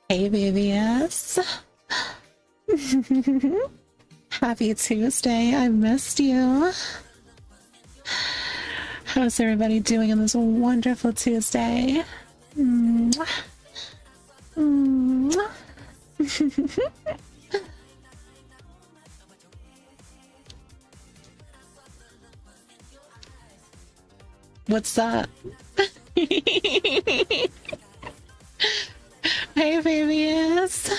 Hey, BBS. Happy Tuesday. I missed you. How's everybody doing on this wonderful Tuesday? Mwah. Mwah. What's up? Hey, babies.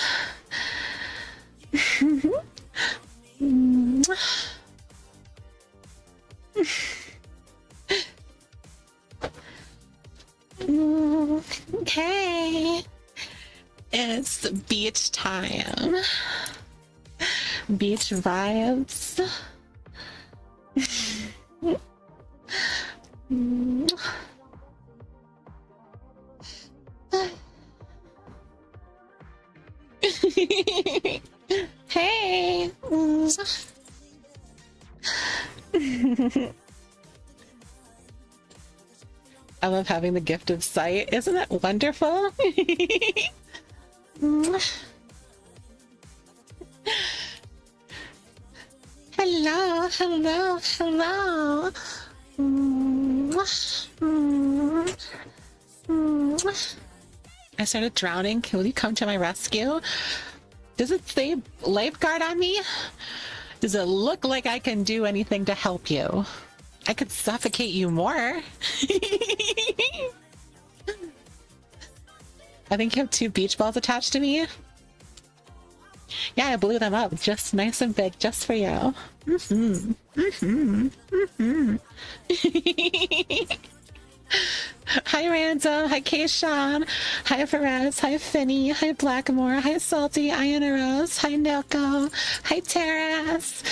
Okay. It's beach time. Beach vibes. Hey. I love having the gift of sight. Isn't that wonderful? Hello, hello, hello. I started drowning. Will you come to my rescue? Does it say lifeguard on me? Does it look like I can do anything to help you? I could suffocate you more. I think you have 2 beach balls attached to me. Yeah, I blew them up just nice and big just for you. Hi Random, hi Kayshawn, hi Perez, hi Finny, hi Blackmore, hi Salty, hi Anna Rose, hi Nilko, hi Terrace.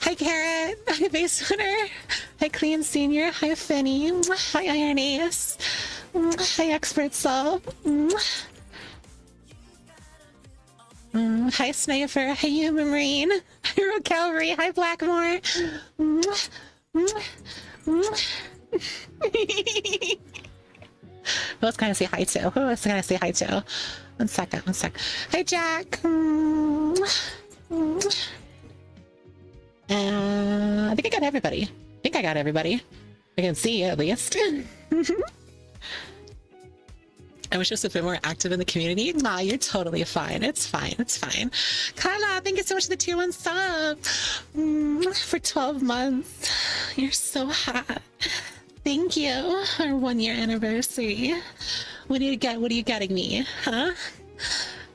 Hi, Carrot. Hi, Base Winner. Hi, Clean Senior. Hi, Finny. Hi, Iron Ace. Hi, Expert Soul. Hi, Sniper. Hi, Human Marine. Hero Calvary. Hi, Blackmore. Who else can I say hi to? Who else can I say hi to? One second. Hi, Jack. I think I got everybody. I can see at least. I wish I was a bit more active in the community. Nah, you're totally fine. It's fine. Carla, thank you so much for the tier 1 sub. For 12 months. You're so hot. Thank you. Our 1-year anniversary. What are you getting me? Huh?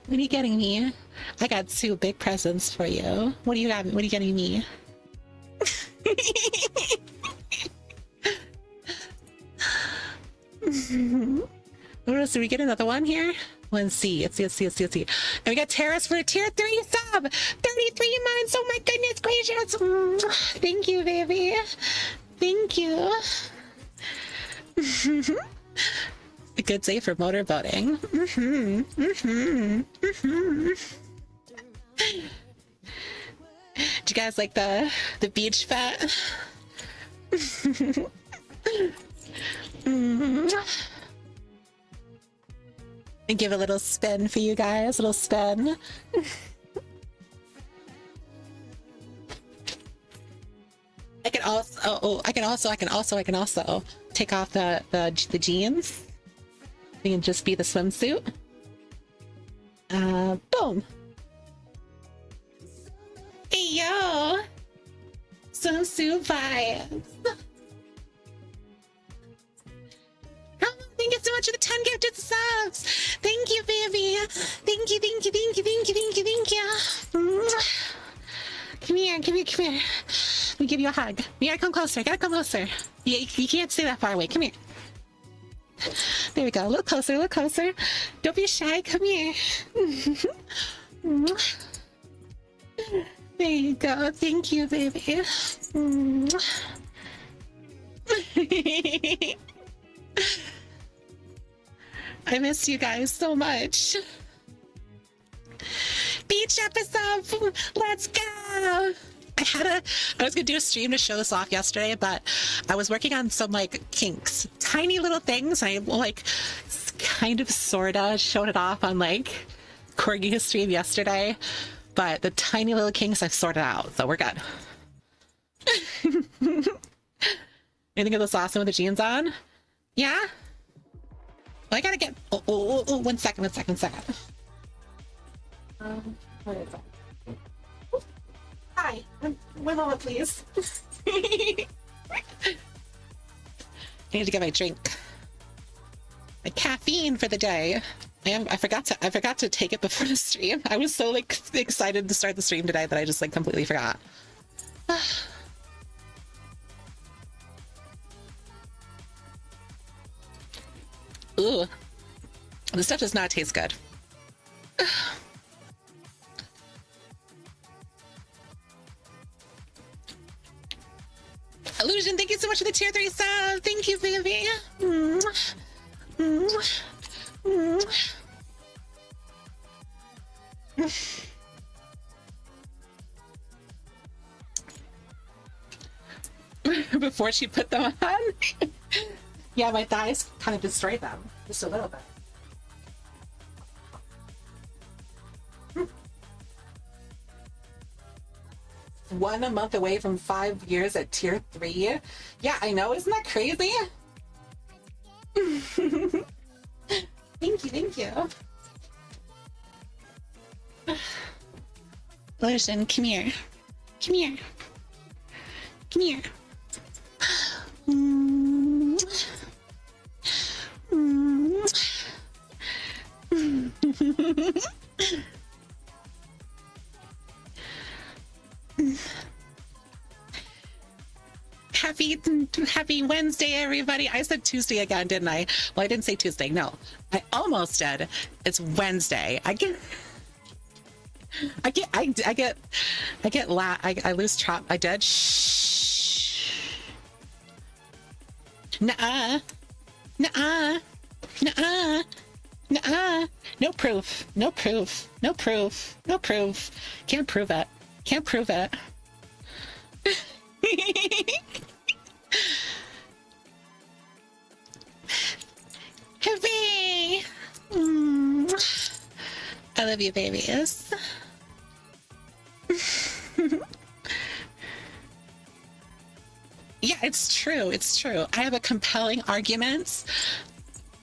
What are you getting me? I got 2 big presents for you. What are you getting me? So we get another one here. Let's see. Let's see. And we got Terrace for a tier 3 sub. 33 months. Oh my goodness gracious. Thank you, baby. Thank you. A good day for motorboating. Do you guys like the beach fat? And give a little spin for you guys. A little spin. I can also take off the jeans. It can just be the swimsuit. Boom. Hey yo, swimsuit vibes. Oh, thank you so much for the 10 gifted subs. Thank you, baby. Thank you. Come here. Let me give you a hug. You gotta come closer. You can't stay that far away. Come here. There we go. A little closer. Don't be shy. Come here. There you go. Thank you, baby. I miss you guys so much. Beach episode. Let's go. I was gonna do a stream to show this off yesterday, but I was working on some like kinks, tiny little things. I like kind of sorta showed it off on like Corgi's stream yesterday, but the tiny little kinks I've sorted out, so we're good. Anything of this awesome with the jeans on? Yeah? Well, I gotta get. Oh, 1 second. Where is that? Hi, 1 moment, please. I need to get my drink. My caffeine for the day. I forgot to take it before the stream. I was so like excited to start the stream today that I just like completely forgot. Ooh, this stuff does not taste good. Illusion, thank you so much for the tier 3 sub. Thank you, baby. Before she put them on. Yeah, my thighs kind of destroyed them just a little bit. 1 month away from 5 years at tier 3. Yeah, I know. Isn't that crazy? Thank you. Lotion, come here. Happy Wednesday, everybody. I said Tuesday again, didn't I? Well, I didn't say Tuesday. No, I almost did. It's Wednesday. I lose track. I did. Shh. Nuh-uh. Nuh-uh. Nuh-uh. Nuh-uh. No proof. No proof. No proof. No proof. Can't prove it. Can't prove it. Hooray! I love you, babies. Yeah, it's true. It's true. I have a compelling argument,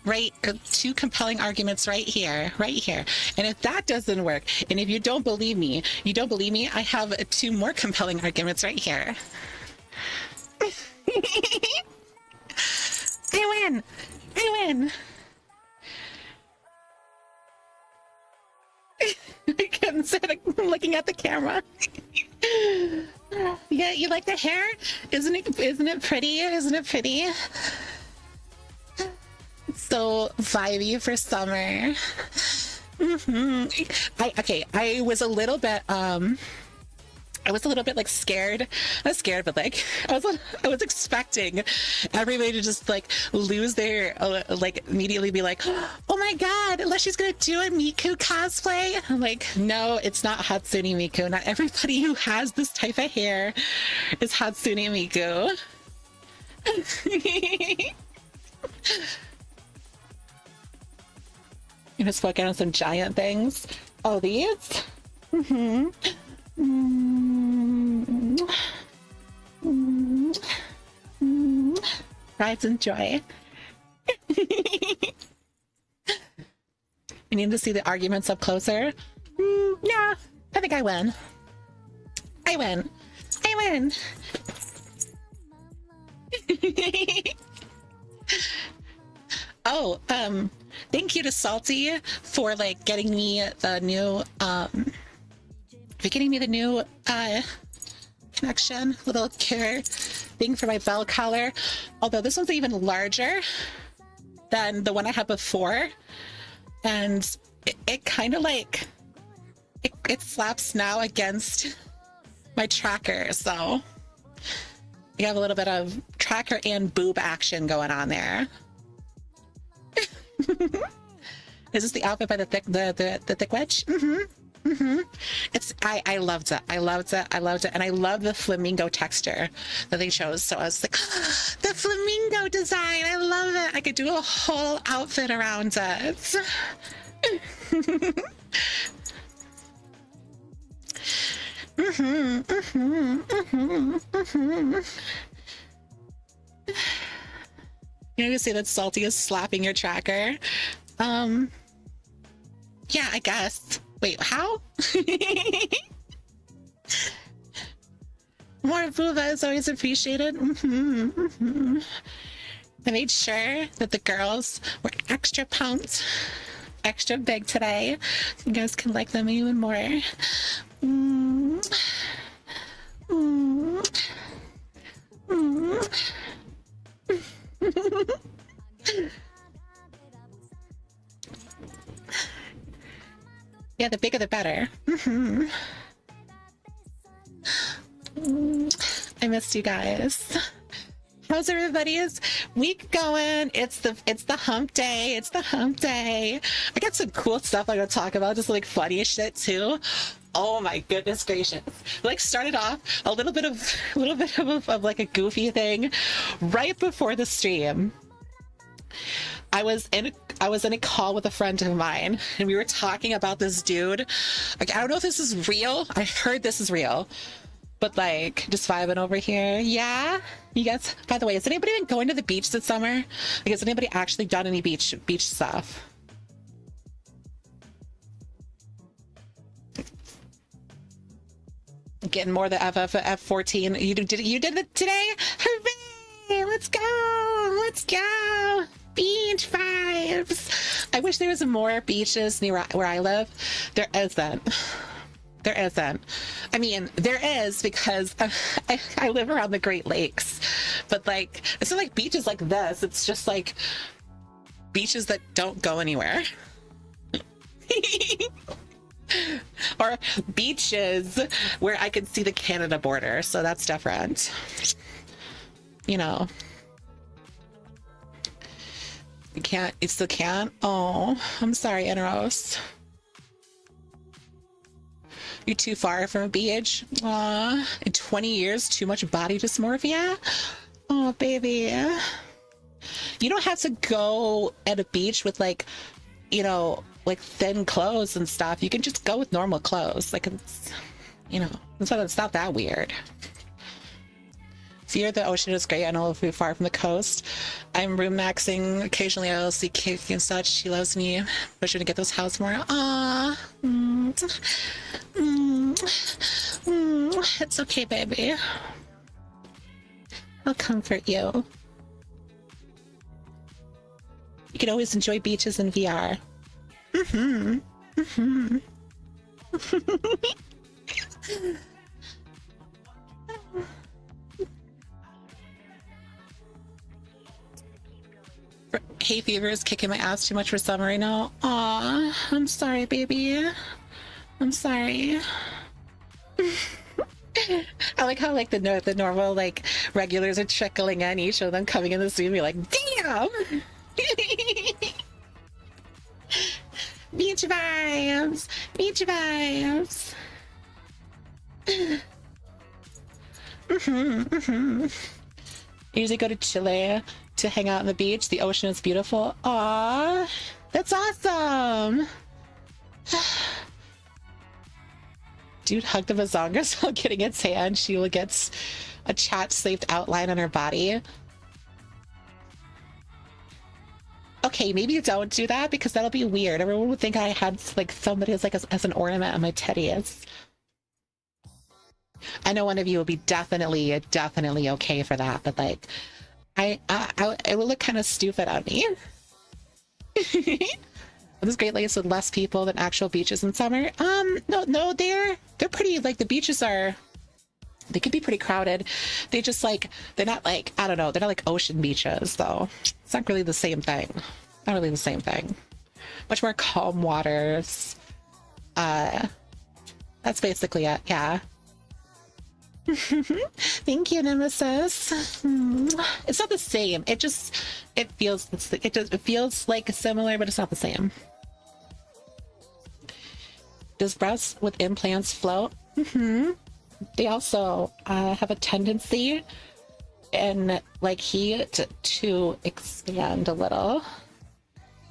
right? Two compelling arguments right here, right here. And if that doesn't work, and if you don't believe me, I have two more compelling arguments right here. I win! I win! I couldn't sit looking at the camera. Yeah, you like the hair? Isn't it pretty? Isn't it pretty? It's so vibey for summer. I was a little bit like scared. Not scared, but like I was expecting everybody to just like lose their like immediately be like, oh my god, she's gonna do a Miku cosplay. I'm like, no, it's not Hatsune Miku. Not everybody who has this type of hair is Hatsune Miku. You just working on some giant things. Oh, these? Rides and joy. You need to see the arguments up closer. Yeah, I think I win. I win. I win. Oh, thank you to Salty for like getting me the new connection, little care thing for my bell collar. Although this one's even larger than the one I had before, and it kind of like it slaps now against my tracker, so you have a little bit of tracker and boob action going on there. Is this the outfit by the thick wedge? It's I loved it. I loved it. I loved it. And I love the flamingo texture that they chose. So I was like, the flamingo design. I love it. I could do a whole outfit around it. You can see that Salty is slapping your tracker. Yeah, I guess. Wait, how? More vulva is always appreciated. I made sure that the girls were extra pumped, extra big today. You guys can like them even more. Yeah, the bigger the better. I missed you guys. How's everybody's week going? It's the hump day. It's the hump day. I got some cool stuff I'm gonna talk about, just like funny shit too. Oh my goodness gracious. Like started off a little bit of like a goofy thing right before the stream. I was in a call with a friend of mine, and we were talking about this dude. Like, I don't know if this is real. I heard this is real, but like just vibing over here. Yeah, you guys. By the way, has anybody been going to the beach this summer? Like, has anybody actually done any beach stuff? Getting more the F14. You did it today? Hooray! Let's go! Let's go! Beach vibes. I wish there was more beaches near where I live. There isn't. There isn't. I mean, there is because I live around the Great Lakes, but like it's not like beaches like this. It's just like beaches that don't go anywhere. Or beaches where I can see the Canada border, so that's different. You know. You can't, you still can't? Oh, I'm sorry, Eros. You're too far from a beach. Aw, in 20 years, too much body dysmorphia? Oh, baby. You don't have to go at a beach with like, you know, like thin clothes and stuff. You can just go with normal clothes. Like, it's, you know, it's not that weird. Fear the ocean is great. I know if we're far from the coast. I'm room maxing. Occasionally I'll see Kiki and such. She loves me. But should to get those house more. Aww. It's okay, baby. I'll comfort you. You can always enjoy beaches in VR. Hay fever is kicking my ass too much for summer right now. Aw, I'm sorry, baby. I'm sorry. I like how like the normal like regulars are trickling in, each of them coming in the stream. You're like, damn. Beach vibes, beach vibes. I usually go to Chile to hang out on the beach. The ocean is beautiful. Aww, that's awesome. Dude hugged a bazonga while getting its hand. Sheila gets a chat saved outline on her body. Okay, maybe you don't do that because that'll be weird. Everyone would think I had like somebody as like as an ornament on my teddies. I know one of you will be definitely okay for that, but like, it will look kind of stupid on me. Those Great Lakes with less people than actual beaches in summer. No, they're pretty, like the beaches are, they could be pretty crowded. They just like, they're not like, I don't know, they're not like ocean beaches though. It's not really the same thing. Not really the same thing. Much more calm waters. That's basically it, yeah. Thank you, Nemesis. It's not the same. It feels like similar, but it's not the same. Does breasts with implants float? They also have a tendency in like heat to expand a little.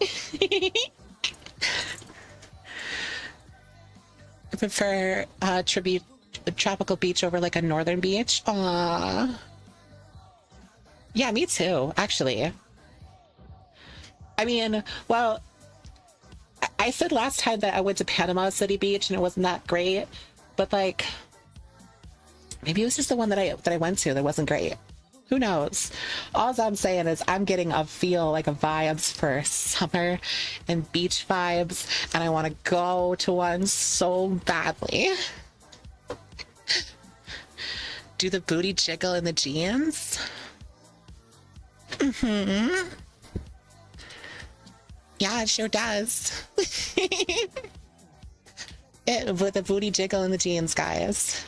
I prefer tribute a tropical beach over like a northern beach. Aww. Yeah, me too, actually. I mean, well, I said last time that I went to Panama City Beach and it wasn't that great, but like, maybe it was just the one that I went to that wasn't great. Who knows? All I'm saying is I'm getting a feel, like a vibes for summer and beach vibes, and I want to go to one so badly. Do the booty jiggle in the jeans? Yeah, it sure does. With the booty jiggle in the jeans, guys.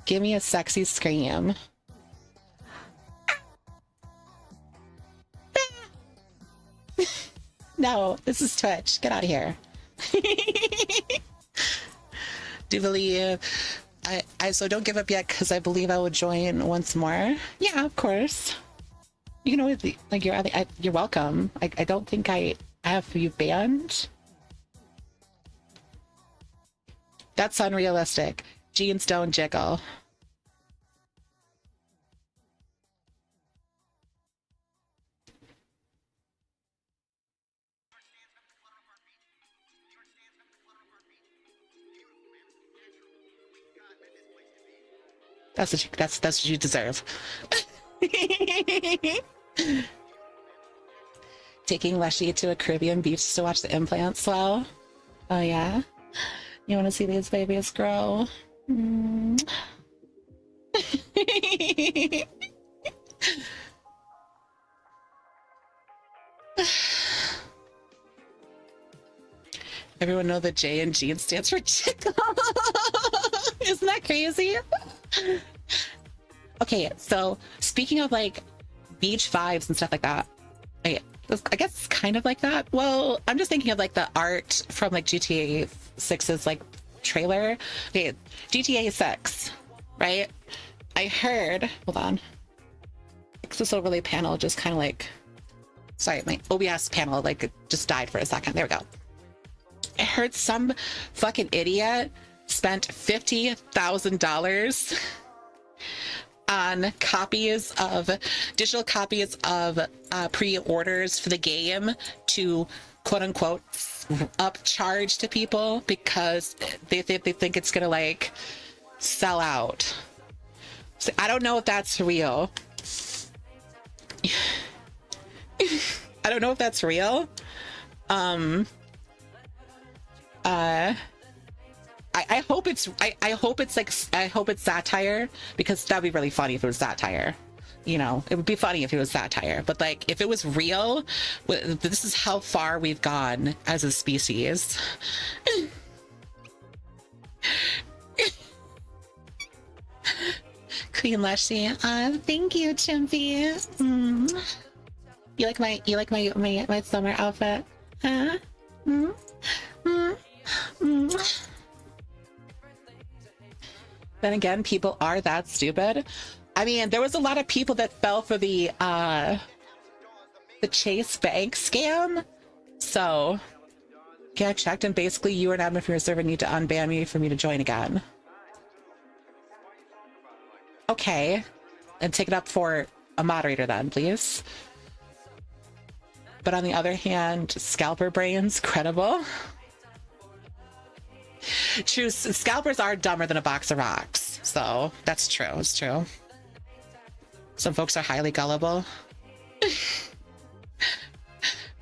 Give me a sexy scream. No, this is Twitch. Get out of here. Do you believe so don't give up yet because I believe I will join once more. Yeah, of course. You can always be like you're welcome. I don't think I have you banned. That's unrealistic. Jeans don't jiggle. That's what you deserve. Taking Leshy to a Caribbean beach to watch the implants swell. Oh yeah? You want to see these babies grow? Everyone know the J in Jean stands for chicken. Isn't that crazy? Okay, so speaking of like beach vibes and stuff like that, I guess it's kind of like that. Well, I'm just thinking of like the art from like GTA 6's like trailer. Okay, GTA 6, right? I heard, hold on. This overlay panel just kind of like, sorry, my OBS panel like it just died for a second. There we go. I heard some fucking idiot spent $50,000 on copies of digital copies of pre-orders for the game to quote unquote upcharge to people because they think it's gonna like sell out. So I don't know if that's real. I don't know if that's real. I hope it's I hope it's like I hope it's satire, because that'd be really funny if it was satire. You know, it would be funny if it was satire, but like if it was real, this is how far we've gone as a species. Queen Lushy, thank you, Chimpy. You like my summer outfit? Huh? Then again, people are that stupid. I mean, there was a lot of people that fell for the Chase Bank scam. So, yeah, I checked, and basically you and admin from your server need to unban me for me to join again. Okay, and take it up for a moderator then, please. But on the other hand, scalper brains, credible. True, scalpers are dumber than a box of rocks. So that's true, it's true. Some folks are highly gullible.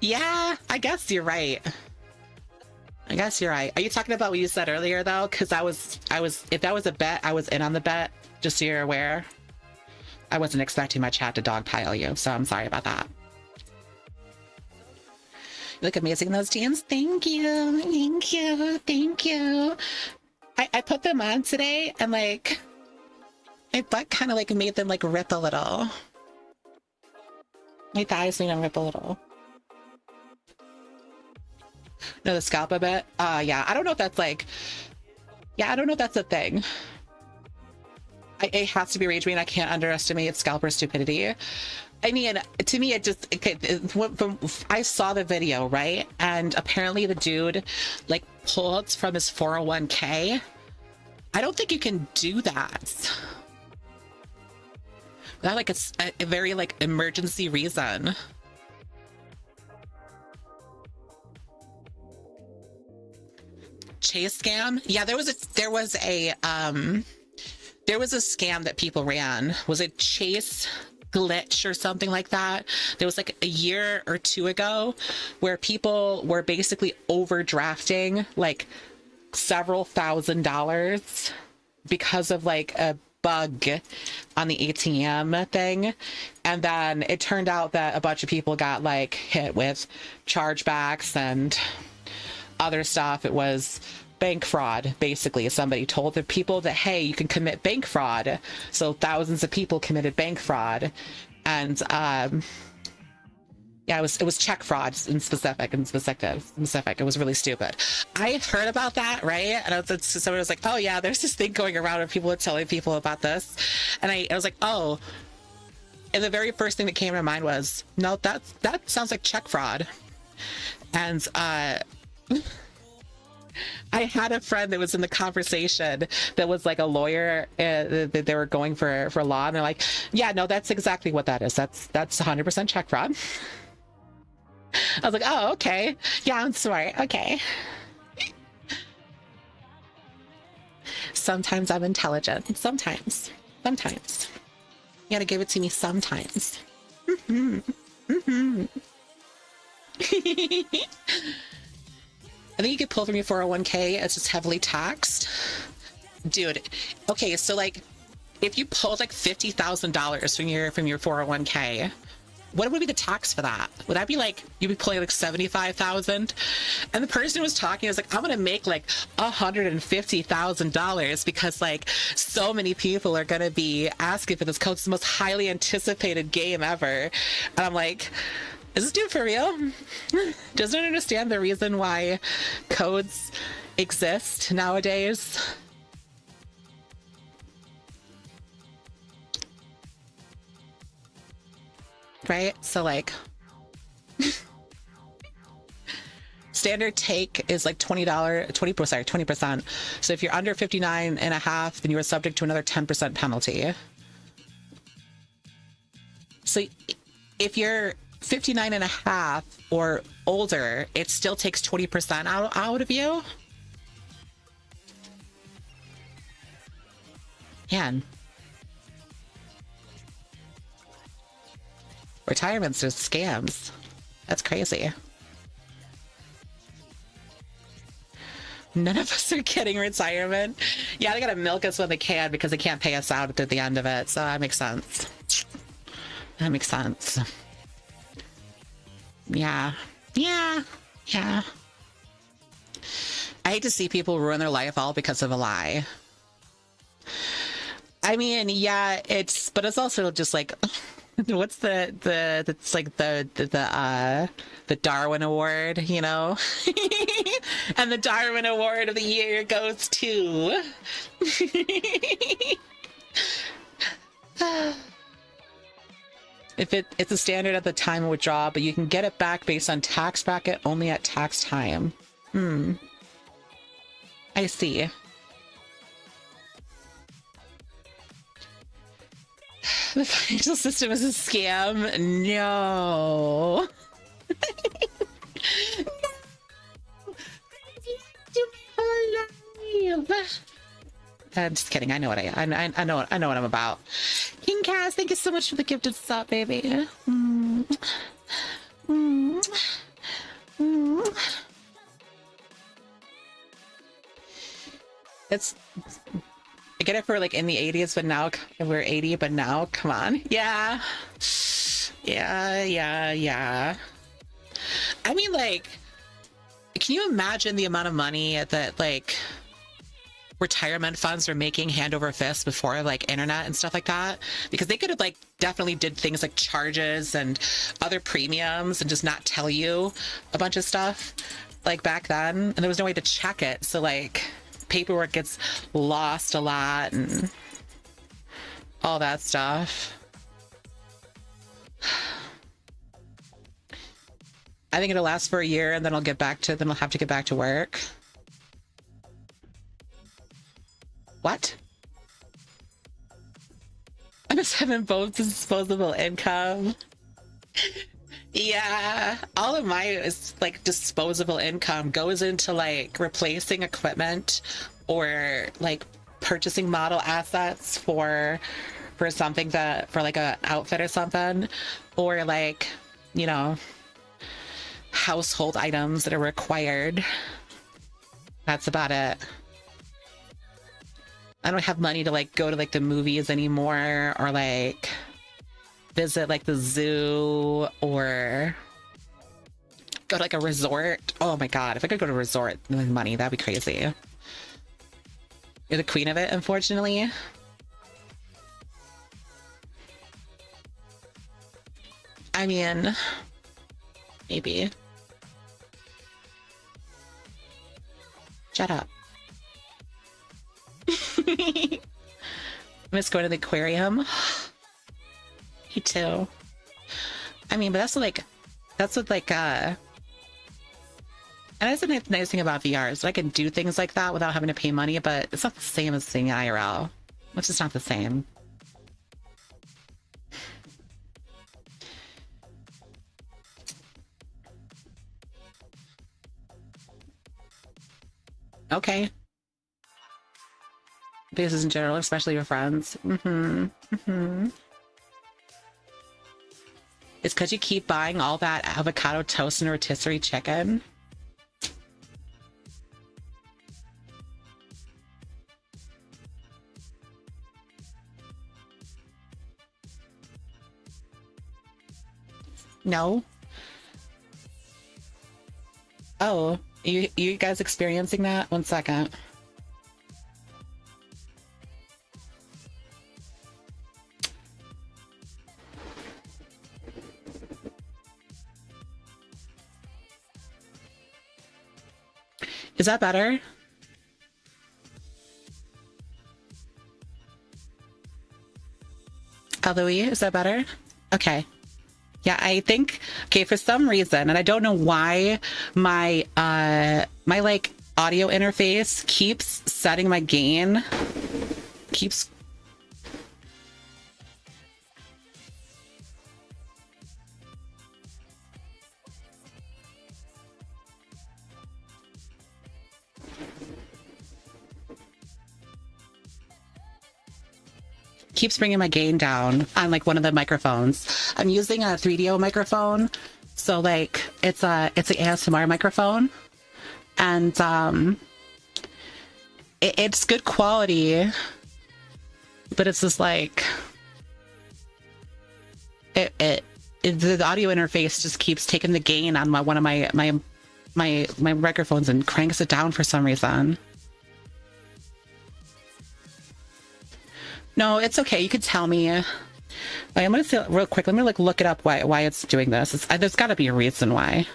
Yeah, I guess you're right. I guess you're right. Are you talking about what you said earlier though? Because I was, if that was a bet, I was in on the bet, just so you're aware. I wasn't expecting my chat to dogpile you, so I'm sorry about that. You look amazing in those jeans. Thank you. Thank you. Thank you. I put them on today and like my butt kind of like made them like rip a little. My thighs made them rip a little. No, the scalp a bit. Yeah, I don't know if that's like, yeah, I don't know if that's a thing. It has to be rage bait. I can't underestimate scalper stupidity. I mean, to me, it just, I saw the video, right? And apparently the dude like pulled from his 401k. I don't think you can do that. That like a very like emergency reason. Chase scam? Yeah, there was a scam that people ran. Was it Chase glitch or something like that? There was like a year or two ago where people were basically overdrafting like several $1,000s because of like a bug on the ATM thing. And then it turned out that a bunch of people got like hit with chargebacks and other stuff. It was bank fraud, basically. Somebody told the people that, hey, you can commit bank fraud. So thousands of people committed bank fraud. And yeah, it was check fraud in specific. It was really stupid. I heard about that, right? And somebody was like, oh yeah, there's this thing going around where people are telling people about this. And I was like, oh. And the very first thing that came to mind was, no, that sounds like check fraud. And I had a friend that was in the conversation that was like a lawyer, that they were going for law, and they're like, yeah, no, that's exactly what that is. That's 100% check fraud. I was like, oh, okay. Yeah, I'm smart. Okay. Sometimes I'm intelligent. Sometimes. You gotta give it to me sometimes. I think you could pull from your 401k. It's just heavily taxed. Dude, okay, so like if you pulled like $50,000 from your 401k, what would be the tax for that? Would that be like, you'd be paying like 75,000? And the person who was talking was like, I'm gonna make like $150,000 because like so many people are gonna be asking for this code. It's the most highly anticipated game ever. And I'm like, is this dude for real? Doesn't understand the reason why codes exist nowadays. Right? So like standard take is like $20. So if you're under 59 and a half, then you are subject to another 10% penalty. So if you're 59 and a half or older, it still takes 20% out of you. Man. Retirements are scams. That's crazy. None of us are getting retirement. Yeah, they gotta milk us when they can because they can't pay us out at the end of it. So that makes sense. That makes sense. Yeah. Yeah. Yeah. I hate to see people ruin their life all because of a lie. I mean, yeah, but it's also just like, what's it's like the Darwin Award, you know? And the Darwin Award of the year goes to if it's a standard at the time of withdrawal, but you can get it back based on tax bracket only at tax time. I see. The financial system is a scam. No. I'm just kidding. I know what I know what I'm about. King Kaz, thank you so much for the gifted sub, baby. It's I get it for like in the 80s, but now we're 80, but now come on. Yeah. I mean, like, can you imagine the amount of money that like retirement funds are making hand over fist before like internet and stuff like that? Because they could have like definitely did things like charges and other premiums and just not tell you a bunch of stuff like back then, and there was no way to check it. So like paperwork gets lost a lot and all that stuff. I think it'll last for a year and then I'll have to get back to work. What? I'm just having both disposable income. Yeah, all of my is like disposable income goes into like replacing equipment or like purchasing model assets for something for like a outfit or something, or like, you know, household items that are required. That's about it. I don't have money to like go to like the movies anymore or like visit like the zoo or go to like a resort. Oh my god, if I could go to a resort with money, that'd be crazy. You're the queen of it, unfortunately. I mean, maybe. Shut up. I miss going to the aquarium. Me too. I mean, but that's what like and that's the nice thing about VR is that I can do things like that without having to pay money, but it's not the same as seeing IRL. It's just not the same. Okay. Business in general, especially your friends. It's because you keep buying all that avocado toast and rotisserie chicken. No? Oh, you guys experiencing that? One second. Is that better? Louis, is that better? Okay. Yeah, I think okay, for some reason, and I don't know why my like audio interface keeps setting my gain keeps bringing my gain down on like one of the microphones. I'm using a 3DO microphone, so like it's an ASMR microphone, and it's good quality, but it's just like the audio interface just keeps taking the gain on one of my microphones and cranks it down for some reason. No, it's okay. You could tell me. I'm gonna say real quick. Let me like look it up why it's doing this. There's got to be a reason why.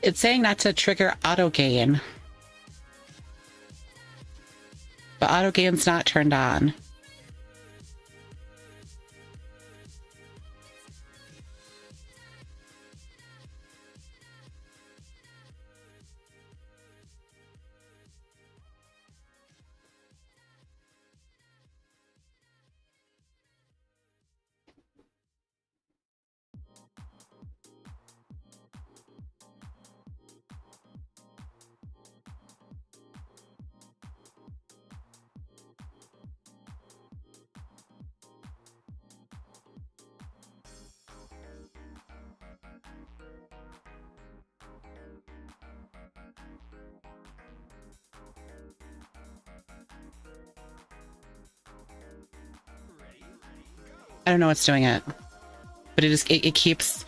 It's saying not to trigger auto gain, but auto gain's not turned on. I don't know what's doing it, but it keeps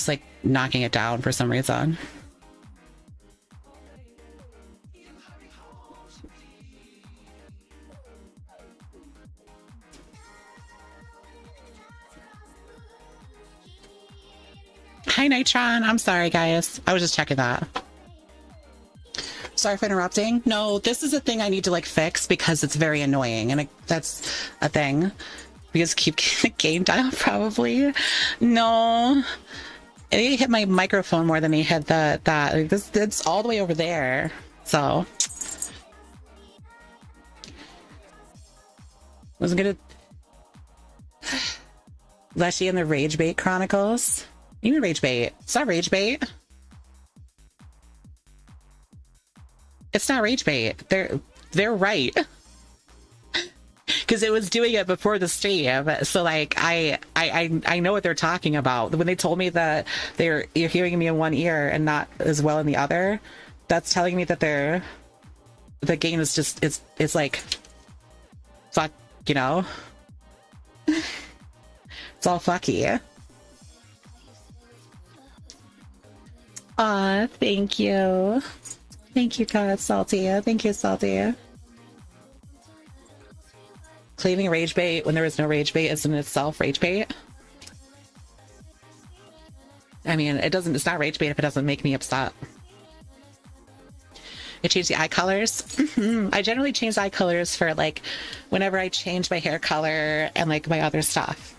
like knocking it down for some reason. Hi Nitron, I'm sorry guys. I was just checking that. Sorry for interrupting. No, this is a thing I need to like fix because it's very annoying, and that's a thing. Because keep getting the game dial probably. No, he hit my microphone more than he hit that. Like, it's all the way over there. So wasn't gonna. Leshy and the Rage Bait Chronicles. You mean Rage Bait? It's not Rage Bait. It's not Rage Bait. They're right. because it was doing it before the stream. So like I know what they're talking about. When they told me that you're hearing me in one ear and not as well in the other, that's telling me that the game is just it's like fuck, you know. It's all fucky. Aw, thank you. Thank you, God, Salty. Thank you, Salty. Claiming rage bait when there is no rage bait is in itself rage bait. I mean, it's not rage bait if it doesn't make me upset. It changed the eye colors. I generally change eye colors for like whenever I change my hair color and like my other stuff.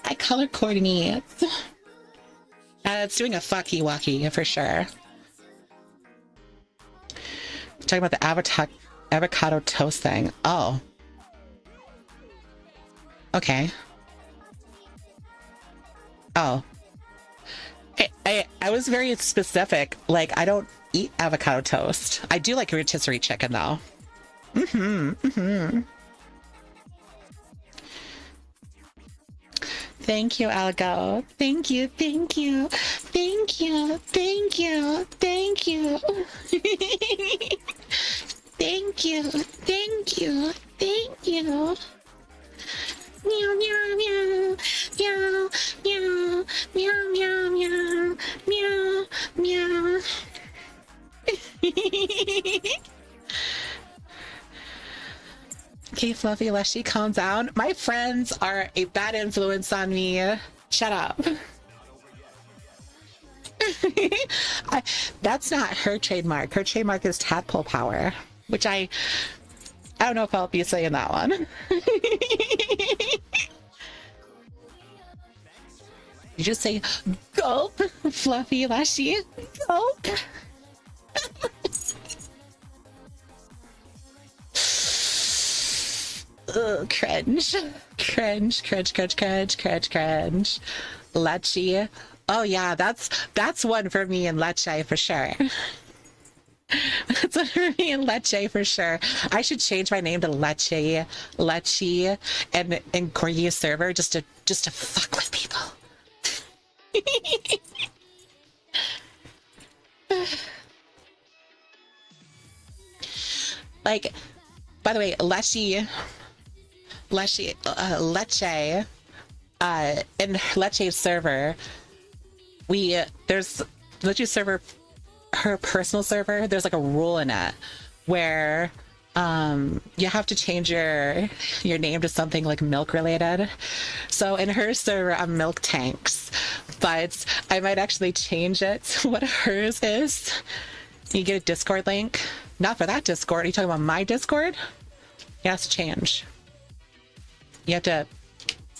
I color coordinates. It's doing a fucky wucky for sure. Talking about the avocado toast thing. Oh. Okay. Oh. I was very specific. Like, I don't eat avocado toast. I do like rotisserie chicken, though. Thank you, Algo. Thank you, thank you, thank you, thank you, thank you. Thank you, thank you, thank you. Meow, meow, meow, meow, meow, meow, meow, meow, meow, meow. Okay, Fluffy Leshy, calm down. My friends are a bad influence on me. Shut up. That's not her trademark. Her trademark is tadpole power, which I don't know if I'll be saying that one. You just say gulp, Fluffy Leshy, gulp. Ugh, cringe. Cringe, cringe, cringe, cringe, cringe, cringe. Leche. Oh yeah, that's one for me and Leche for sure. That's one for me and Leche for sure. I should change my name to Leche, and Corgi server just to fuck with people. Like, by the way, Leche, in Leche's server, there's Leche's server, her personal server, there's like a rule in it where you have to change your name to something like milk related. So in her server, I'm Milk Tanks, but I might actually change it to what hers is. You get a Discord link. Not for that Discord. Are you talking about my Discord? It has to change. You have to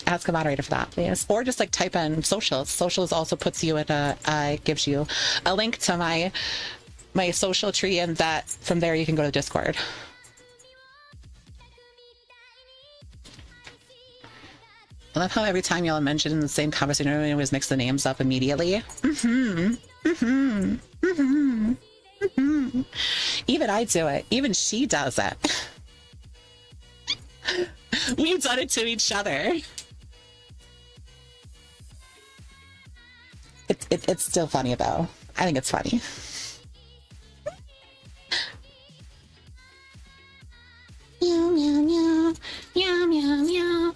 ask a moderator for that, please. Or just like type in socials. Socials also puts you at gives you a link to my social tree, and that from there you can go to Discord. I love how every time y'all mention in the same conversation, everyone always mix the names up immediately. Even I do it. Even she does it. We've done it to each other. It's still funny though. I think it's funny. Meow meow meow meow meow meow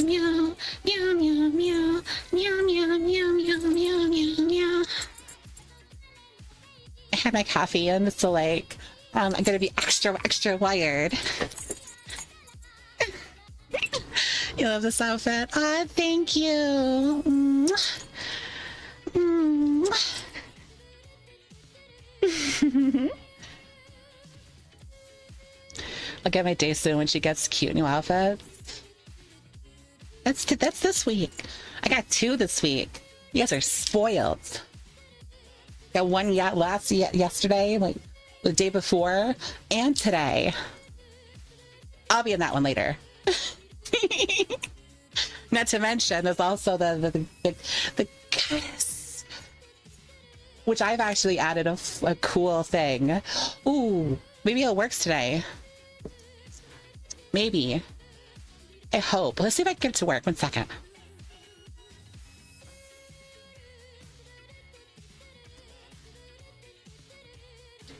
meow meow meow meow meow meow meow meow meow meow meow. I had my coffee and so like I'm gonna be extra wired. You love this outfit? Ah, thank you. I'll get my day soon when she gets cute new outfits. That's this week. I got 2 this week. You guys are spoiled. Got one yesterday, like the day before, and today. I'll be in that one later. Not to mention, there's also the goddess, which I've actually added a cool thing. Ooh, maybe it works today. Maybe. I hope. Let's see if I can get it to work. 1 second.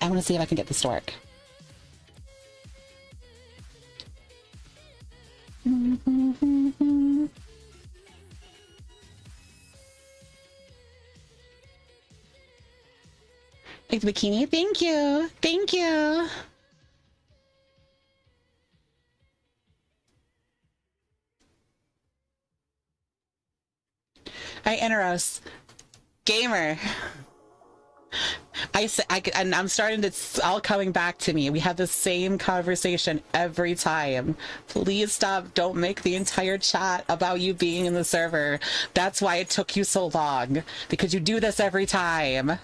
I want to see if I can get this to work. Like the bikini? Thank you. Thank you. All right, Eneros. Gamer. And I'm starting to, it's all coming back to me. We have the same conversation every time. Please stop. Don't make the entire chat about you being in the server. That's why it took you so long. Because you do this every time.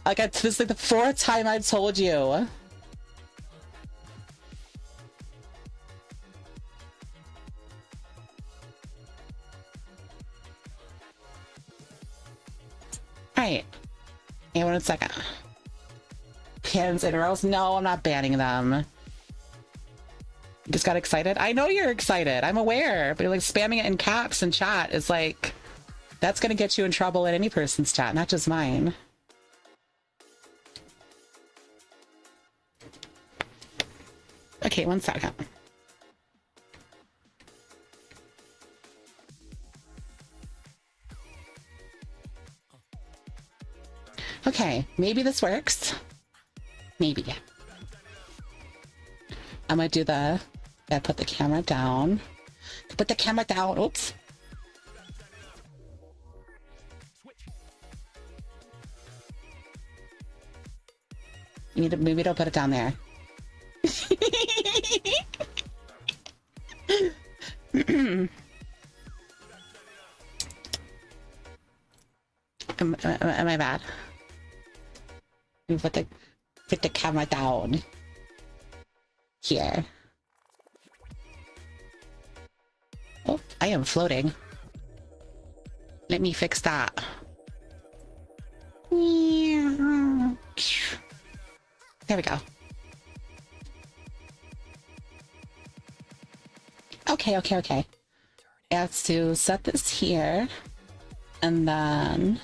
Like, this is like the 4th time I've told you. Alright. Yeah, 1 second. Pins in rows? No, I'm not banning them. You just got excited? I know you're excited. I'm aware. But like spamming it in caps and chat is like... That's gonna get you in trouble in any person's chat, not just mine. Okay, 1 second. Okay, maybe this works. Maybe. I'm gonna do the... Yeah, put the camera down. Put the camera down. Oops. You need to... Maybe don't put it down there. Am I bad? Put the camera down. Here. Oh, I am floating. Let me fix that. There we go. Okay. I have to set this here. And then...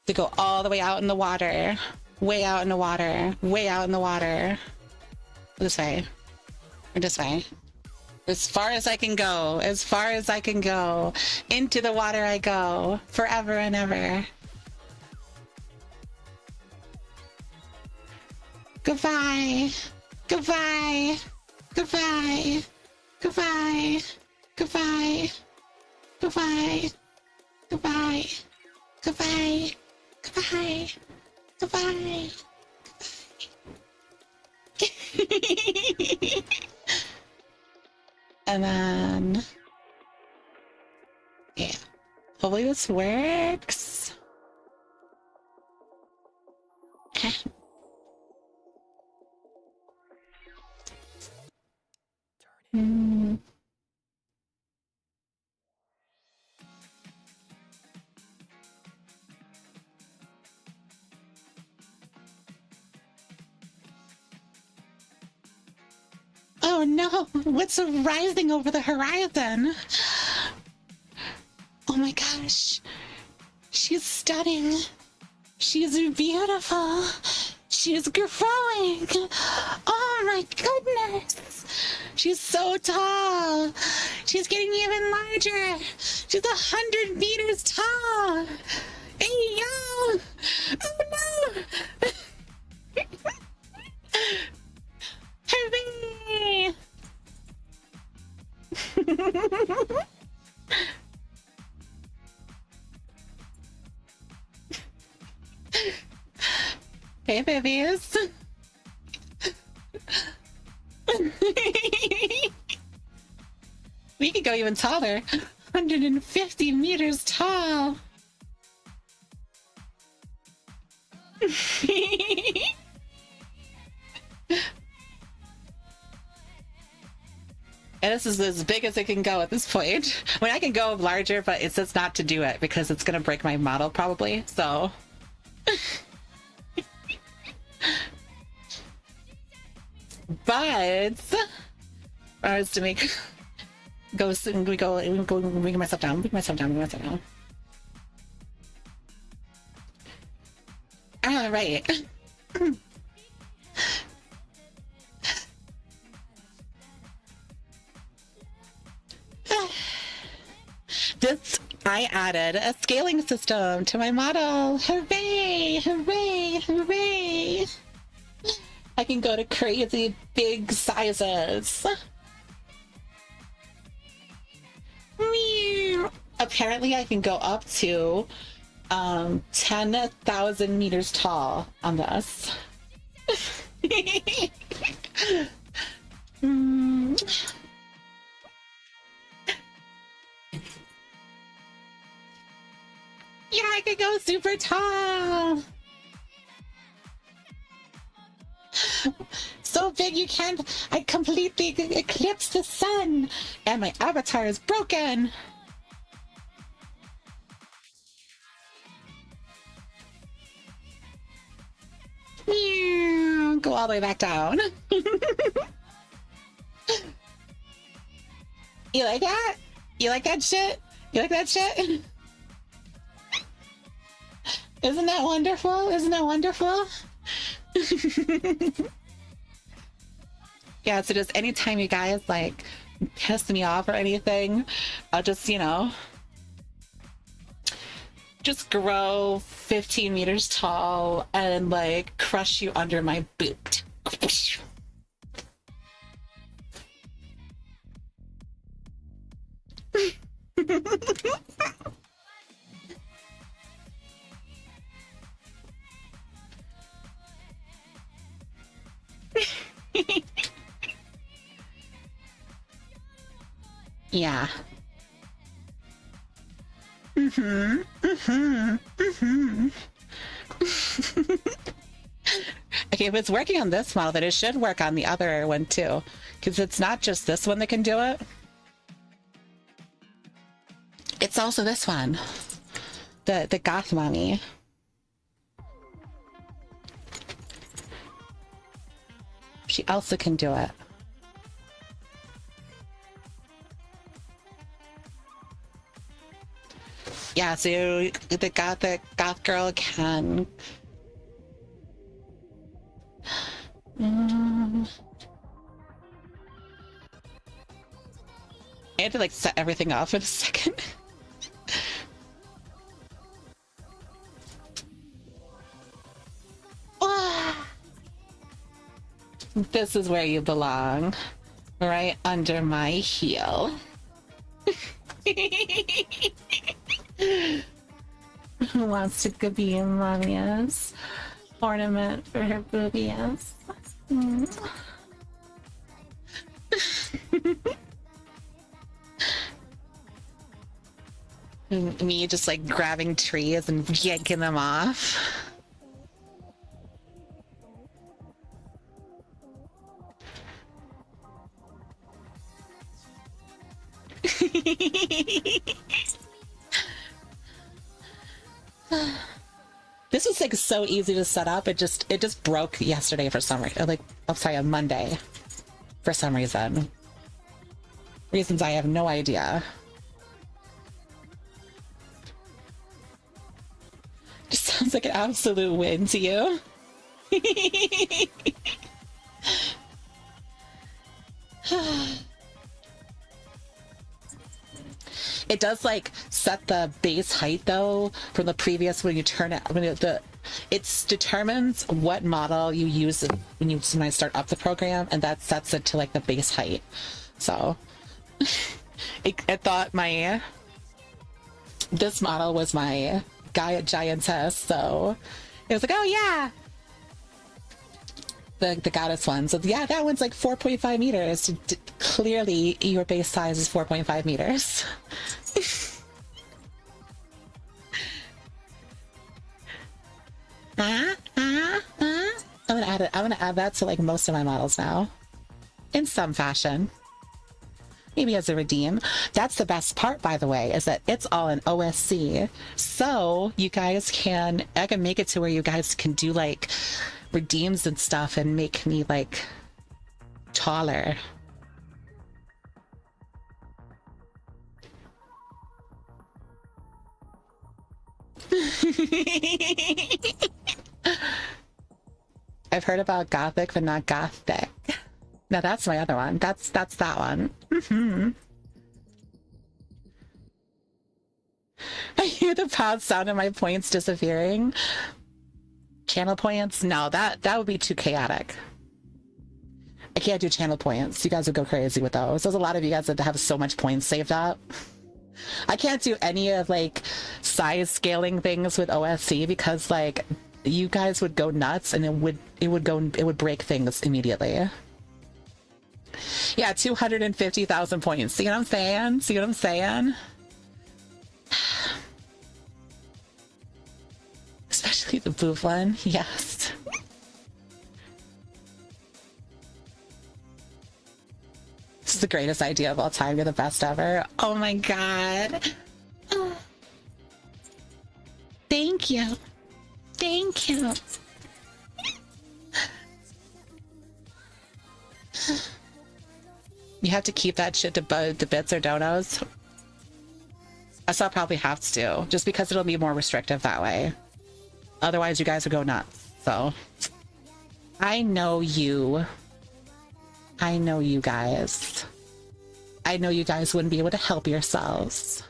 to go all the way out in the water. Way out in the water. Way out in the water. This way. Or this way. As far as I can go. As far as I can go. Into the water I go. Forever and ever. Goodbye. Goodbye. Goodbye. Goodbye. Goodbye. Goodbye. Goodbye. Goodbye. Goodbye. Goodbye. Goodbye. And then... yeah. Hopefully this works. Okay. Oh no, what's rising over the horizon? Oh my gosh, she's stunning. She's beautiful. She's growing. Oh my goodness. She's so tall. She's getting even larger. She's 100 meters tall. Hey, yo. Oh no. Hooray. Hey, babies. We could go even taller. 150 meters tall. And this is as big as it can go at this point. I mean, I can go larger, but it says not to do it because it's gonna break my model probably, so. But I was to make go bring myself down, bring myself down, bring myself down. All right. This, I added a scaling system to my model. Hooray! Hooray! Hooray! I can go to crazy big sizes. Apparently I can go up to 10,000 meters tall on this. Yeah, I could go super tall. So big you can't. I completely eclipse the sun, and my avatar is broken. Go all the way back down. You like that? You like that shit? You like that shit? Isn't that wonderful? Isn't that wonderful? Yeah, so just anytime you guys like piss me off or anything, I'll just, you know, just grow 15 meters tall and like crush you under my boot. Yeah. Okay, if it's working on this model, then it should work on the other one too. Because it's not just this one that can do it. It's also this one. The goth mommy. She also can do it. Yeah, so the goth girl can. I had to like set everything off in a second. This is where you belong, right under my heel. Who wants to be a mommy's ornament for her boobies? Me just like grabbing trees and yanking them off. This was like so easy to set up. It just broke yesterday for some reason. Like, I'm sorry, on Monday for some reason. Reasons I have no idea. Just sounds like an absolute win to you. It does like set the base height though from the previous when you turn it it determines what model you use when I start up the program, and that sets it to like the base height. So it thought this model was my Gaia Giantess, so it was like, oh yeah, the goddess one. So yeah, that one's like 4.5 meters. Clearly your base size is 4.5 meters. I'm gonna add that to like most of my models now, in some fashion. Maybe as a redeem. That's the best part, by the way, is that it's all in OSC. So you guys I can make it to where you guys can do like redeems and stuff and make me like taller. I've heard about gothic, but not gothic. No, that's my other one. That's that one. I hear the pause sound of my points disappearing. Channel points? No, that would be too chaotic. I can't do channel points. You guys would go crazy with those. There's a lot of you guys that have so much points saved up. I can't do any of like size scaling things with OSC because like you guys would go nuts and it would break things immediately. Yeah, 250,000 points. See what I'm saying? See what I'm saying? Especially the boof one. Yes. This is the greatest idea of all time. You're the best ever. Oh my god. Oh. Thank you. Thank you. You have to keep that shit to bits or donos. So I'll probably have to, just because it'll be more restrictive that way. Otherwise, you guys would go nuts. So I know you. I know you guys. I know you guys wouldn't be able to help yourselves.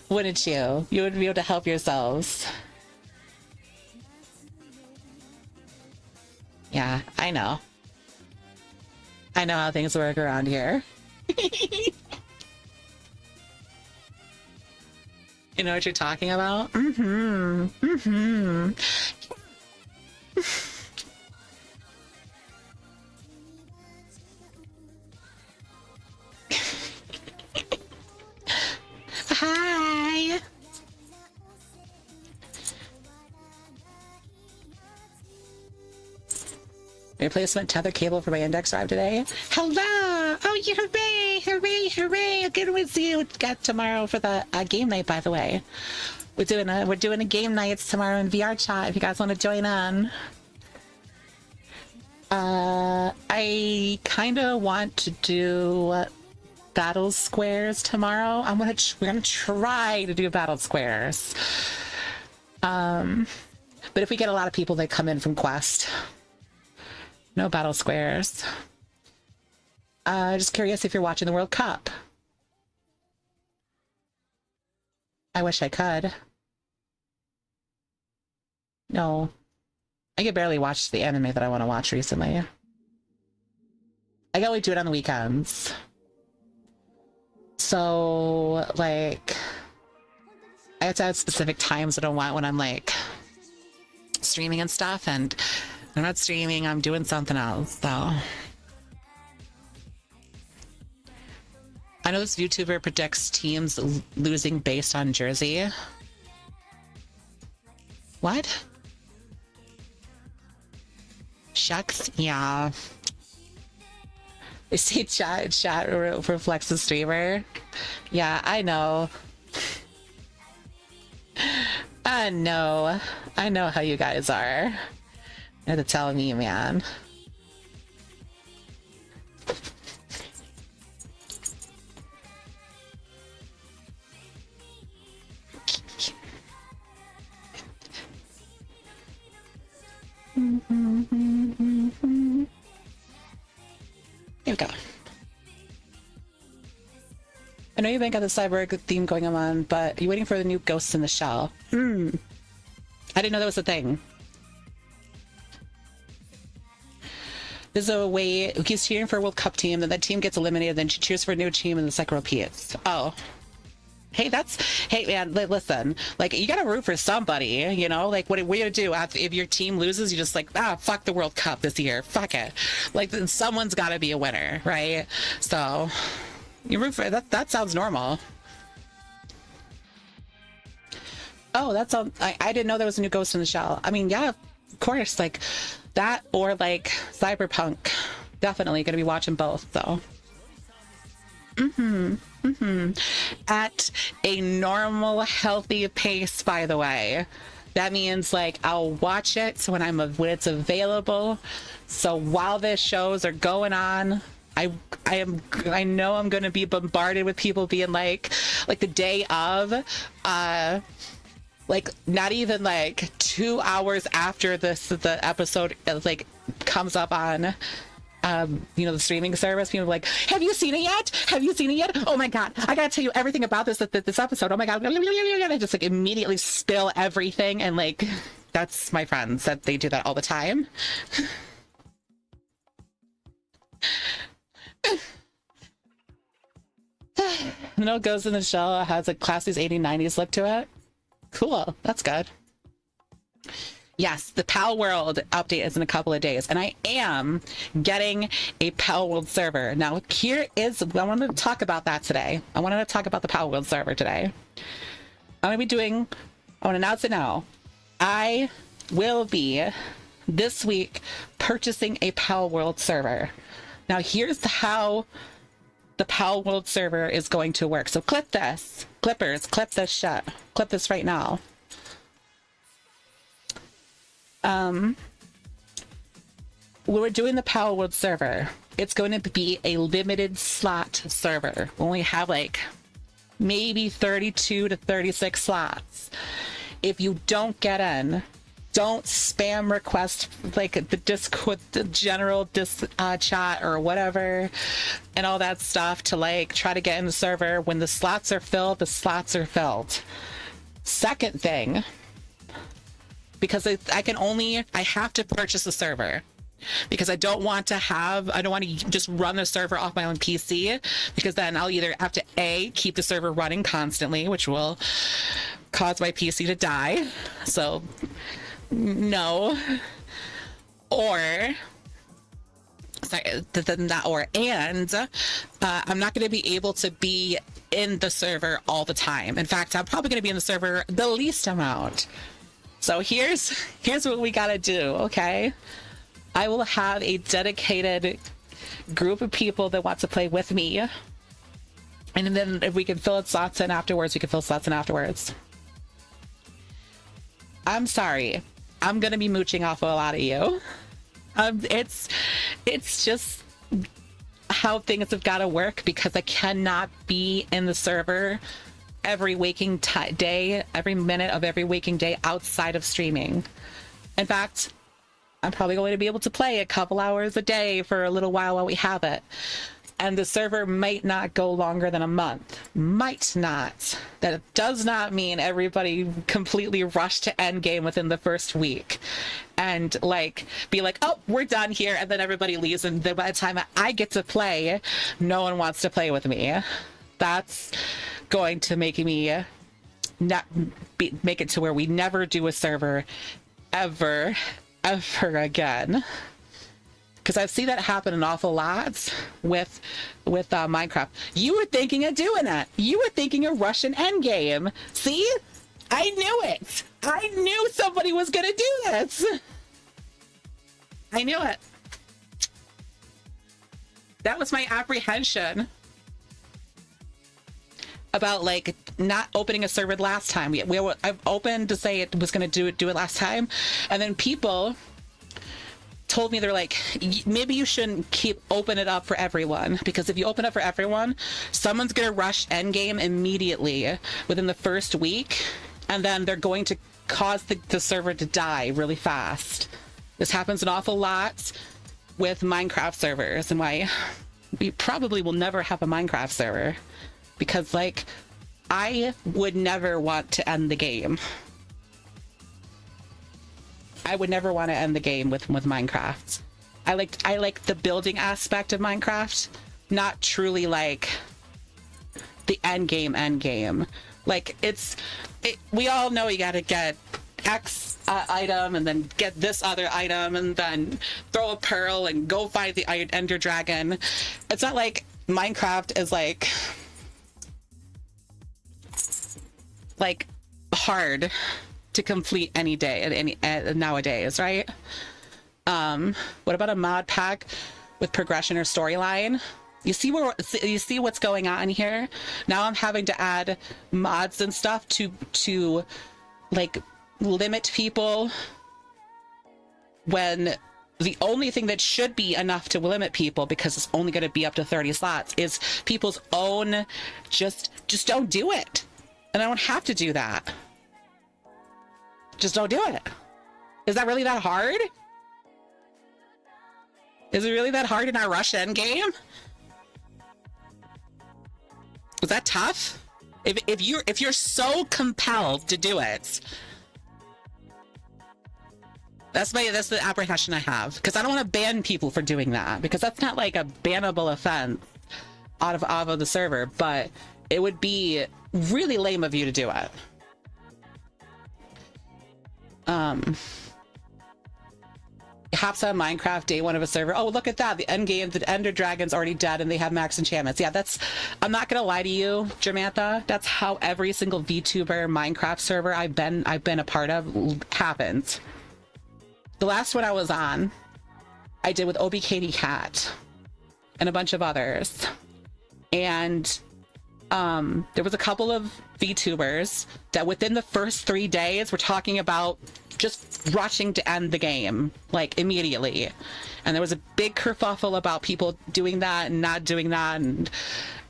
Wouldn't you? You wouldn't be able to help yourselves. Yeah, I know. I know how things work around here. You know what you're talking about? Mm-hmm. Mm-hmm. Hi. Replacement tether cable for my index drive today. Hello! Oh, yeah, hooray! Hooray! Hooray! Good to see you tomorrow for the game night. By the way, we're doing a game night tomorrow in VR chat. If you guys want to join on, I kind of want to do battle squares tomorrow. We're gonna try to do battle squares. But if we get a lot of people that come in from Quest. No battle squares. Just curious if you're watching the World Cup. I wish I could. No. I could barely watch the anime that I want to watch recently. I can only do it on the weekends. So, like, I have to have specific times that I want when I'm, like, streaming and stuff, and I'm not streaming, I'm doing something else, so. I know this YouTuber predicts teams losing based on jersey. What? Shucks? Yeah. You see chat reflects the streamer. Yeah, I know. I know how you guys are. You have to tell me, man. Here we go. I know you've been got the cyborg theme going on, but you're waiting for the new Ghosts in the Shell. I didn't know that was a thing. There's a way he's cheering for a World Cup team, then that team gets eliminated, then she cheers for a new team, and the cycle repeats. Oh. Hey, hey man, listen, like, you gotta root for somebody, you know? Like, what are you gonna do? If your team loses, you're just like, fuck the World Cup this year. Fuck it. Like, someone's gotta be a winner, right? So, you root for that sounds normal. Oh, that's all. I didn't know there was a new Ghost in the Shell. I mean, yeah, of course, like, that or, like, Cyberpunk. Definitely gonna be watching both, so. At a normal, healthy pace, by the way. That means like I'll watch it when it's available. So while the shows are going on, I know I'm gonna be bombarded with people being like the day of, like not even like 2 hours after the episode like comes up on the streaming service. People are like, have you seen it yet? Have you seen it yet? Oh my god, I gotta tell you everything about this episode. Oh my god. I just like immediately spill everything, and like that's my friends that they do that all the time. No Ghost in the Shell has a classic 80s 90s look to it. Cool, that's good. Yes, the Pal World update is in a couple of days, and I am getting a Pal World server. Now, I wanted to talk about that today. I wanted to talk about the Pal World server today. I want to announce it now. I will be, this week, purchasing a Pal World server. Now, here's how the Pal World server is going to work. So clip this. Clippers, clip this shit. Clip this right now. When we're doing the Pal World server, it's going to be a limited slot server. We only have like maybe 32 to 36 slots. If you don't get in, don't spam request like the Discord, the general chat or whatever, and all that stuff to like try to get in the server. When the slots are filled, the slots are filled. Second thing, because I have to purchase a server, because I don't want to just run the server off my own PC, because then I'll either have to keep the server running constantly, which will cause my PC to die. So no. Or sorry, I'm not going to be able to be in the server all the time. In fact, I'm probably going to be in the server the least amount. So here's what we got to do, okay? I will have a dedicated group of people that want to play with me. And then if we can fill slots in afterwards, we can fill slots in afterwards. I'm sorry. I'm going to be mooching off of a lot of you. It's just how things have got to work, because I cannot be in the server every waking day, every minute of every waking day outside of streaming. In fact, I'm probably going to be able to play a couple hours a day for a little while we have it. And the server might not go longer than a month. Might not. That does not mean everybody completely rushed to endgame within the first week and like be like, oh, we're done here, and then everybody leaves, and then by the time I get to play, no one wants to play with me. That's going to make me make it to where we never do a server ever again. Because I've seen that happen an awful lot with Minecraft. You were thinking of doing that. You were thinking of rushing endgame. See? I knew it. I knew somebody was going to do this. I knew it. That was my apprehension about like not opening a server last time. I've opened to say it was going to do it last time, and then people told me, they're like, maybe you shouldn't open it up for everyone, because if you open up for everyone, someone's gonna rush endgame immediately within the first week, and then they're going to cause the server to die really fast. This happens an awful lot with Minecraft servers, and why we probably will never have a Minecraft server, because like I would never want to end the game. I would never want to end the game with Minecraft. I like the building aspect of Minecraft, not truly like the end game. Like we all know you gotta get X item and then get this other item and then throw a pearl and go find the Ender Dragon. It's not like Minecraft is like hard to complete any day nowadays, right? What about a mod pack with progression or storyline? You see you see what's going on here? Now I'm having to add mods and stuff to like limit people when the only thing that should be enough to limit people, because it's only going to be up to 30 slots, is people's own just don't do it. And I don't have to do that. Just don't do it. Is that really that hard? Is it really that hard in our rush endgame? Was that tough? If you're so compelled to do it, that's the apprehension I have, because I don't want to ban people for doing that, because that's not like a bannable offense out of the server, but it would be really lame of you to do it. Hops on Minecraft day one of a server. Oh, look at that. The end game, the Ender Dragon's already dead and they have max enchantments. Yeah, I'm not gonna lie to you, Jamantha. That's how every single VTuber Minecraft server I've been a part of happens. The last one I was on, I did with OBKD Cat and a bunch of others. And there was a couple of VTubers that within the first 3 days were talking about just rushing to end the game, like immediately. And there was a big kerfuffle about people doing that and not doing that. And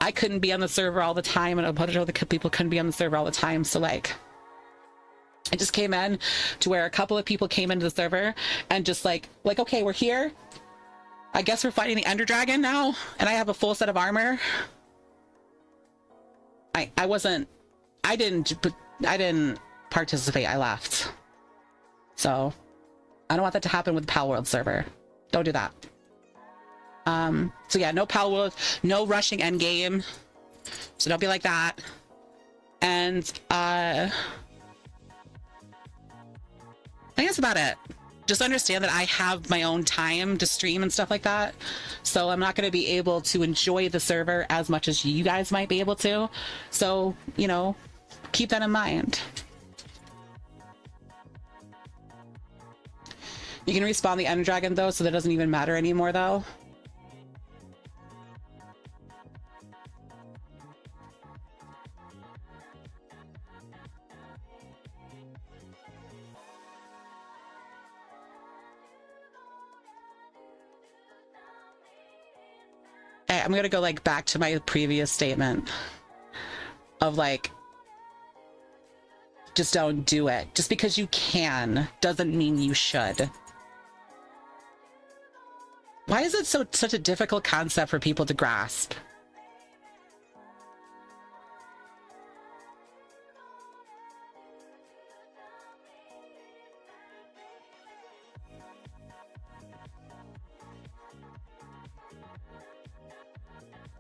I couldn't be on the server all the time, and a bunch of other people couldn't be on the server all the time. So like, it just came in to where a couple of people came into the server and just like, okay, we're here. I guess we're fighting the Ender Dragon now, and I have a full set of armor. I didn't participate. I left. So I don't want that to happen with the Pal World server. Don't do that. So yeah, no Pal World, no rushing endgame. So don't be like that. And I think that's about it. Just understand that I have my own time to stream and stuff like that. So I'm not going to be able to enjoy the server as much as you guys might be able to. So, you know, keep that in mind. You can respawn the Ender Dragon though, so that doesn't even matter anymore though. I'm gonna go like back to my previous statement of like, just don't do it. Just because you can doesn't mean you should. Why is it such a difficult concept for people to grasp?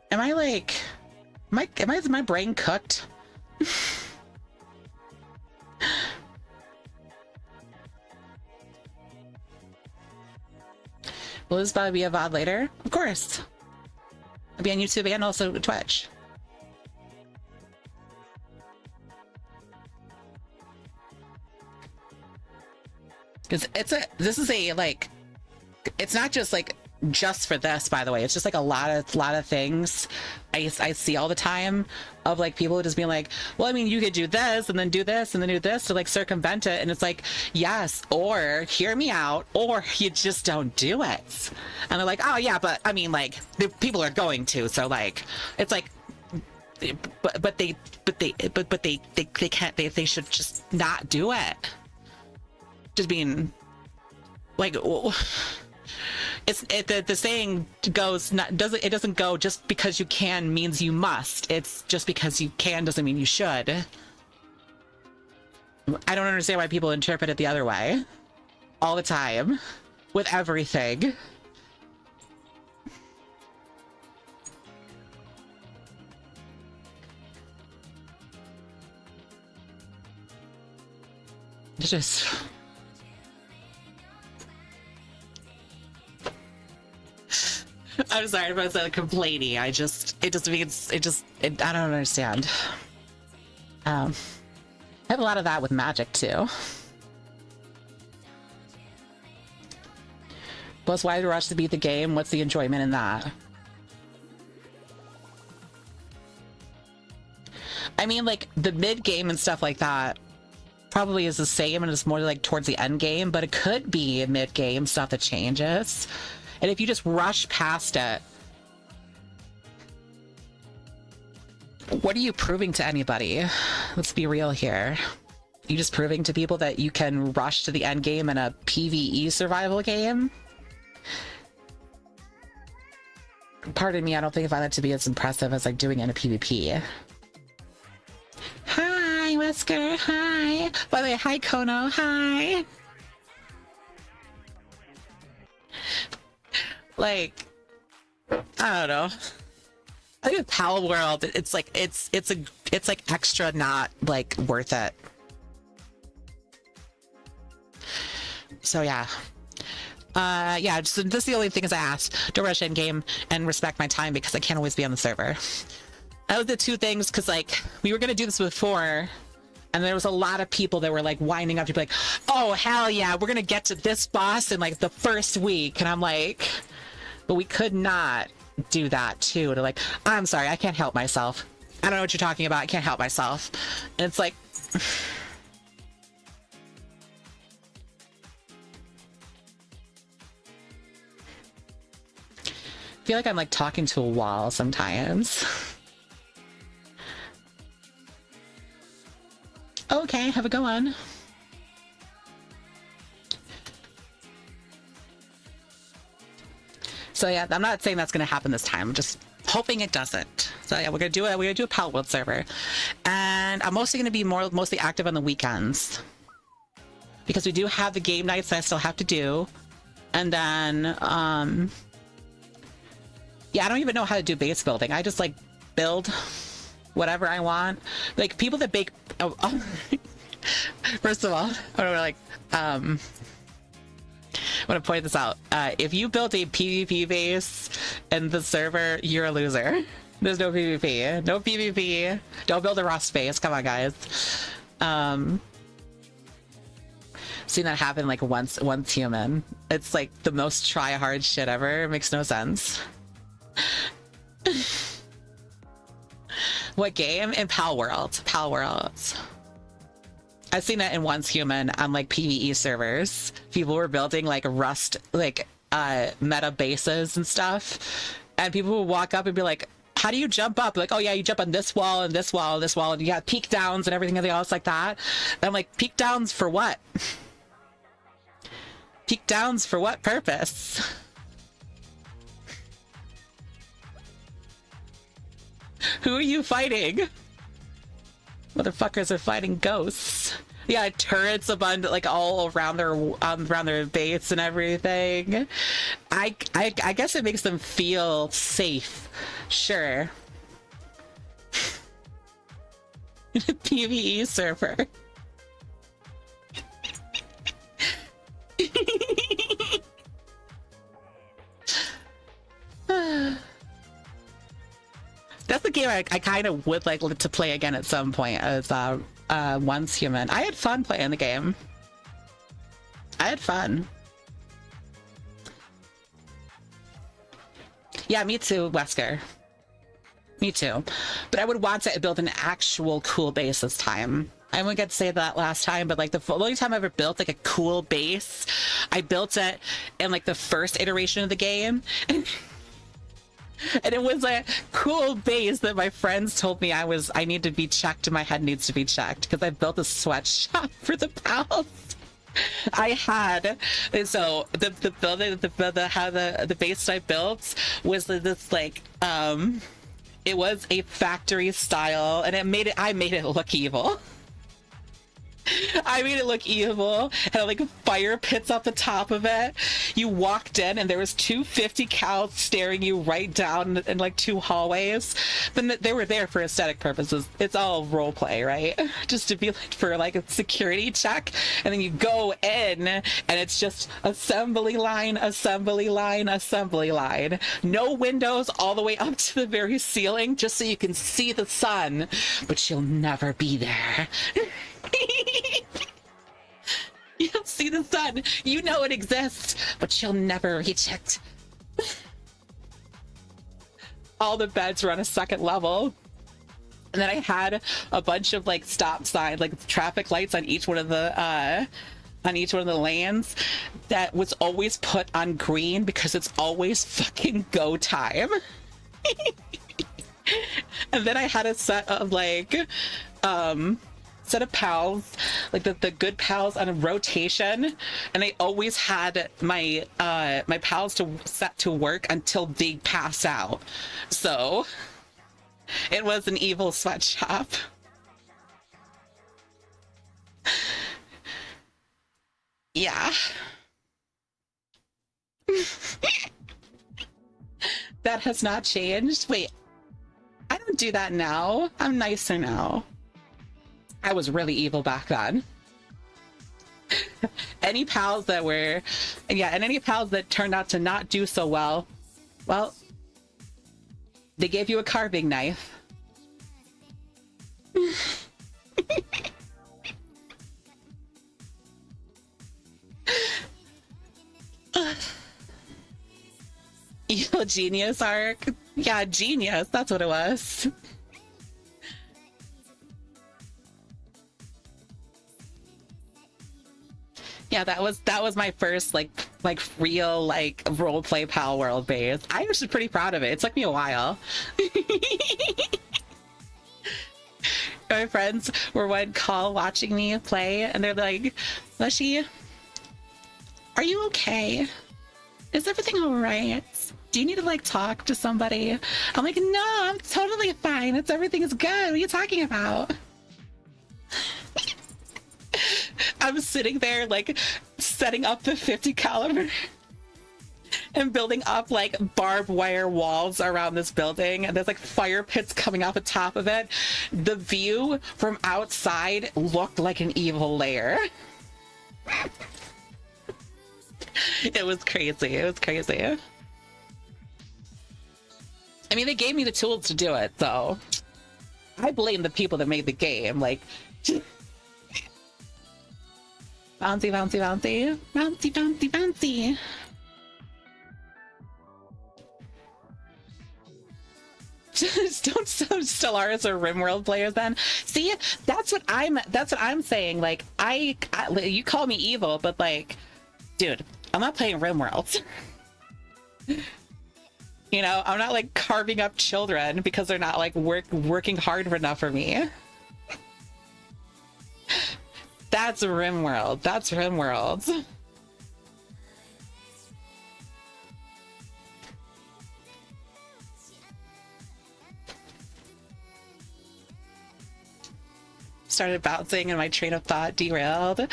Am I like, is my brain cooked? Will this probably be a VOD later? Of course. I'll be on YouTube and also Twitch. Because this is a like, it's not just like just for this, by the way. It's just like a lot of things I see all the time of like people just being like, well, I mean, you could do this and then do this and then do this to like circumvent it. And it's like, yes, or hear me out, or you just don't do it. And they're like, oh yeah, but I mean, like the people are going to, so like, it's like, but they can't, they should just not do it. Just being like, the saying goes, it doesn't go just because you can means you must. It's just because you can doesn't mean you should. I don't understand why people interpret it the other way all the time with everything. It's just, I'm sorry if I said complaining. I don't understand. I have a lot of that with Magic too. Plus, why rush to beat the game? What's the enjoyment in that? I mean, like the mid game and stuff like that probably is the same and it's more like towards the end game, but it could be mid game stuff that changes. And if you just rush past it, what are you proving to anybody? Let's be real here. You just proving to people that you can rush to the end game in a PvE survival game? Pardon me, I don't think I find that to be as impressive as like doing it in a PvP. Hi, Whisker. Hi. By the way, hi, Kono. Hi. Like, I don't know. I think with Pal World, it's like it's like extra not like worth it. So yeah. Yeah, just this the only thing is I asked. Don't rush in game and respect my time because I can't always be on the server. That was the two things, because like we were gonna do this before, and there was a lot of people that were like winding up to be like, oh hell yeah, we're gonna get to this boss in like the first week, and I'm like, but we could not do that too. To like, I'm sorry, I can't help myself. I don't know what you're talking about. I can't help myself. And it's like. I feel like I'm like talking to a wall sometimes. Okay, have a go on. So yeah, I'm not saying that's gonna happen this time. I'm just hoping it doesn't. So yeah, we're gonna do a Pal World server, and I'm mostly gonna be mostly active on the weekends because we do have the game nights that I still have to do, and then yeah, I don't even know how to do base building. I just like build whatever I want. Like people that bake. Oh. First of all, I want to point this out. If you build a PvP base in the server, you're a loser. There's no PvP. No PvP. Don't build a Rust base. Come on, guys. Seen that happen like once human. It's like the most try-hard shit ever. It makes no sense. What game? In Pal World. Pal Worlds. I've seen that in Once Human on like PvE servers. People were building like Rust, like meta bases and stuff. And people would walk up and be like, how do you jump up? Like, oh yeah, you jump on this wall and this wall and this wall, and you got peak downs and everything else like that. And I'm like, peak downs for what? Peak downs for what purpose? Who are you fighting? Motherfuckers are fighting ghosts. Yeah, turrets abundant, like all around their base and everything. I guess it makes them feel safe. Sure. PvE server. That's the game I kind of would like to play again at some point as Once Human. I had fun playing the game. I had fun. Yeah, me too, Wesker. Me too. But I would want to build an actual cool base this time. I wouldn't get to say that last time, but like the only time I ever built like a cool base, I built it in like the first iteration of the game. And it was a cool base that my friends told me I need to be checked and my head needs to be checked because I built a sweatshop for the pals. I had, so the base I built was this like it was a factory style, and I made it look evil. I made it look evil. Had like fire pits up the top of it. You walked in and there was 250 cows staring you right down in like two hallways. But they were there for aesthetic purposes. It's all role play, right? Just to be like for like a security check. And then you go in and it's just assembly line, assembly line, assembly line. No windows all the way up to the very ceiling just so you can see the sun. But you'll never be there. You'll see the sun. You know it exists, but you'll never reach it. All the beds are on a second level. And then I had a bunch of like stop signs, like traffic lights on each one of the lanes that was always put on green because it's always fucking go time. And then I had a set of like set of pals, like the good pals on a rotation, and I always had my my pals to set to work until they pass out. So it was an evil sweatshop. Yeah. That has not changed. Wait, I don't do that now. I'm nicer now. I was really evil back then. Any pals that were, yeah, and any pals that turned out to not do so well, well, they gave you a carving knife. Evil genius arc. Yeah, genius. That's what it was. Yeah, that was my first like real like role play Pal World base. I was pretty proud of it. It took me a while. My friends were one call watching me play, and they're like, "Leshy, are you okay? Is everything all right? Do you need to like talk to somebody?" I'm like, "No, I'm totally fine. Everything is good. What are you talking about?" I'm sitting there like setting up the 50 caliber and building up like barbed wire walls around this building, and there's like fire pits coming off the top of it. The view from outside looked like an evil lair. It was crazy. It was crazy. I mean, they gave me the tools to do it, so I blame the people that made the game. Like, bouncy, bouncy, bouncy, bouncy, bouncy, bouncy. Don't Stellaris or RimWorld players then. See, that's what I'm saying. Like, you call me evil, but like, dude, I'm not playing RimWorld. You know, I'm not like carving up children because they're not like working hard enough for me. That's RimWorld. That's RimWorld. Started bouncing and my train of thought derailed. Yeah,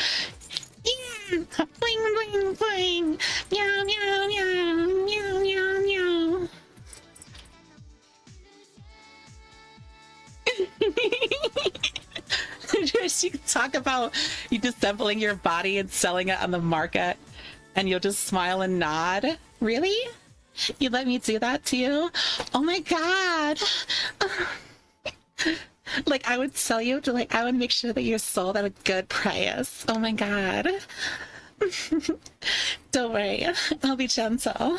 boing, boing, boing. Meow, meow, meow, meow, meow, meow. You talk about you disassembling your body and selling it on the market, and you'll just smile and nod. Really? You let me do that to you? Oh my god. Like, I would sell you to, like, I would make sure that you're sold at a good price. Oh my god. Don't worry, I'll be gentle.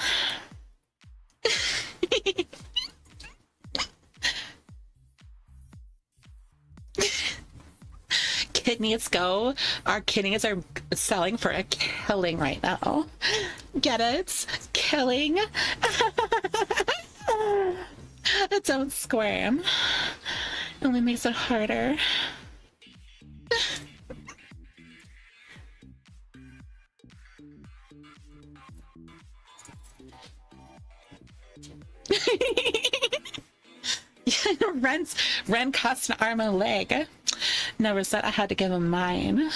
Kidneys go. Our kidneys are selling for a killing right now. Get it? Killing. Don't squirm. It only makes it harder. Ren cost an arm and a leg. Never said I had to give him mine.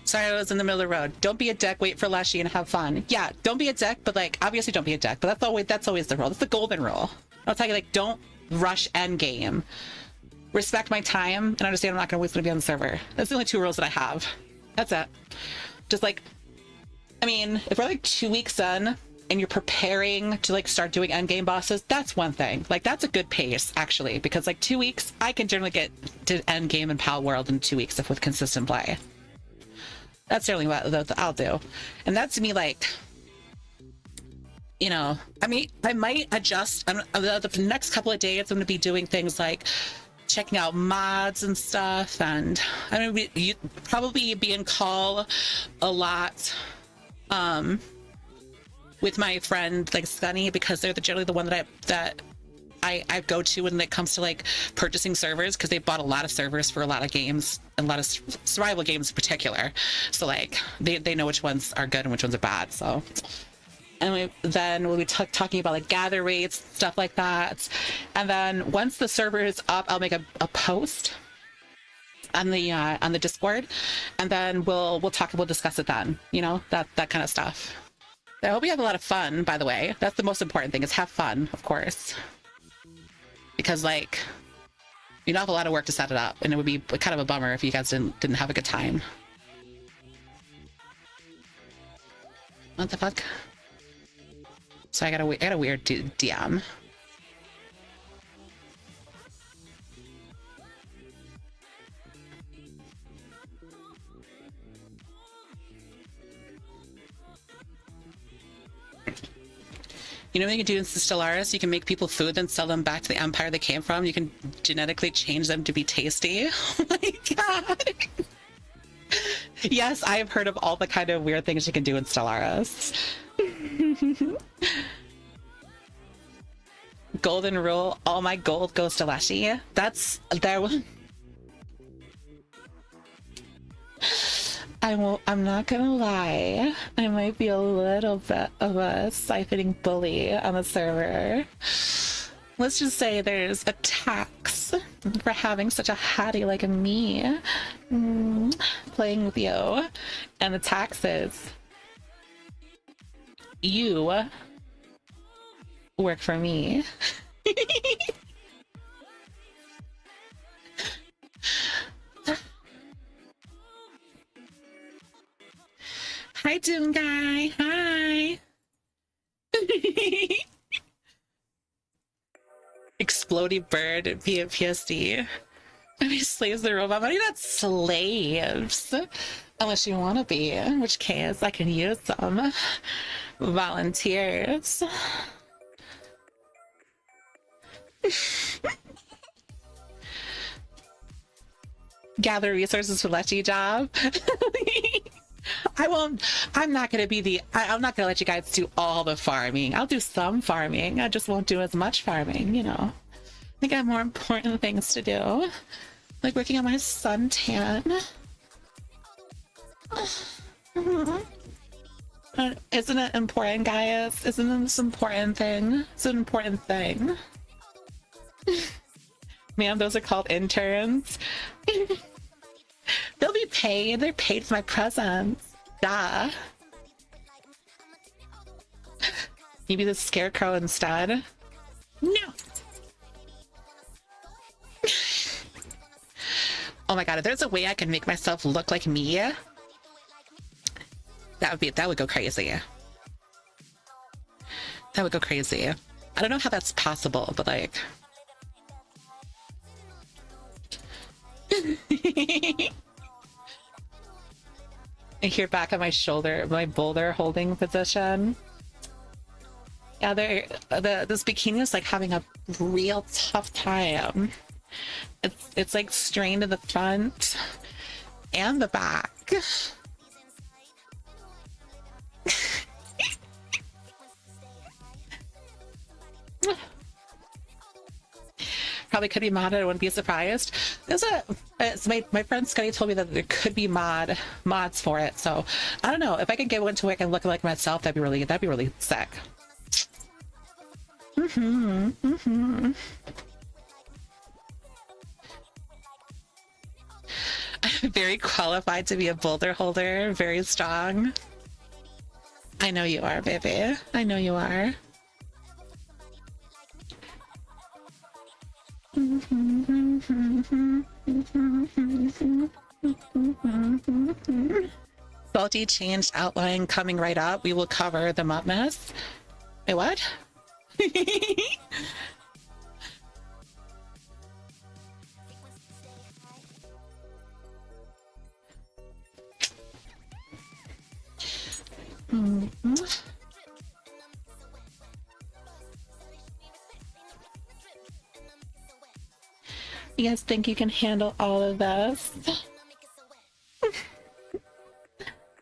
Sorry, I was in the middle of the road. Don't be a dick, wait for Leshy and have fun. Yeah, don't be a dick, but like, obviously don't be a dick, but that's always the rule. That's the golden rule. I'll tell you, like, don't rush endgame. Respect my time and understand I'm not gonna be on the server. That's the only two rules that I have. That's it. Just like, I mean, if we're like 2 weeks in and you're preparing to like start doing endgame bosses, that's one thing. Like, that's a good pace actually, because like 2 weeks, I can generally get to endgame and Pal World in 2 weeks if with consistent play. That's certainly what I'll do. And that's me, like, you know, I mean, I might adjust. The next couple of days, I'm going to be doing things like checking out mods and stuff. And I'm going to probably be in call a lot with my friend, like Scunny, because they're generally the one that I go to when it comes to like purchasing servers, because they bought a lot of servers for a lot of games, and a lot of survival games in particular. So like they know which ones are good and which ones are bad. So, and then we'll be talking about like gather rates, stuff like that. And then once the server is up, I'll make a post on the Discord, and then we'll discuss it then. You know, that kind of stuff. I hope we have a lot of fun. By the way, that's the most important thing, is have fun, of course. Because like, you don't have a lot of work to set it up, and it would be kind of a bummer if you guys didn't have a good time. What the fuck? So I got a weird DM. You know what you can do in Stellaris? You can make people food and sell them back to the empire they came from. You can genetically change them to be tasty. Oh my god. Yes, I've heard of all the kind of weird things you can do in Stellaris. Golden rule, all my gold goes to Leshy. That's there. I'm not gonna lie, I might be a little bit of a siphoning bully on the server. Let's just say there's a tax for having such a hattie like me playing with you, and the tax is you work for me. Hi, Doom Guy. Hi. Explodey bird via PSD. I mean, slaves the robot money. Not slaves. Unless you want to be, in which case I can use some volunteers. Gather resources for Letty job. I'm not gonna let you guys do all the farming. I'll do some farming. I just won't do as much farming, you know. I think I have more important things to do. Like working on my suntan. Isn't it important, guys? Isn't this important thing? It's an important thing. Man, those are called interns. They'll be paid. They're paid for my presents. Duh. You be the scarecrow instead? No. Oh my god, if there's a way I can make myself look like me, that would go crazy. That would go crazy. I don't know how that's possible, but like... And here back on my shoulder, my boulder holding position. Yeah, this bikini is like having a real tough time. It's like strained in the front and the back. Probably could be modded. I wouldn't be surprised. My friend Scotty told me that there could be mods for it. So I don't know if I could get one to work and look like myself. That'd be really sick. I'm very qualified to be a boulder holder. Very strong. I know you are, baby. I know you are. Salty changed outline coming right up. We will cover the mop mess. Wait, what? Mhm. You guys think you can handle all of this?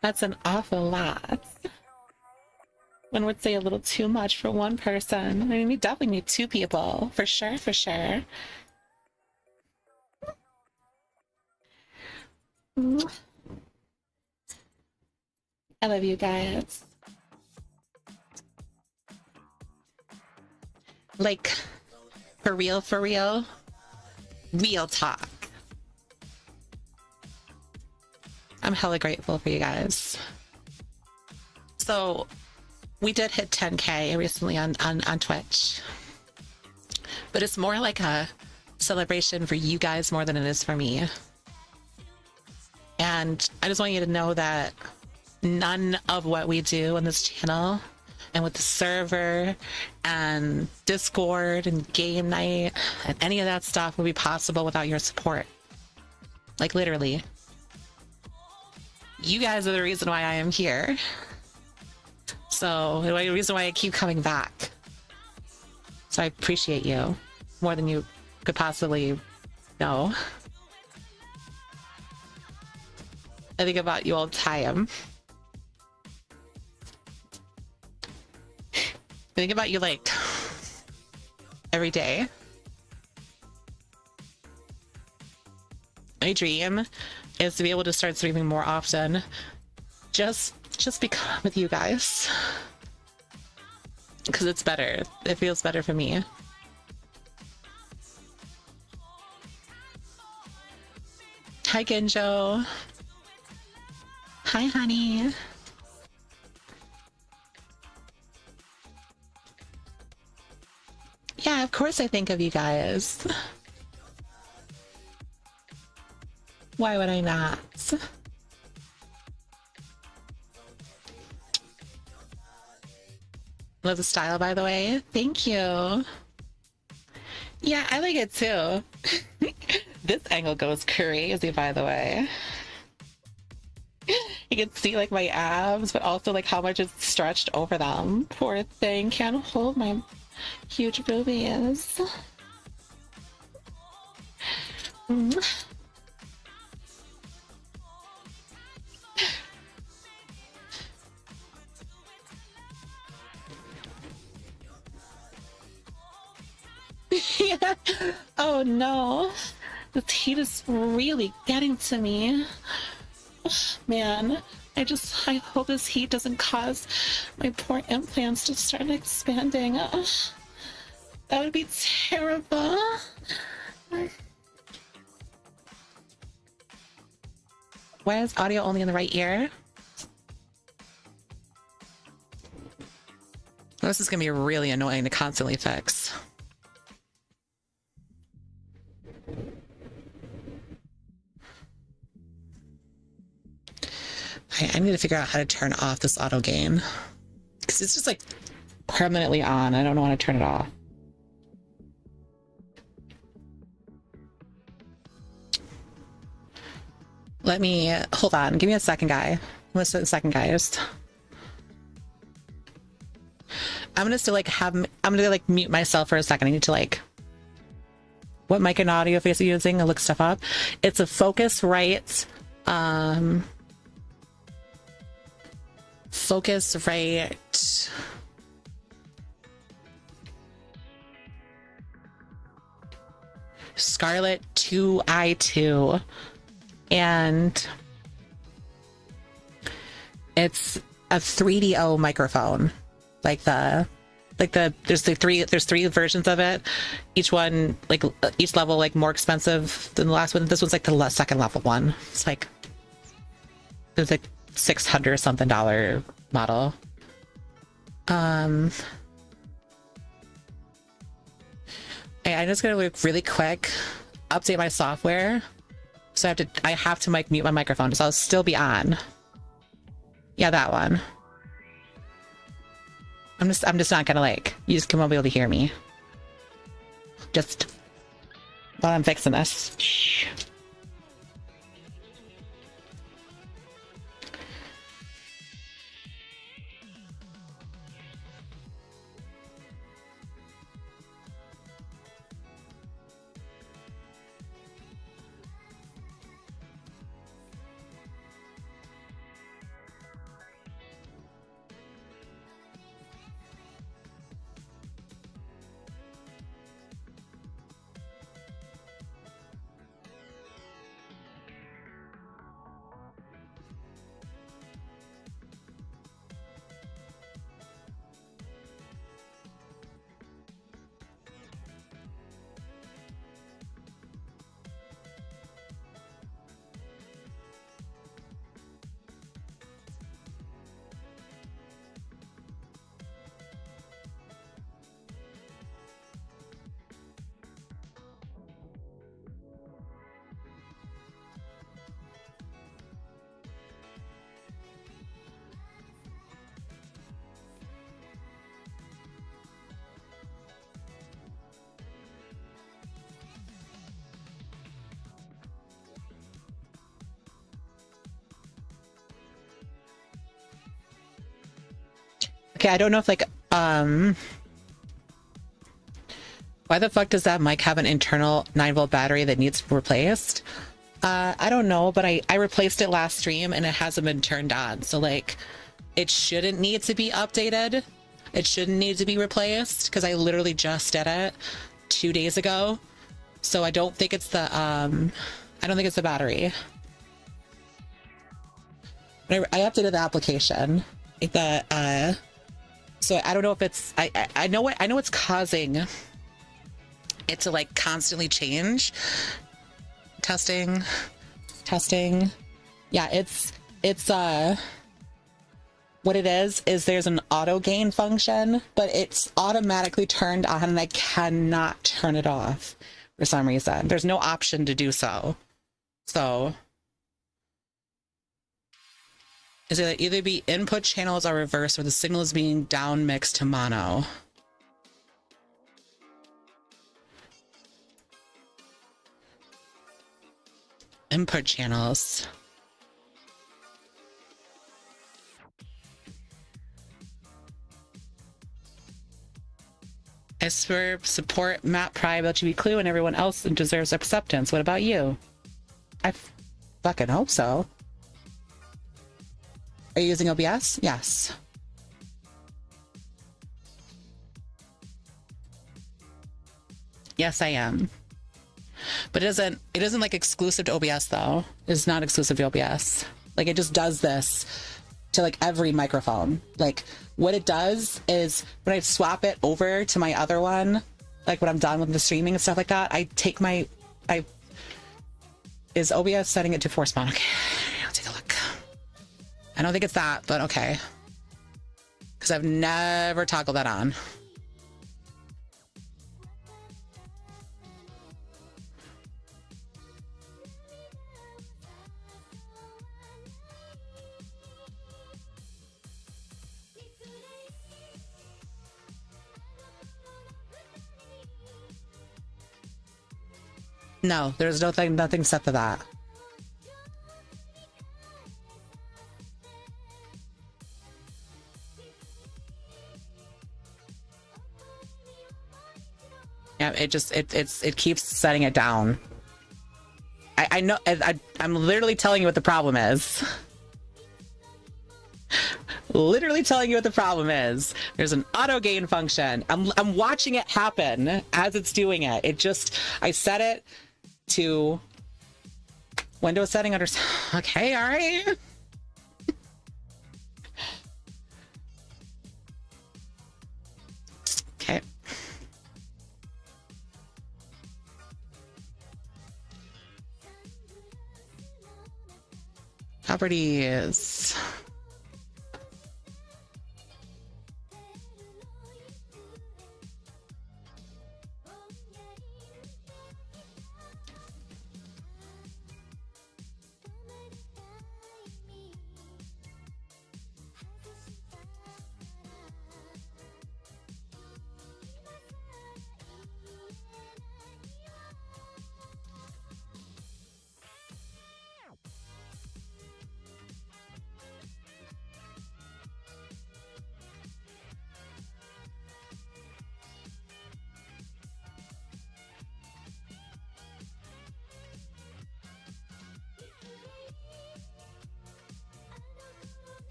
That's an awful lot. One would say a little too much for one person. I mean, we definitely need two people. For sure, for sure. I love you guys. Like, for real, for real. Real talk. I'm hella grateful for you guys. So, we did hit 10K recently on Twitch. But it's more like a celebration for you guys more than it is for me. And I just want you to know that none of what we do on this channel and with the server and Discord and game night and any of that stuff would be possible without your support. Like, literally. You guys are the reason why I am here. So, the reason why I keep coming back. So I appreciate you more than you could possibly know. I think about you all the time. I think about you like every day. My dream is to be able to start streaming more often. Just because with you guys. Because it's better. It feels better for me. Hi, Genjo. Hi, honey. Yeah, of course I think of you guys. Why would I not? Love the style, by the way. Thank you. Yeah, I like it too. This angle goes crazy, by the way. You can see like my abs, but also like how much is stretched over them. Poor thing, can't hold my huge boobies. Yeah. Oh no, this heat is really getting to me. Man, I hope this heat doesn't cause my poor implants to start expanding. That would be terrible. Why is audio only in the right ear? This is gonna be really annoying to constantly fix. I need to figure out how to turn off this auto gain. Because it's just like permanently on. I don't know how to turn it off. Let me hold on. Give me a second, guy. Listen a second, guys. I'm gonna still like I'm gonna like mute myself for a second. I need to like what mic and audio face are you using? I'll look stuff up. It's a Focusrite Focusrite Scarlett 2i2, and it's a 3DO microphone. There's three versions of it. Each one, like each level, like more expensive than the last one. This one's like the second level one. It's like there's like $600 something model. I'm just gonna look really quick, update my software. So I have to mute my microphone, so I'll still be on. Yeah, that one. I'm just not gonna like, you just won't be able to hear me. Just while I'm fixing this. Okay, I don't know if like, why the fuck does that mic have an internal 9-volt battery that needs replaced? I don't know, but I replaced it last stream and it hasn't been turned on. So like, it shouldn't need to be updated. It shouldn't need to be replaced because I literally just did it 2 days ago. So I don't think it's the, I don't think it's the battery. But I updated the application. So I don't know if it's, I know what's causing it to like constantly change. Testing. Yeah, it's what it is there's an auto gain function, but it's automatically turned on and I cannot turn it off for some reason. There's no option to do so. So is it either be input channels are reversed or the signal is being down mixed to mono? Input channels. I swear, support Matt Pry, LGB Clue, and everyone else deserves acceptance. What about you? I fucking hope so. Are you using OBS? Yes. Yes, I am. But it isn't like exclusive to OBS though. It's not exclusive to OBS. Like it just does this to like every microphone. Like what it does is when I swap it over to my other one, like when I'm done with the streaming and stuff like that, is OBS setting it to force spawn? Okay, I'll take a look. I don't think it's that, but okay. Because I've never toggled that on. No, there's nothing set to that. Yeah, it keeps setting it down. I know. I'm literally telling you what the problem is. Literally telling you what the problem is. There's an auto gain function. I'm watching it happen as it's doing it. I set it to Windows setting under. Okay, all right. Okay. Properties.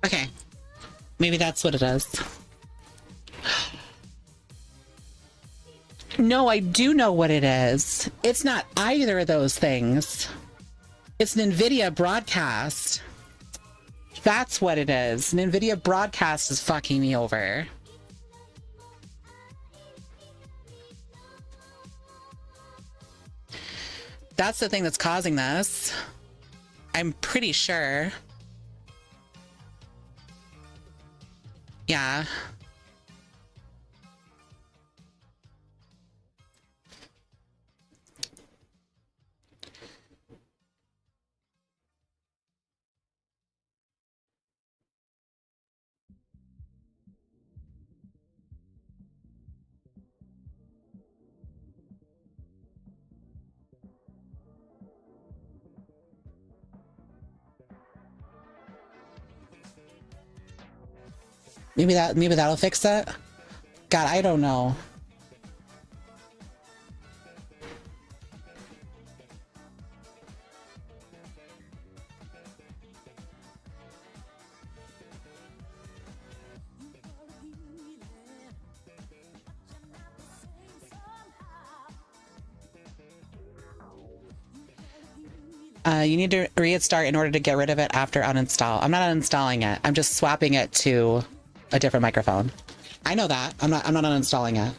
Okay, maybe that's what it is. No, I do know what it is. It's not either of those things. It's an NVIDIA broadcast. That's what it is. An NVIDIA broadcast is fucking me over. That's the thing that's causing this. I'm pretty sure. Yeah. Maybe that'll fix it. God, I don't know. You need to restart in order to get rid of it after uninstall. I'm not uninstalling it. I'm just swapping it to a different microphone. I know that. I'm not uninstalling it.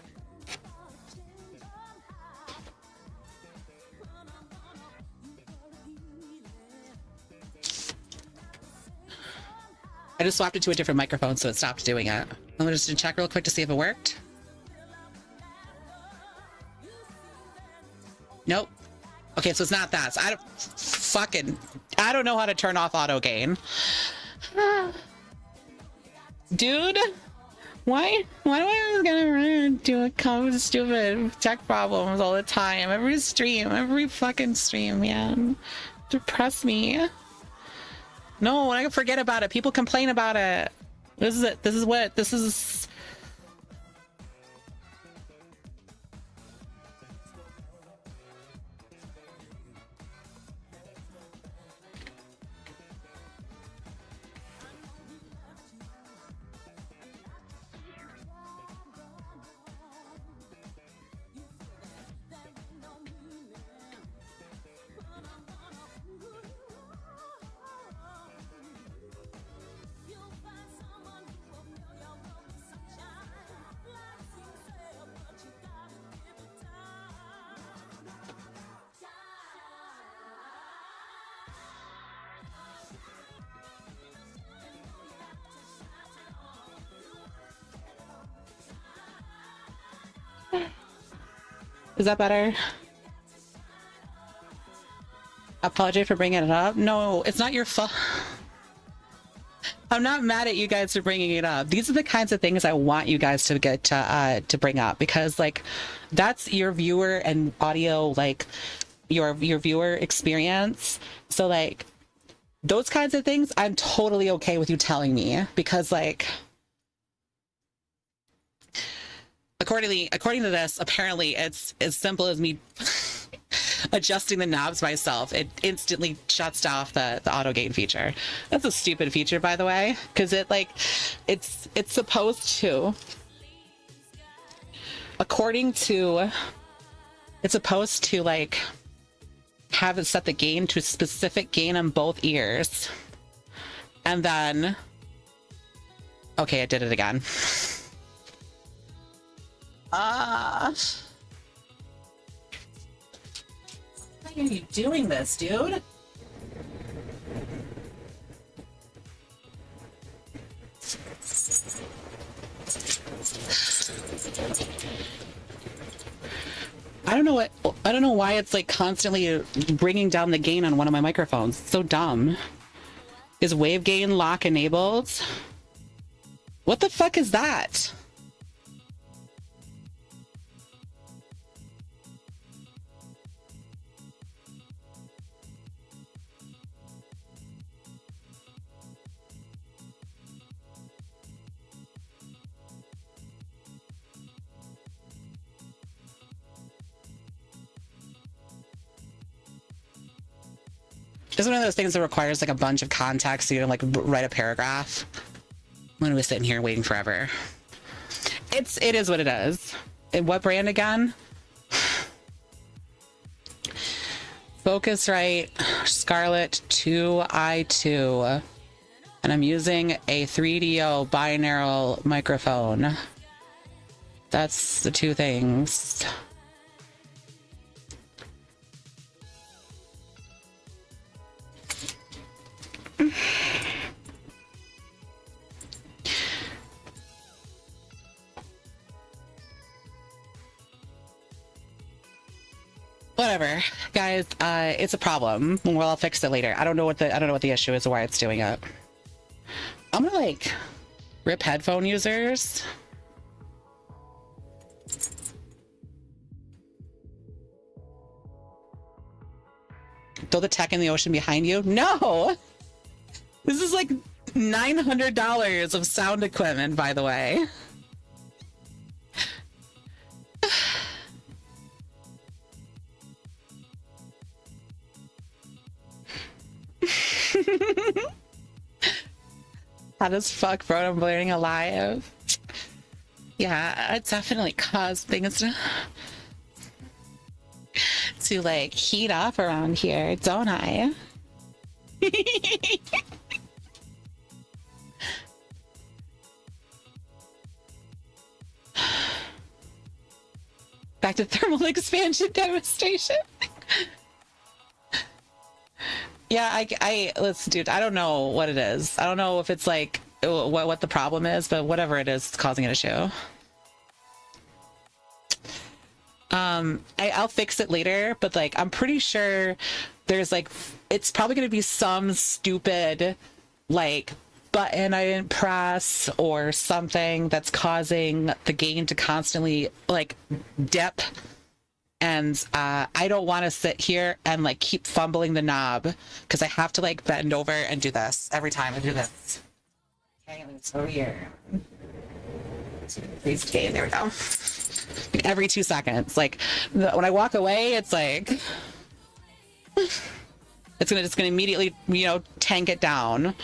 I just swapped it to a different microphone, so it stopped doing it. Let me just check real quick to see if it worked. Nope. Okay, so it's not that. So I don't know how to turn off auto gain. Dude, why do I always gotta do a come stupid tech problems all the time? Every stream, every fucking stream, man. Depress me. No, I forget about it. People complain about it. This is it. This is Is that better? Apologize for bringing it up. No, it's not your fault. I'm not mad at you guys for bringing it up. These are the kinds of things I want you guys to get to bring up, because like that's your viewer and audio, like your viewer experience. So like those kinds of things, I'm totally okay with you telling me, because like according to this, apparently it's as simple as me adjusting the knobs myself. It instantly shuts off the auto gain feature. That's a stupid feature, by the way, because it's supposed to, it's supposed to like have it set the gain to a specific gain on both ears, and then okay, I did it again. Why are you doing this, dude? I don't know why it's like constantly bringing down the gain on one of my microphones. It's so dumb. Is wave gain lock enabled? What the fuck is that? This is one of those things that requires like a bunch of context, so you don't like write a paragraph. I'm gonna be sitting here waiting forever. It is what it is. And what brand again? Focusrite Scarlett 2i2, and I'm using a 3DO binaural microphone. That's the two things. Whatever, guys. It's a problem. Well, I'll fix it later. I don't know what the issue is or why it's doing it. I'm gonna like rip headphone users. Throw the tech in the ocean behind you. No, this is like $900 of sound equipment, by the way. Hot as fuck, bro. I'm learning alive. Yeah, it definitely caused things to like heat up around here, don't I? Back to thermal expansion devastation. Yeah, I listen, dude. I don't know what it is. I don't know if it's like what the problem is, but whatever it is, it's causing an issue. I'll fix it later, but like I'm pretty sure there's like it's probably gonna be some stupid like button I didn't press or something that's causing the gain to constantly like dip. And I don't want to sit here and like keep fumbling the knob because I have to like bend over and do this every time I do this. Okay, it's over here. Okay, there we go. Like every 2 seconds. Like when I walk away, it's like it's gonna immediately, you know, tank it down.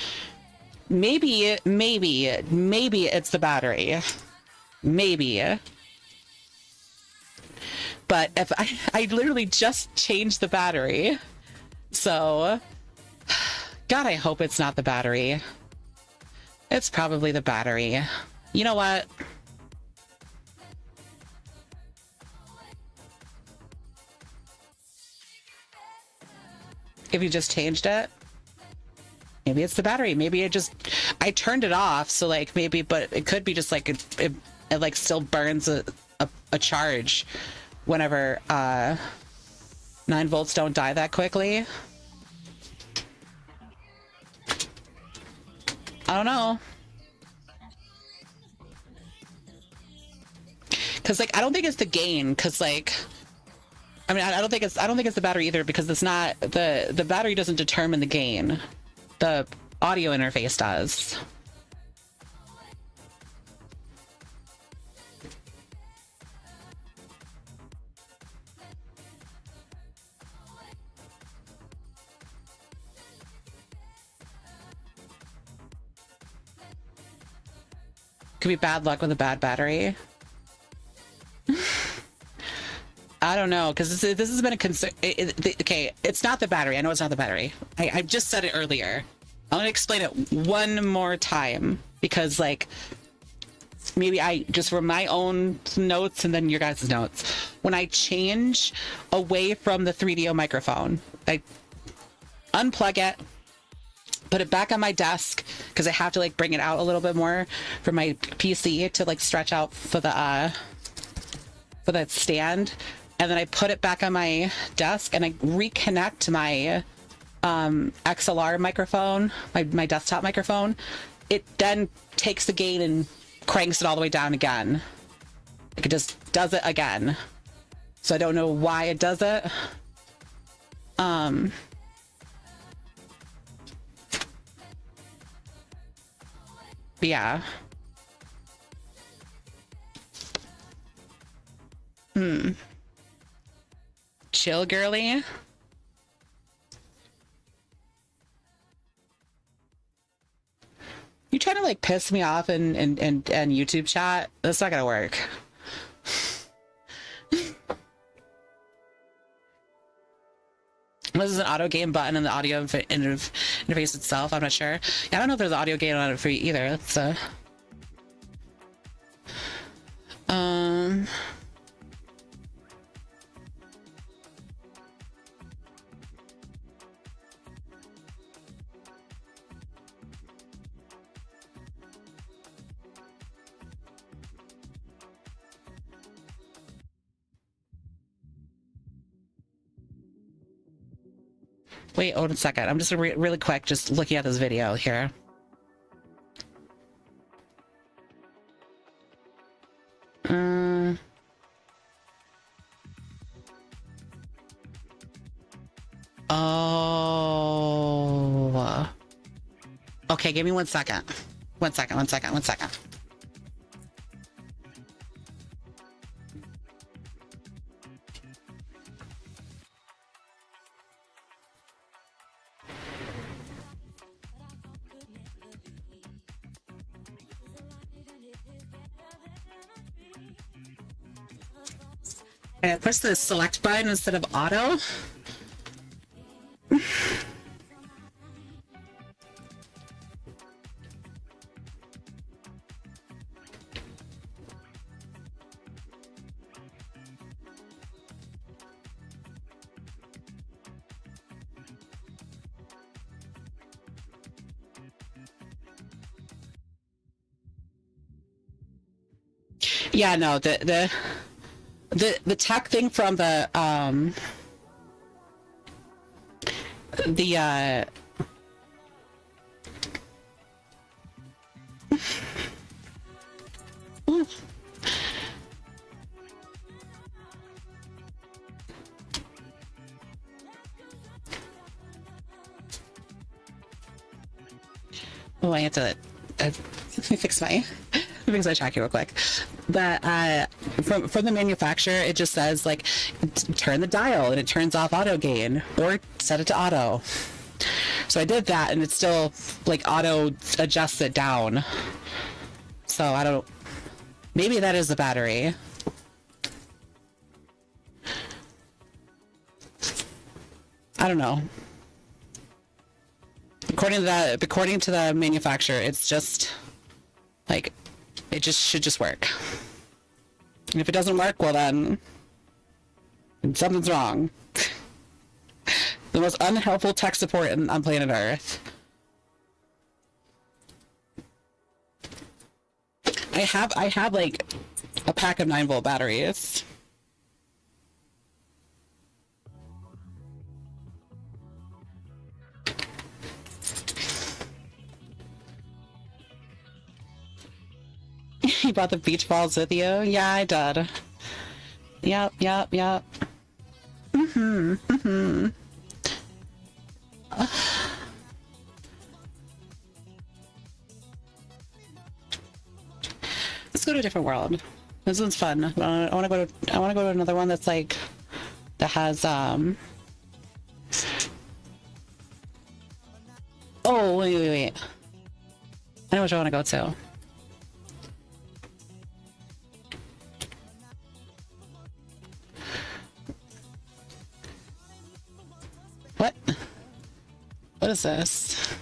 Maybe it's the battery. Maybe. But if I literally just changed the battery. So, God, I hope it's not the battery. It's probably the battery. You know what? If you just changed it, maybe it's the battery. Maybe I turned it off. So like maybe, but it could be just like it like still burns a charge whenever 9 volts don't die that quickly. I don't know. Cause like I don't think it's the gain, cause like I mean I don't think it's the battery either, because it's not the battery doesn't determine the gain. The audio interface does. Could be bad luck with a bad battery. I don't know, because this has been a concern. Okay, it's not the battery. I know it's not the battery. I just said it earlier. I'm going to explain it one more time, because like maybe I just from my own notes and then your guys' notes. When I change away from the 3DO microphone, I unplug it, put it back on my desk, because I have to like bring it out a little bit more for my PC to like stretch out for the stand, and then I put it back on my desk and I reconnect my XLR microphone, my desktop microphone. It then takes the gain and cranks it all the way down again. Like it just does it again. So I don't know why it does it. But yeah. Chill, girly. You trying to like piss me off and YouTube chat? That's not gonna work. This is an auto gain button in the audio interface itself. I'm not sure. Yeah, I don't know if there's audio gain on it for you either. That's Wait, hold on a second. I'm just really quick, just looking at this video here. Oh. Okay, give me 1 second. 1 second, 1 second, 1 second. I push the select button instead of auto. Yeah, no, the tech thing from the oh, I have to let me fix my tracking real quick. But from the manufacturer, it just says like turn the dial and it turns off auto gain or set it to auto. So I did that and it still like auto adjusts it down. So I don't, maybe that is the battery. I don't know. According to the manufacturer, it's just like it just should just work. And if it doesn't work, well then something's wrong. The most unhelpful tech support on planet Earth. I have like a pack of 9-volt batteries. You brought the beach balls with you? Yeah, I did. Yep. Let's go to a different world. This one's fun. I want to go to another one that's like that has oh, wait. I know which I want to go to. What? What is this?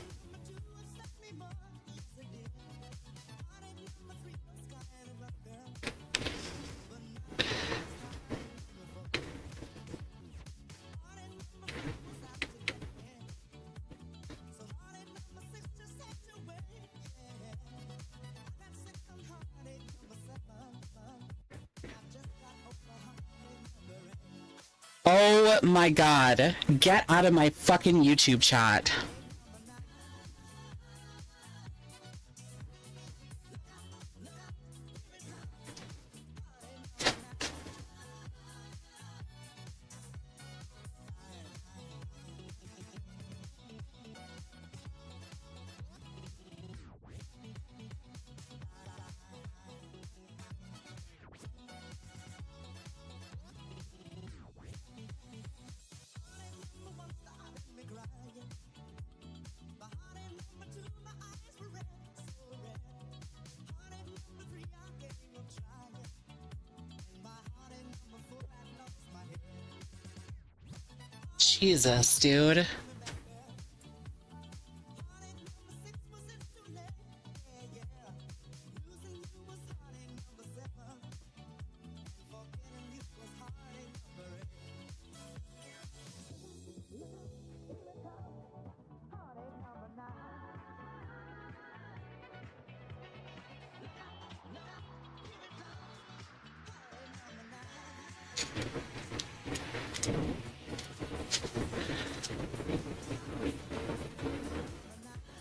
Oh my god. Get out of my fucking YouTube chat. Jesus, dude.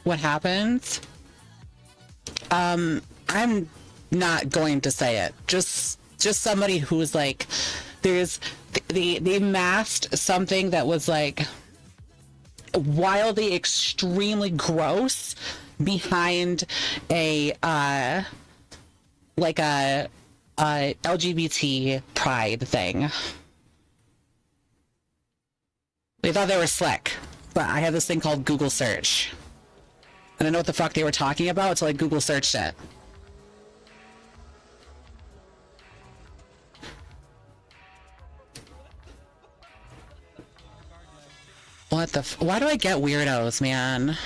What happens? I'm not going to say it. Just somebody who's like, they masked something that was like wildly extremely gross behind a like a LGBT pride thing. They thought they were slick, but I had this thing called Google search. I don't know what the fuck they were talking about until I Google searched it. What the why do I get weirdos, man?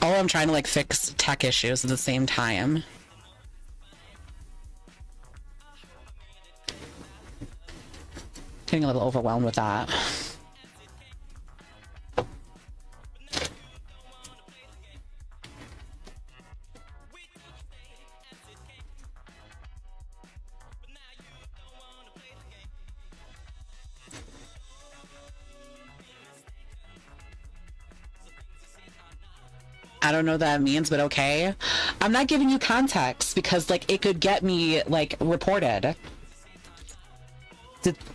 Oh, I'm trying to like fix tech issues at the same time. Getting a little overwhelmed with that. I don't know what that means, but okay. I'm not giving you context because like it could get me like reported.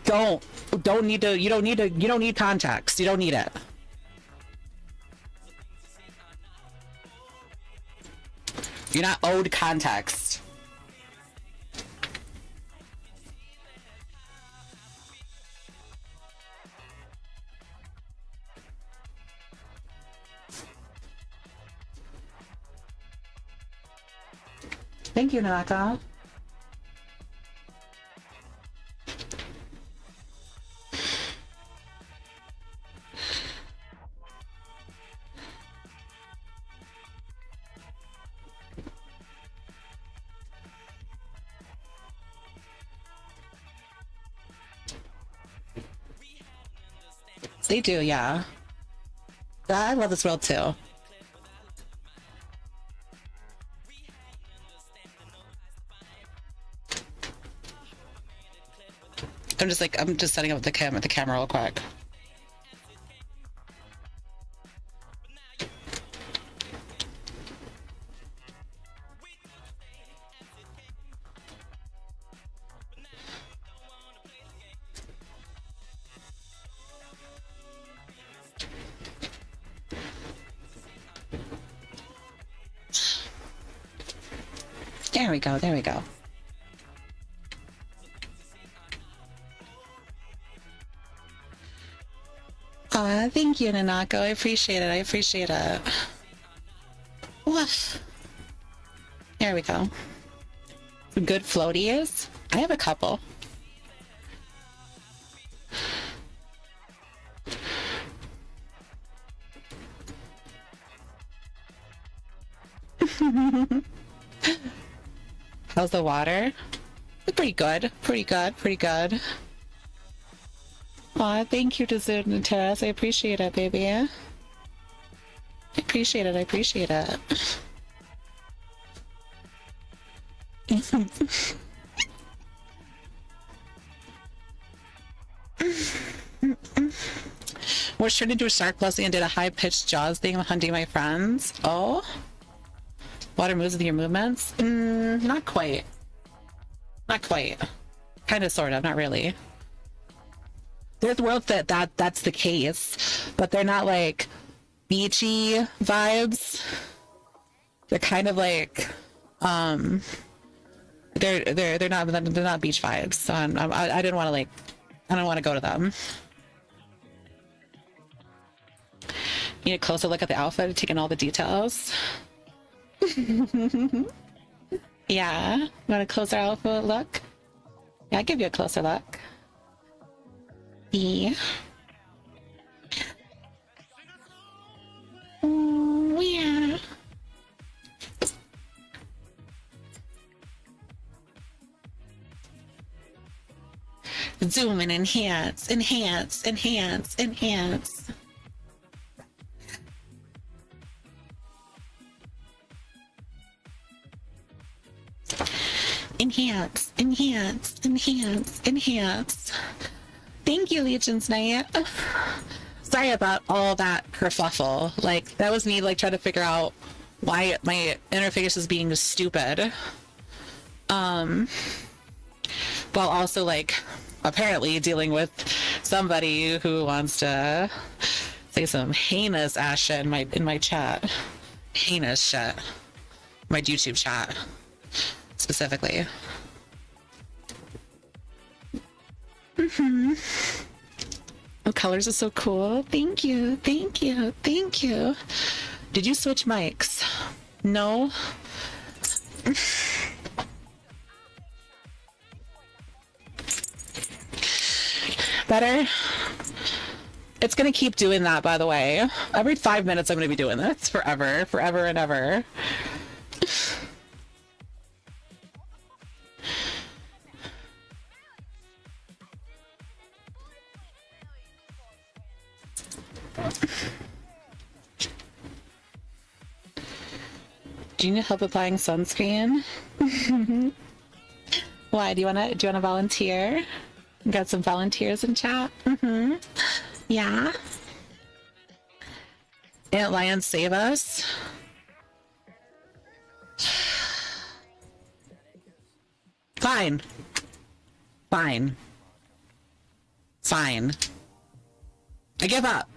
Don't need to, you don't need context. You don't need it. You're not owed context. Thank you, Naka. They do, yeah. I love this world too. I'm just setting up the camera real quick. There we go, there we go. Aw, thank you, Nanako. I appreciate it. I appreciate it. Woof. There we go. Some good floaties. I have a couple. How's the water? Pretty good. Pretty good. Pretty good. Aw, thank you to Zood and Terrace. I appreciate it, baby. I appreciate it. I appreciate it. Was trying to do a shark blessing and did a high-pitched Jaws thing hunting my friends. Oh? Water moves with your movements? Not quite. Not quite. Kind of, sort of, not really. There's worlds that's the case, but they're not like beachy vibes. They're kind of like they're not beach vibes. So I didn't want to like I don't want to go to them. Need a closer look at the outfit, taking all the details. Yeah, want a closer outfit look? Yeah, I'll give you a closer look. Yeah. Oh, yeah. Zoom and enhance, enhance, enhance, enhance. Enhance, enhance, enhance, enhance. Thank you, Legion's Knight. Sorry about all that kerfuffle. Like, that was me, like, trying to figure out why my interface is being stupid. While also, like, apparently dealing with somebody who wants to Say some heinous ass shit in my chat. Heinous shit. My YouTube chat. Specifically. Oh, colors are so cool. Thank you. Thank you. Thank you. Did you switch mics? No. Better? It's gonna keep doing that, by the way. Every 5 minutes I'm gonna be doing this forever. Forever and ever. Do you need help applying sunscreen? Why? Do you wanna volunteer? Got some volunteers in chat? Yeah. Aunt Lion, save us. Fine. Fine. Fine. I give up.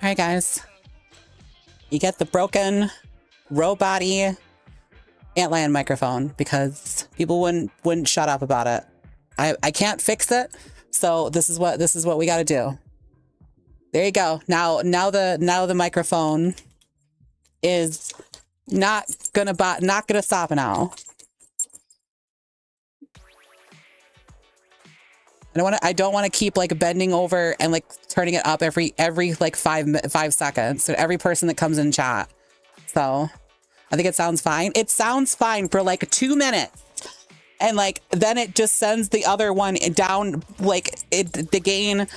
All right, guys. You get the broken Rowbody Antlion microphone because people wouldn't shut up about it. I can't fix it, so this is what we got to do. There you go. Now the microphone is not gonna stop now. I don't want to keep like bending over and like turning it up every like 5 seconds. So every person that comes in chat. So I think it sounds fine. It sounds fine for like 2 minutes. And like then it just sends the other one down, like the gain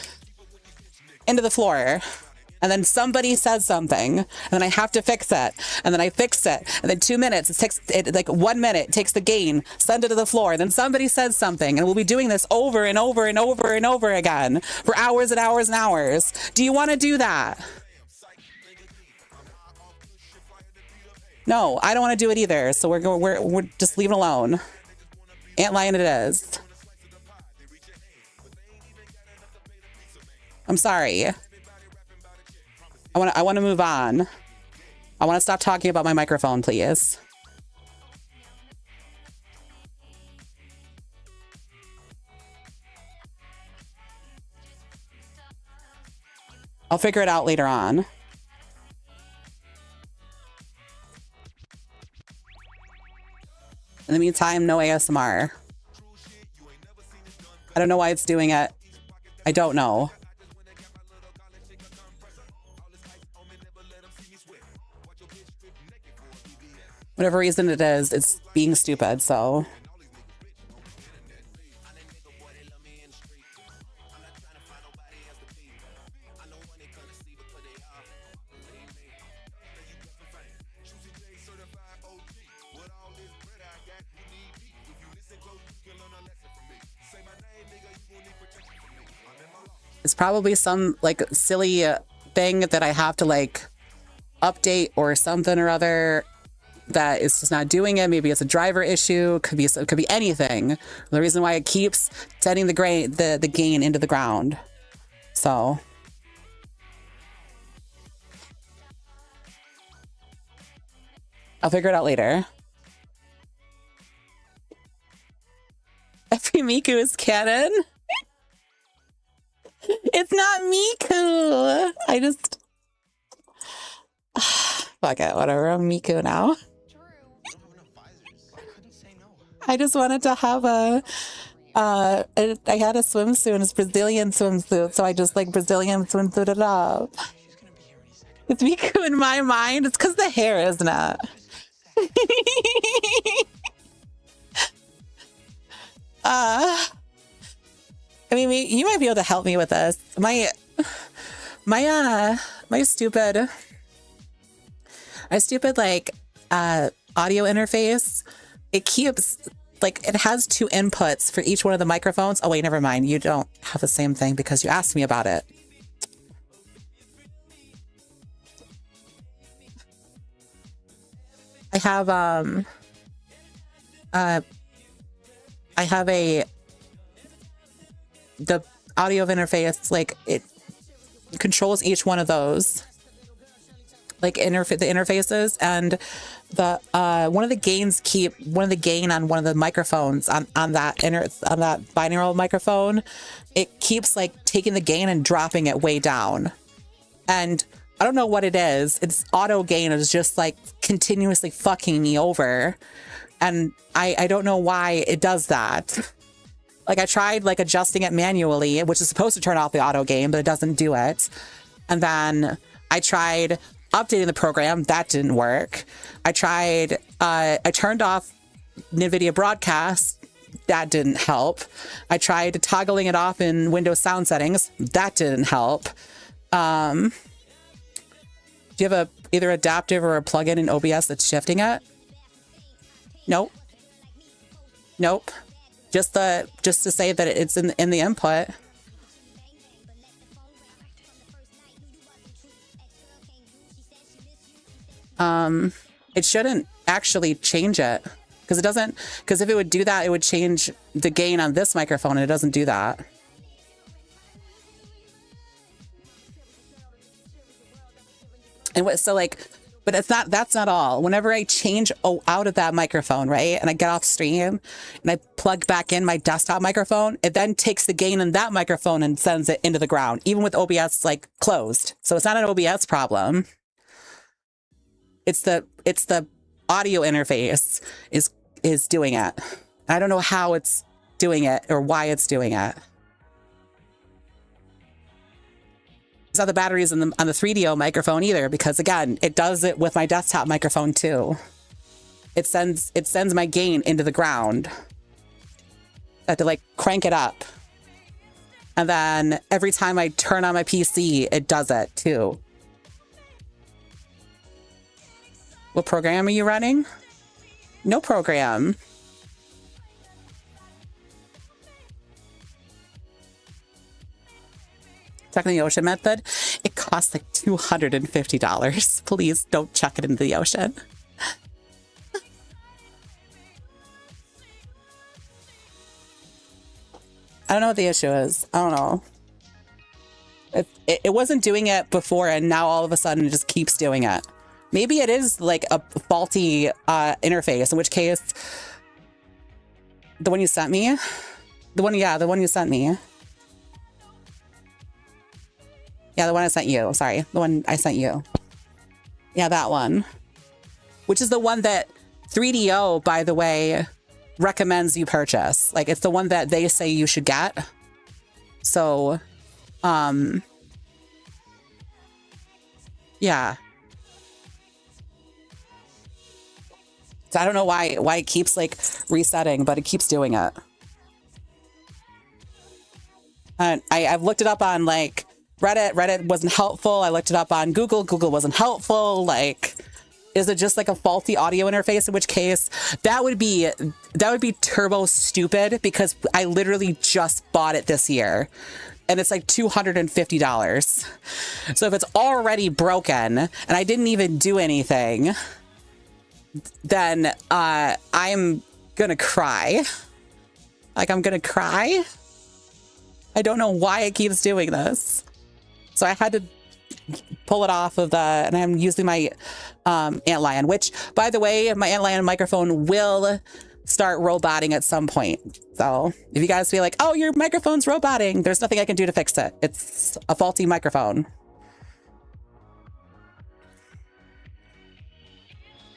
into the floor. And then somebody says something, and then I have to fix it. And then I fix it. And then 2 minutes, it takes like 1 minute, takes the gain, send it to the floor. Then somebody says something, and we'll be doing this over and over and over and over again for hours and hours and hours. Do you want to do that? No, I don't want to do it either. So we're just leave it alone. Antlion it is. I'm sorry. I want to move on. I want to stop talking about my microphone, please. I'll figure it out later on. In the meantime, no ASMR. I don't know why it's doing it. I don't know. Whatever reason it is, it's being stupid, so. It's probably some like silly thing that I have to like update or something or other that is just not doing it. Maybe it's a driver issue. It could be anything. The reason why it keeps sending the gain into the ground. So I'll figure it out later. Every Miku is canon. It's not Miku. I just fuck it, whatever. I'm Miku now. I just wanted to have I had a swimsuit, it's Brazilian swimsuit, so I just like Brazilian swimsuit it up. It's Miku in my mind. It's because the hair, isn't it? I mean, you might be able to help me with this. My stupid like audio interface. It keeps like it has two inputs for each one of the microphones. Oh wait, never mind. You don't have the same thing because you asked me about it. I have the audio interface, like it controls each one of those, like the interfaces, and the one of the gain on one of the microphones on that binaural microphone, it keeps like taking the gain and dropping it way down, and I don't know what it is. It's auto gain is just like continuously fucking me over, and I don't know why it does that. Like I tried like adjusting it manually, which is supposed to turn off the auto gain, but it doesn't do it. And then I tried updating the program. That didn't work. I turned off NVIDIA Broadcast. That didn't help. I tried toggling it off in Windows sound settings. That didn't help. Do you have either adaptive or a plugin in OBS that's shifting it? Nope. Nope. Just to say that it's in the input. It shouldn't actually change it because it doesn't. Because if it would do that, it would change the gain on this microphone, and it doesn't do that. And what? So like. But that's not all. Whenever I change out of that microphone, right, and I get off stream and I plug back in my desktop microphone, it then takes the gain in that microphone and sends it into the ground, even with OBS like closed. So it's not an OBS problem. It's the audio interface is doing it. I don't know how it's doing it or why it's doing it. It's not the batteries on the 3DO microphone either, because again, it does it with my desktop microphone too. It sends my gain into the ground. I have to like crank it up. And then every time I turn on my PC, it does it too. What program are you running? No program. Chuck in the ocean method. It costs like $250. Please don't chuck it into the ocean. I don't know what the issue is. I don't know. It wasn't doing it before, and now all of a sudden it just keeps doing it. Maybe it is like a faulty interface, in which case the one you sent me, the one you sent me. Yeah, the one I sent you. Sorry, the one I sent you. Yeah, that one. Which is the one that 3DO, by the way, recommends you purchase. Like, it's the one that they say you should get. So, yeah. So I don't know why it keeps like resetting, but it keeps doing it. And I've looked it up on like Reddit wasn't helpful. I looked it up on Google wasn't helpful. Like, is it just like a faulty audio interface? In which case, that would be turbo stupid, because I literally just bought it this year. And it's like $250. So if it's already broken and I didn't even do anything, then I'm gonna cry. Like, I'm gonna cry. I don't know why it keeps doing this. So I had to pull it off of and I'm using my Antlion, which, by the way, my Antlion microphone will start roboting at some point. So if you guys feel like, oh, your microphone's roboting, there's nothing I can do to fix it. It's a faulty microphone.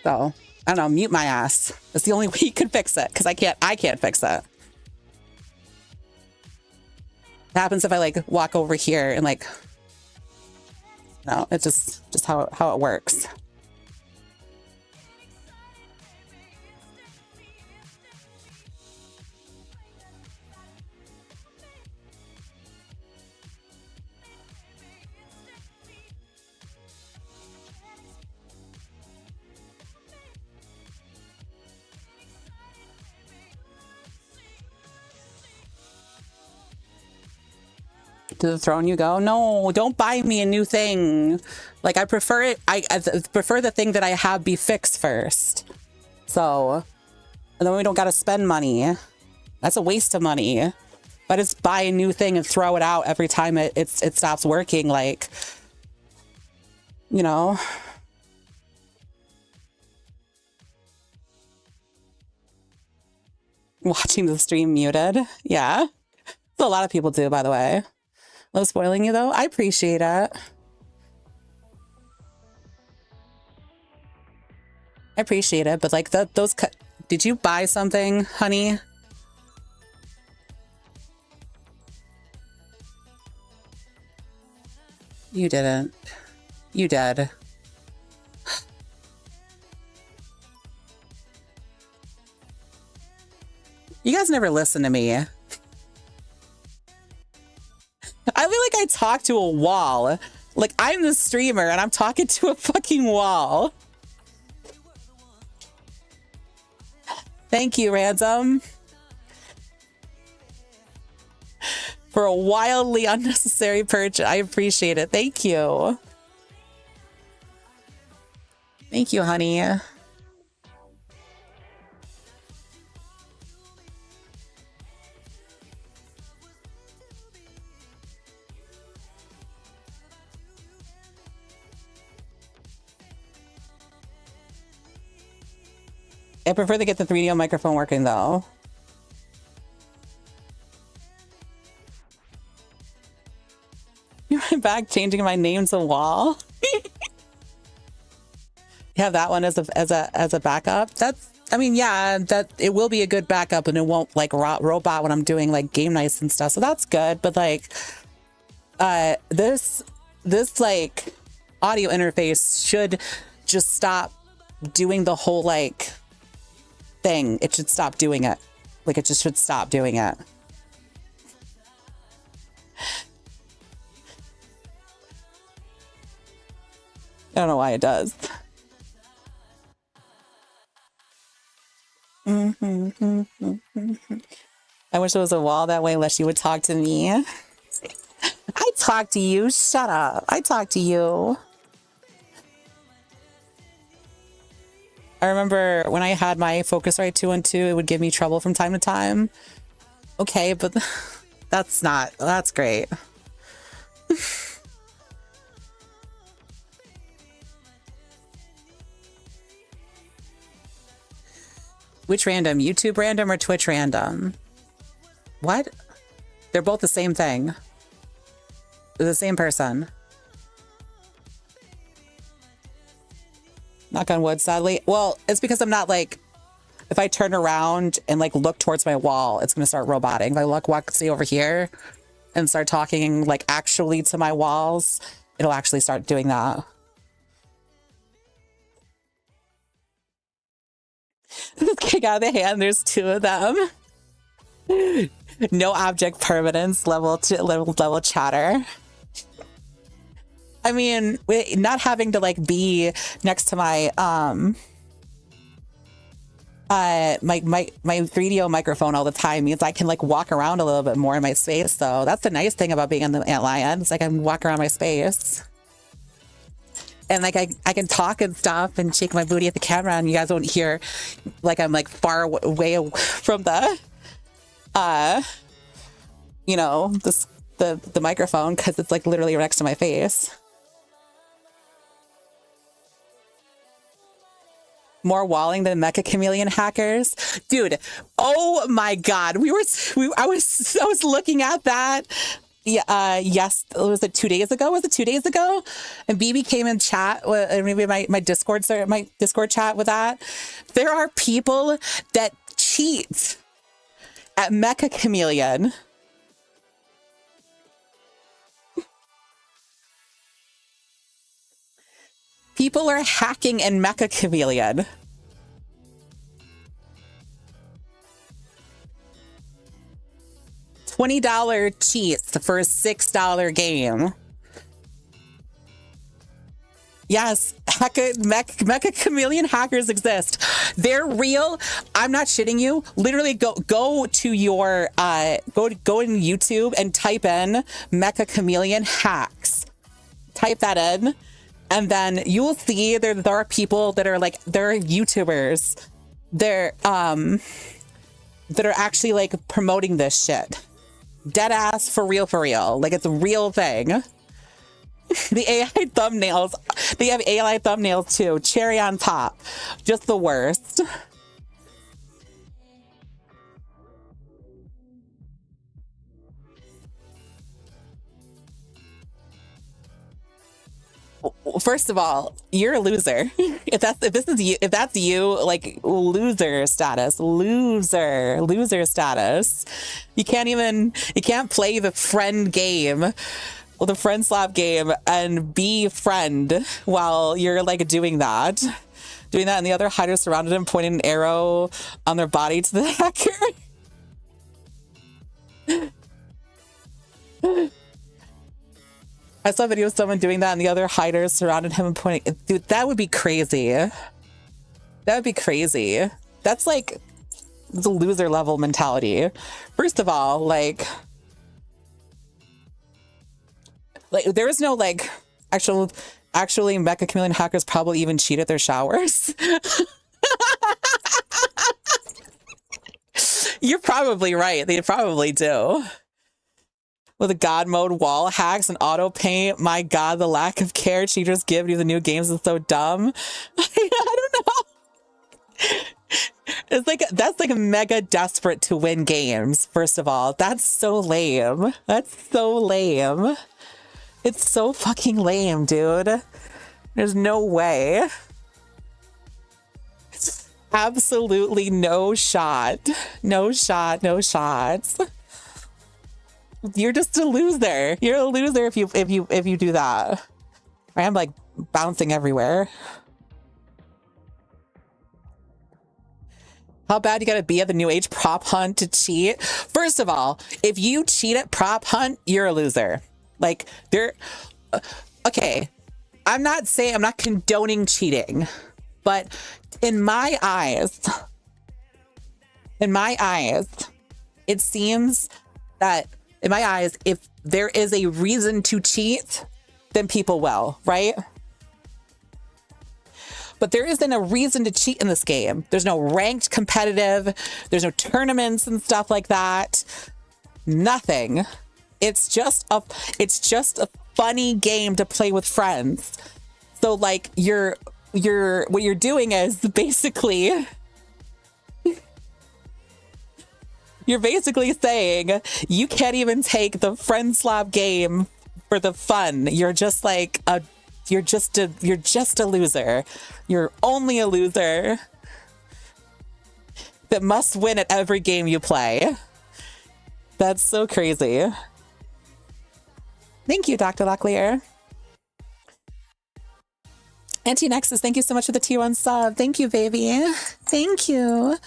So I don't know, mute my ass. That's the only way you can fix it, because I can't fix it. It happens if I like walk over here and like, no, it's just how it works. To the throne you go. No, don't buy me a new thing. Like, I prefer it. I prefer the thing that I have be fixed first. So, and then we don't got to spend money. That's a waste of money. If I just buy a new thing and throw it out every time it stops working, like, you know. Watching the stream muted. Yeah. That's a lot of people do, by the way. Love spoiling you, though. I appreciate it. I appreciate it, but like those. Did you buy something, honey? You didn't. You did. You guys never listen to me. I feel like I talk to a wall. Like, I'm the streamer and I'm talking to a fucking wall. Thank you, Ransom. For a wildly unnecessary purchase. I appreciate it. Thank you. Thank you, honey. I prefer to get the 3DO microphone working, though. You went back changing my name to Wall. You have that one as a backup. That's, I mean, yeah, that it will be a good backup, and it won't like robot when I'm doing like game nights and stuff. So that's good. But like, this like audio interface should just stop doing the whole like thing. It should stop doing it. Like, it just should stop doing it. I don't know why it does. I wish there was a wall that way, unless you would talk to me. I talk to you. Shut up. I talk to you. I remember when I had my Focusrite 212, it would give me trouble from time to time. Okay, but that's great. Which random? YouTube random or Twitch random? What? They're both the same thing. They're the same person. Knock on wood, sadly. Well, it's because I'm not like, if I turn around and like look towards my wall, it's going to start roboting. If I walk, see over here and start talking like actually to my walls, it'll actually start doing that. This is getting out of the hand. There's two of them. No object permanence, level chatter. I mean, not having to like be next to my my radio microphone all the time means I can like walk around a little bit more in my space. So that's the nice thing about being in the Antlion. It's like I can walk around my space. And like I can talk and stuff and shake my booty at the camera, and you guys won't hear like I'm like far away from the you know, the microphone, because it's like literally next to my face. More walling than Mecha Chameleon hackers, dude. Oh my god, I was looking at that. Yeah, yes, was it 2 days ago? Was it 2 days ago? And BB came in chat, maybe my Discord chat with that. There are people that cheat at Mecha Chameleon. People are hacking in Mecha Chameleon. $20 cheats for a $6 game. Yes, Mecha Chameleon hackers exist. They're real. I'm not shitting you. Literally, go to your go in YouTube and type in Mecha Chameleon hacks. Type that in, and then you will see there are people that are like, they're YouTubers. They're that are actually like promoting this shit. Dead ass, for real, like it's a real thing. The AI thumbnails, they have AI thumbnails too. Cherry on top, just the worst. First of all, you're a loser. If that's you, like loser status. You can't play the friend game, or the friend slap game, and be friend while you're like doing that. And the other hider surrounded him, pointing an arrow on their body to the hacker. I saw a video of someone doing that, and the other hiders surrounded him and pointing. Dude, that would be crazy. That would be crazy. That's like the loser level mentality. First of all, like there is no like actually Mecha Chameleon hackers probably even cheat at their showers. You're probably right. They probably do. With a god mode, wall hacks, and auto paint. My god, the lack of care cheaters give to the new games is so dumb. I don't know. It's like, that's like mega desperate to win games, first of all. That's so lame. It's so fucking lame, dude. There's no way. Absolutely no shot. No shots. You're just a loser. You're a loser if you do that. I'm like bouncing everywhere. How bad you gotta be at the new age prop hunt to cheat? First of all, if you cheat at prop hunt, you're a loser. Like okay, I'm not condoning cheating, but in my eyes, it seems that in my eyes, if there is a reason to cheat, then people will, right? But there isn't a reason to cheat in this game. There's no ranked competitive, there's no tournaments and stuff like that. Nothing. It's just a funny game to play with friends. So like what you're doing is basically you're basically saying you can't even take the friend slap game for the fun. You're just like You're just a loser. You're only a loser that must win at every game you play. That's so crazy. Thank you, Dr. Locklear. Anti-Nexus, thank you so much for the T1 sub. Thank you, baby. Thank you.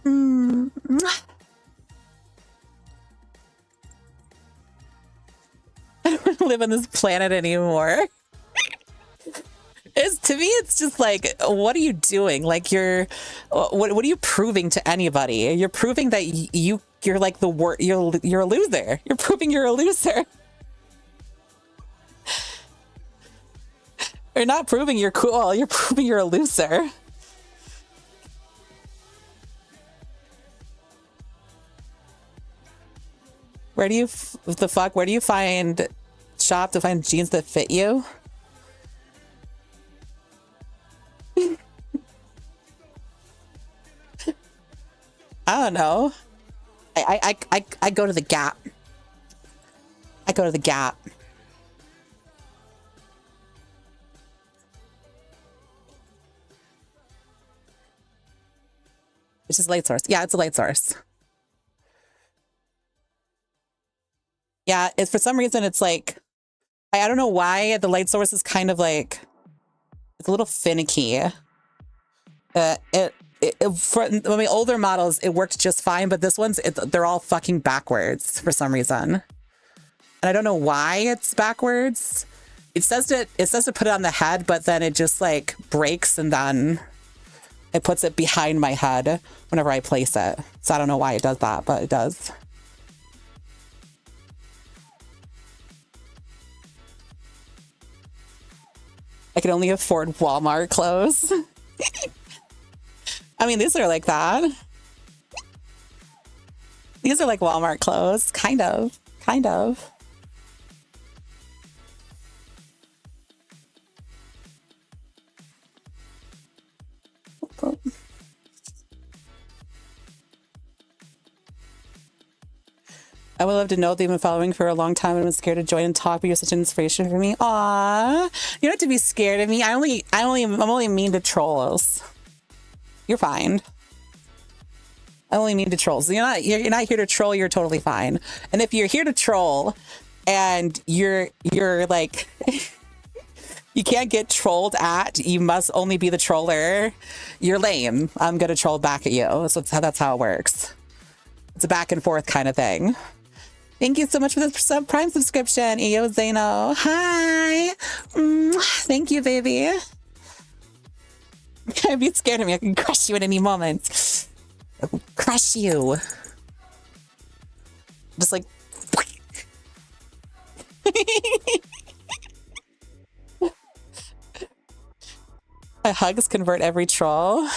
I don't want to live on this planet anymore. To me, it's just like, what are you doing? Like, what are you proving to anybody? You're proving that you're like you're a loser. You're proving you're a loser. You're not proving you're cool. You're proving you're a loser. Where do you find shop to find jeans that fit you? I don't know. I go to the Gap. I go to the Gap. It's just light source. Yeah, it's a light source. Yeah, it's for some reason it's like I don't know why the light source is kind of like it's a little finicky. For older models it worked just fine, but this one's they're all fucking backwards for some reason, and I don't know why it's backwards. It says to put it on the head, but then it just like breaks and then it puts it behind my head whenever I place it. So I don't know why it does that, but it does. I can only afford Walmart clothes. I mean, these are like that. These are like Walmart clothes, kind of. I would love to know that you've been following for a long time and I'm scared to join and talk, but you're such an inspiration for me. Aw, you don't have to be scared of me. I'm only mean to trolls. You're fine. I only mean to trolls. You're not here to troll. You're totally fine. And if you're here to troll, and you're like, you can't get trolled at. You must only be the troller. You're lame. I'm gonna troll back at you. So that's how it works. It's a back and forth kind of thing. Thank you so much for the Prime subscription, Iyo Zeno. Hi. Thank you, baby. Can't be scared of me. I can crush you at any moment. I will crush you. Just like. My hugs convert every troll.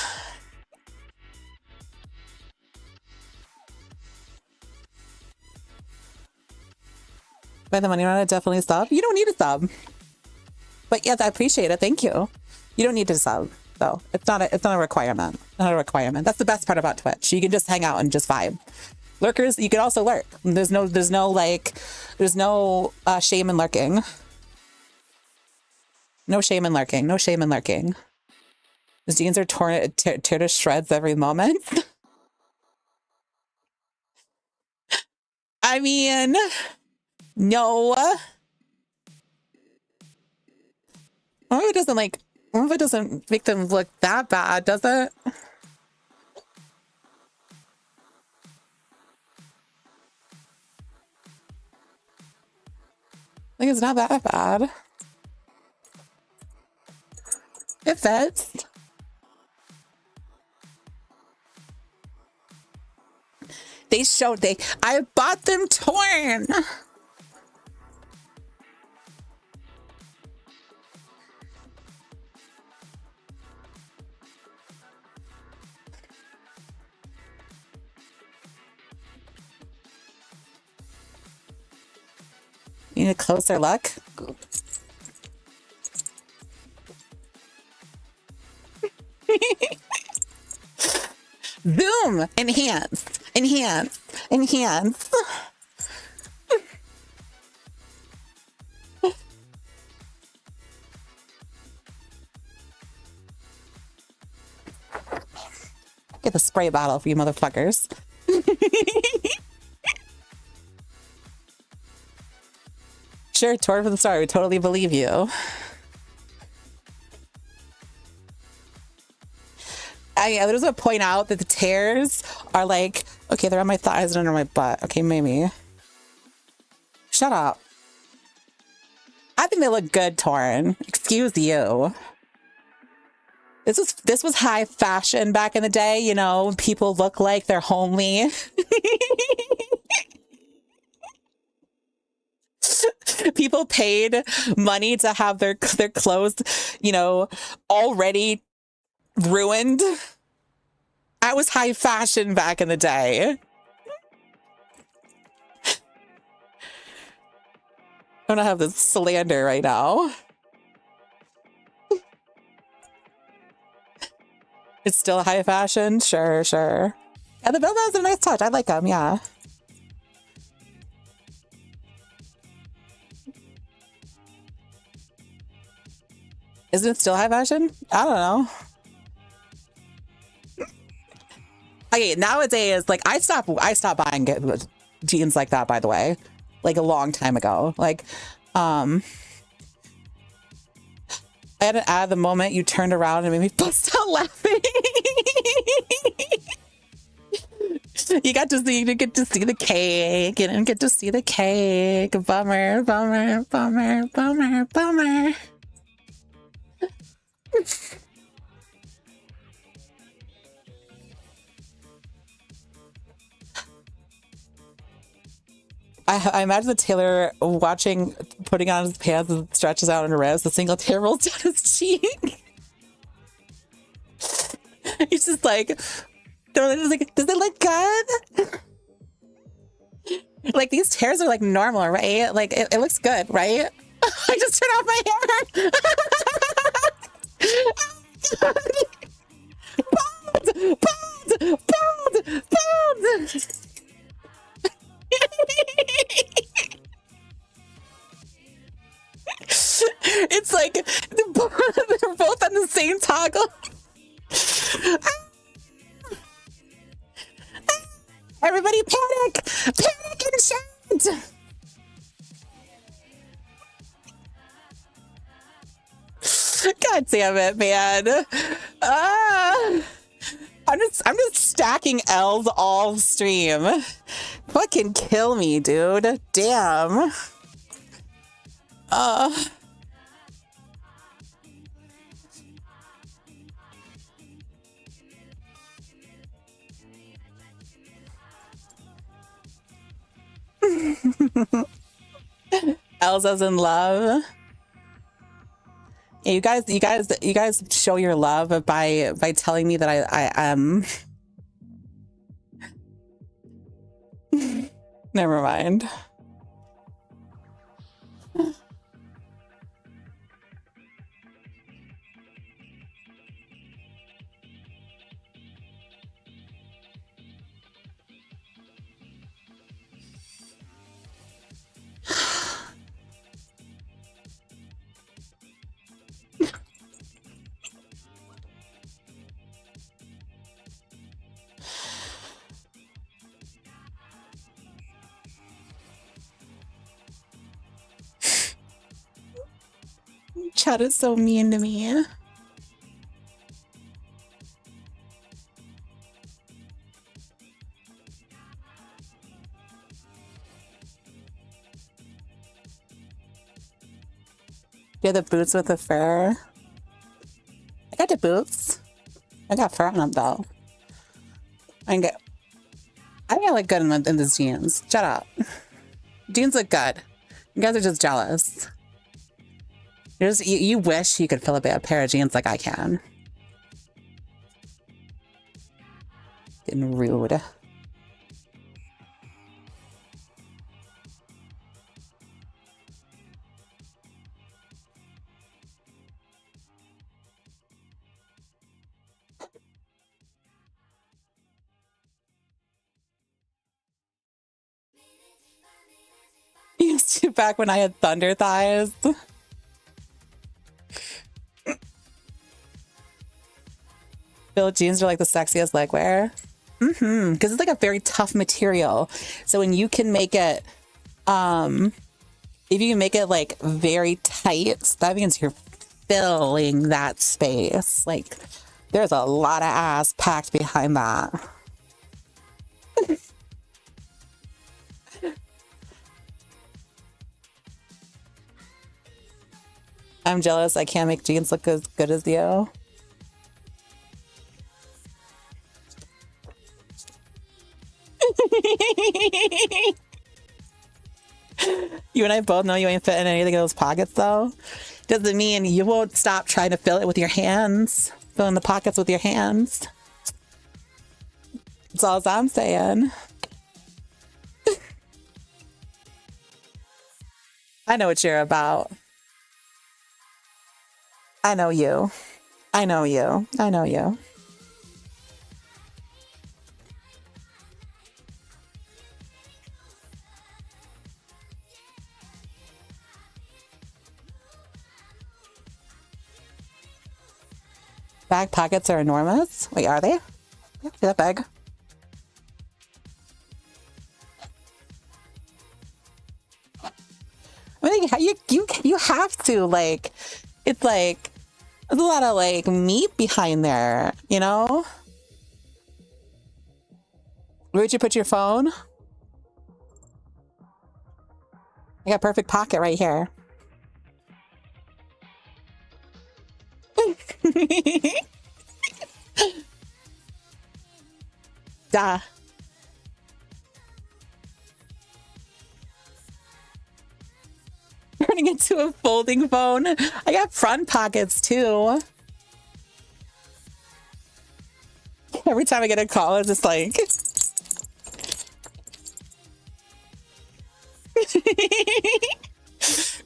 By the money, I definitely sub. You don't need a sub, but yes, I appreciate it. Thank you. You don't need to sub though. It's not a requirement. Not a requirement. That's the best part about Twitch. You can just hang out and just vibe. Lurkers, you can also lurk. There's no shame in lurking. No shame in lurking. No shame in lurking. The jeans are torn to shreds every moment. I mean, no. It doesn't make them look that bad, does it? Like, it's not that bad. It fits. I bought them torn. Need a closer look. Zoom! Enhance! Enhance! Enhance! Get the spray bottle for you motherfuckers. Sure, Tor from the start. We totally believe you. I just want to point out that the tears are like, okay, they're on my thighs and under my butt. Okay, maybe. Shut up. I think they look good, Torn. Excuse you. This was high fashion back in the day, you know, when people look like they're homely. People paid money to have their clothes, you know, already ruined. I was high fashion back in the day. I'm gonna have this slander right now. It's still high fashion? Sure, sure. Yeah, the Bilbo's a nice touch. I like them, yeah. Isn't it still high fashion? I don't know. Okay, nowadays, like I stopped buying jeans like that, by the way, like a long time ago. Like, I had an ad the moment you turned around and made me bust out laughing. You get to see the cake. You didn't get to see the cake. Bummer, bummer, bummer, bummer, bummer. I imagine the tailor putting on his pants and stretches out and ribs. The single tear rolls down his cheek. He's just like, they're just like, does it look good? Like these tears are like normal, right? Like it looks good, right? I just turned off my hair. Bald! It's like they're both on the same toggle. Everybody panic! Panic and shout! God damn it, man. I'm just stacking L's all stream. Fucking kill me, dude. Damn. L's as in love. Yeah, you guys show your love by telling me that I am. Never mind. Chat is so mean to me. You have the boots with the fur. I got the boots. I got fur on them though. I think I look good in these jeans. Shut up. Jeans look good. You guys are just jealous. You wish you could fill up a pair of jeans like I can. Getting rude. Used to back when I had thunder thighs. Billie jeans are like the sexiest leg wear. Because it's like a very tough material. So when you can make it, if you can make it like very tight, that means you're filling that space. Like there's a lot of ass packed behind that. I'm jealous I can't make jeans look as good as you. You and I both know you ain't fitting anything in those pockets though. Doesn't mean you won't stop trying to fill it with your hands. Fill in the pockets with your hands. That's all I'm saying. I know what you're about. I know you. I know you. I know you. Bag pockets are enormous. Wait, are they? Yeah, see that bag? I mean, you have to like. It's like there's a lot of like meat behind there, you know. Where'd you put your phone? I got a perfect pocket right here. Duh. Turning into a folding phone. I got front pockets too. Every time I get a call, it's just like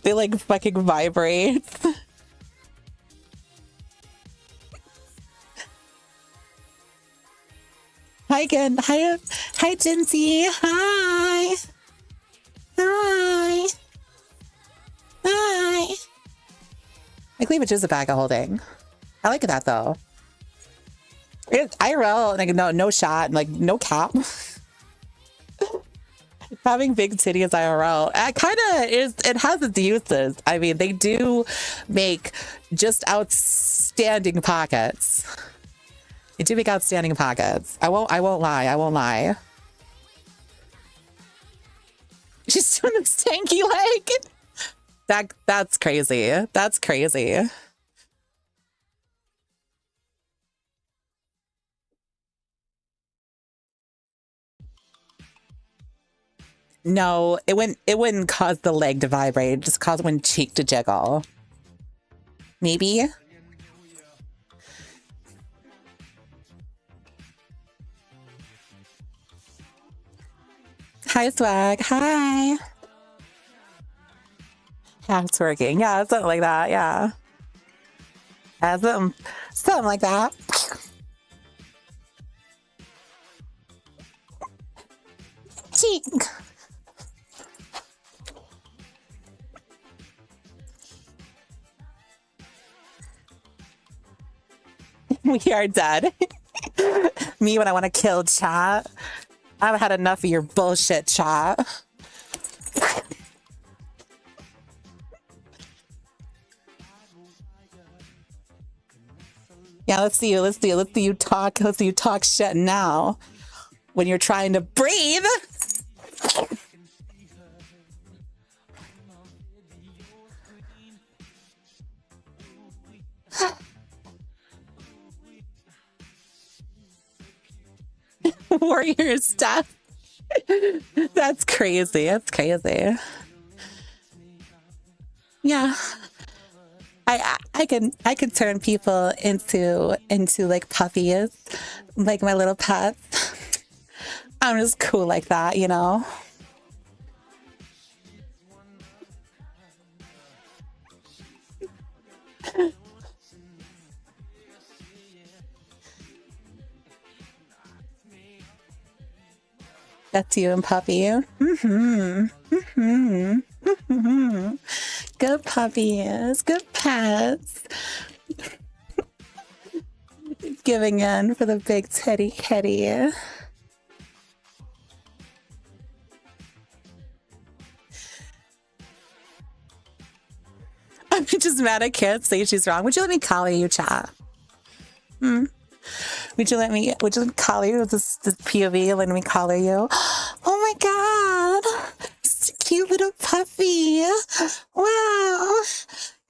they like fucking vibrate. Hi again. Hi, Jinsey. Hi. Hi. Hi. My cleavage is a bag of holding. I like that though. It's IRL, like no shot, like no cap. Having big titties IRL, it kind of is. It has its uses. I mean, they do make just outstanding pockets. They do make outstanding pockets. I won't lie. I won't lie. She's doing a stanky leg. That's crazy. That's crazy. No, it wouldn't cause the leg to vibrate. It just cause one cheek to jiggle. Maybe. Hi, Swag. Hi. Half twerking. Yeah, something like that. Yeah. Something like that. Cheek. We are dead. Me when I want to kill chat. I've had enough of your bullshit, chat. Yeah, let's see you talk shit now when you're trying to breathe. Warrior stuff. That's crazy. That's crazy. Yeah. I can turn people into like puppies, like my little pets. I'm just cool like that, you know. That's you and puppy. Good puppies, good pets. giving in for the big teddy kitty. I'm just mad at kids say she's wrong. Would you let me call you, chat? Would you let me call you this POV? Let me call you. Oh my god. It's a cute little puppy. Wow.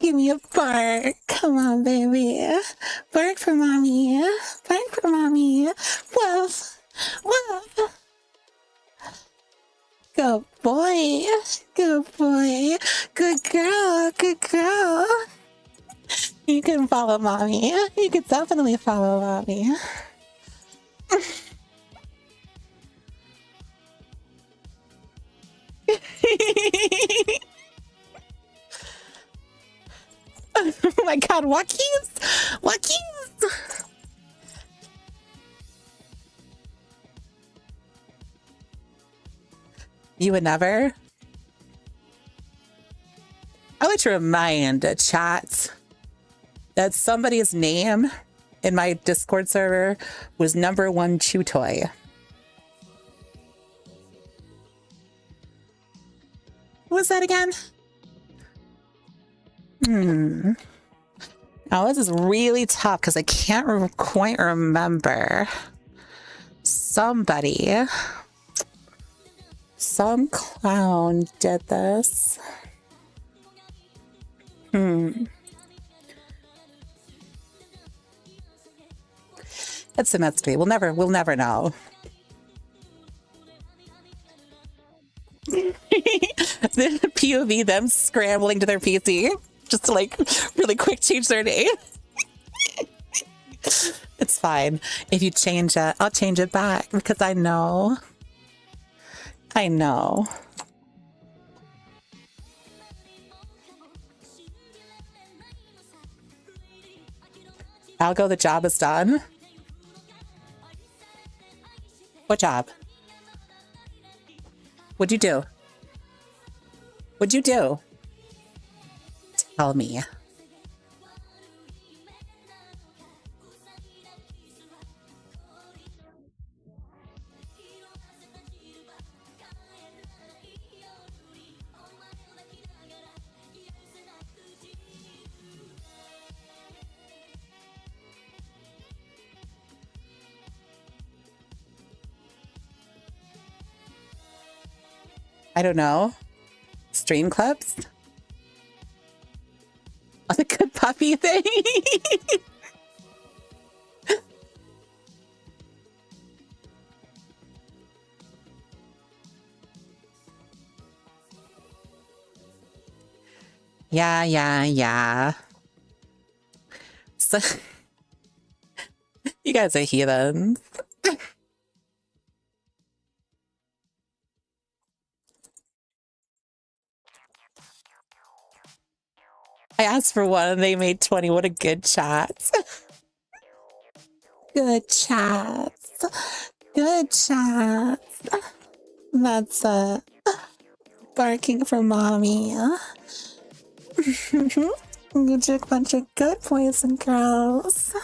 Give me a bark. Come on, baby. Bark for mommy. Bark for mommy. Woof. Woof. Good boy. Good boy. Good girl. Good girl. You can follow mommy. You can definitely follow mommy. Oh my god, Joaquin's! Joaquin's! You would never? I would remind chat that somebody's name in my Discord server was #1 Chew Toy. What was that again? Now this is really tough because I can't quite remember. Somebody, some clown did this. It's a mystery. We'll never know. The POV them scrambling to their PC just to like really quick change their name. It's fine. If you change it, I'll change it back because I know. Algo, the job is done. What job? What'd you do? What'd you do? Tell me. I don't know. Stream clips? On the good puppy thing? Yeah. So, you guys are heathens. I asked for one and they made 20. What a good chat. Good chats. Good chats. That's barking for mommy. You're a bunch of good boys and girls.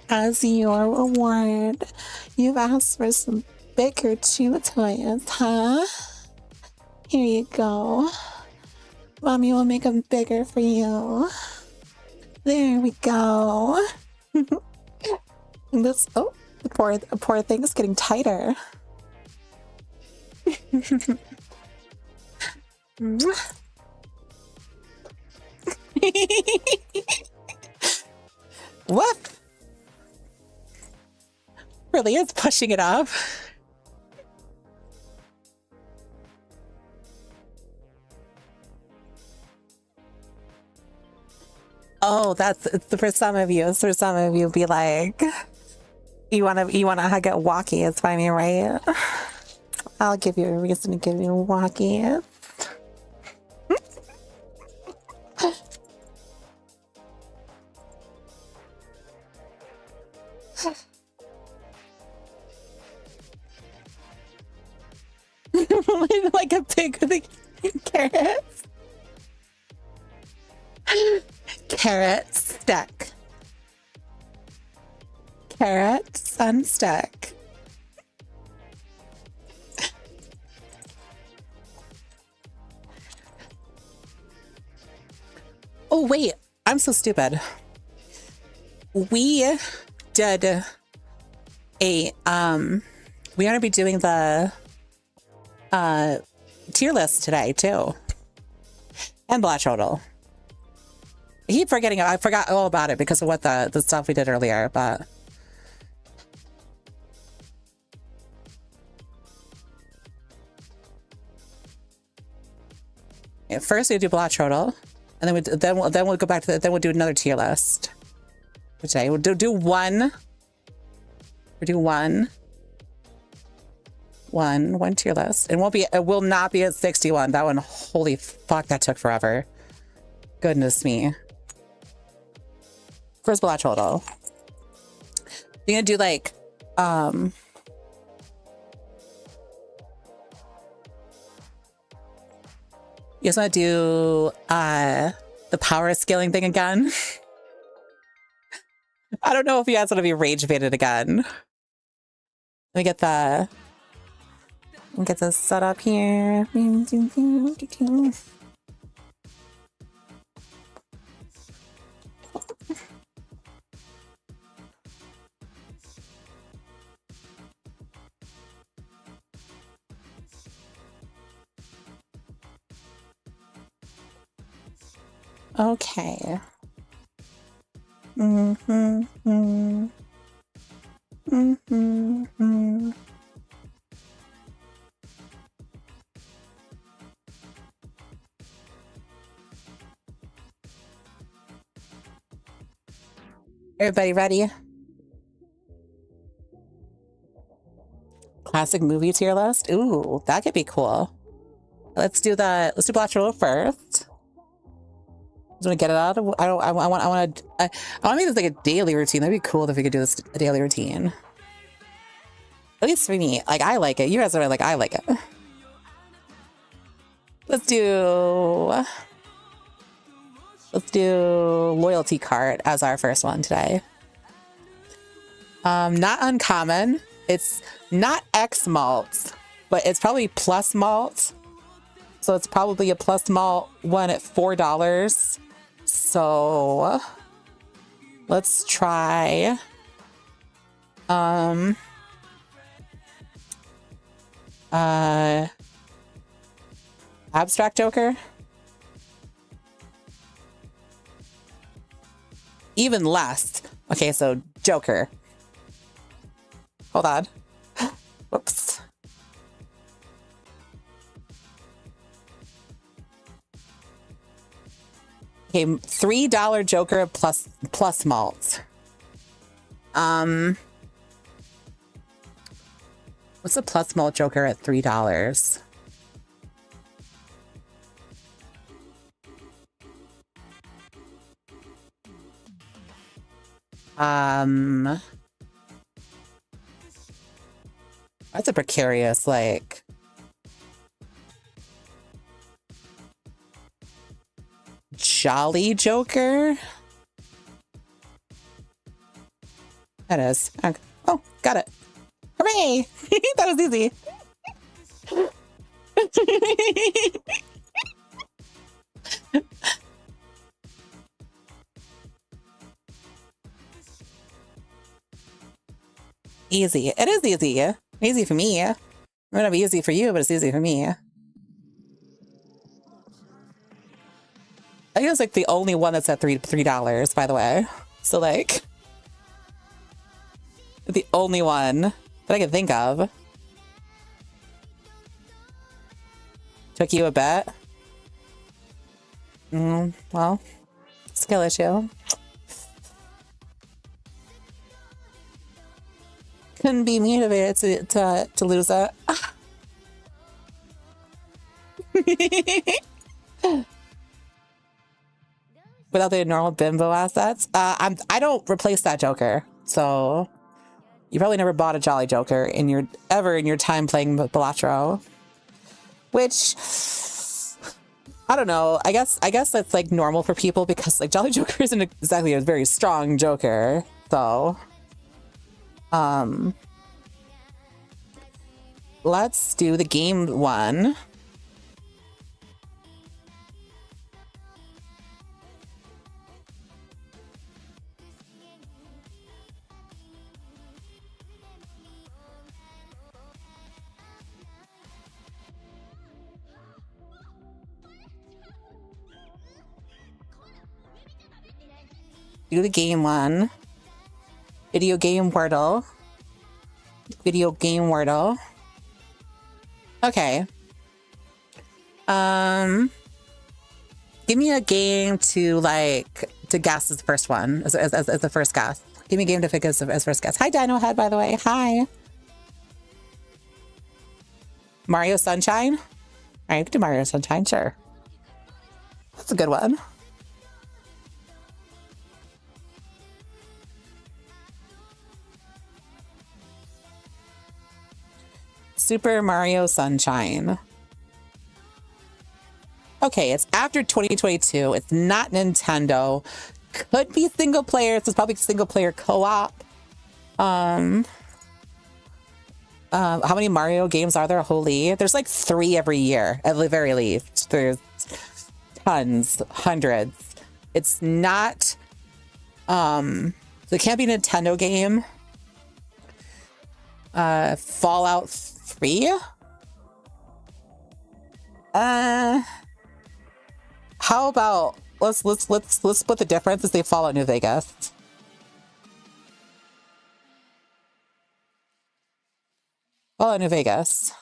As your reward, you've asked for some bigger chew toys, huh? Here you go. Mommy will make them bigger for you. There we go. This, oh, the poor thing is getting tighter. What? Really is pushing it up. Oh, it's for some of you. For some of you, be like, you wanna hug it walkie? It's by me, right? I'll give you a reason to give you a walkie. Like a pig with carrots. Carrot stuck. Carrot Sunstick. Oh wait, I'm so stupid. We did a we're gonna be doing the tier list today too. And Black Total. I keep forgetting, I forgot all about it because of what the stuff we did earlier, but first we do Black Total, and then we'll go back to then we'll do another tier list. Today we'll do one. We'll do one tier list. It will not be at 61. That one, holy fuck, that took forever. Goodness me. First Black Total. You're gonna do like you just want to do the power scaling thing again. I don't know if you guys want to be rage baited again. Let me get this set up here. Okay. Everybody ready? Classic movie tier list. Ooh, that could be cool. Let's do Black Total first. I want to get it out. I want to make this like a daily routine. That'd be cool if we could do this a daily routine. At least for me, like I like it. You guys are like I like it. Let's do loyalty cart as our first one today. Not uncommon. It's not X malt, but it's probably plus malt. So it's probably a plus malt one at $4. So let's try Abstract Joker. Even less. Okay, so Joker. Hold on. Whoops. Okay, $3 Joker plus malt. What's a plus malt Joker at $3? That's a precarious, like. Jolly Joker? That is. Okay. Oh, got it. Hooray! That was easy. Easy. It is easy. Easy for me. It might not be easy for you, but it's easy for me. I think it's like the only one that's at $3, by the way. So like, the only one that I can think of. Took you a bit. Well, skill issue. Couldn't be motivated to lose it. Without the normal bimbo assets, I don't replace that Joker. So you probably never bought a Jolly Joker in your time playing Balatro, which I don't know. I guess that's like normal for people because like Jolly Joker isn't exactly a very strong Joker. So Let's do the game one. Do the game one. Video game Wordle. Video game Wordle. Okay. Give me a game to guess as the first one, as the first guess. Give me a game to pick as first guess. Hi, Dino Head, by the way. Hi. Mario Sunshine? All right, we can do Mario Sunshine, sure. That's a good one. Super Mario Sunshine. Okay, it's after 2022. It's not Nintendo. Could be single player. It's probably single player co-op. How many Mario games are there? Holy, there's like 3 every year at the very least. There's tons, hundreds. It's not. So it can't be a Nintendo game. Fallout 3. How about let's split the difference and say Fallout New Vegas. Fallout New Vegas.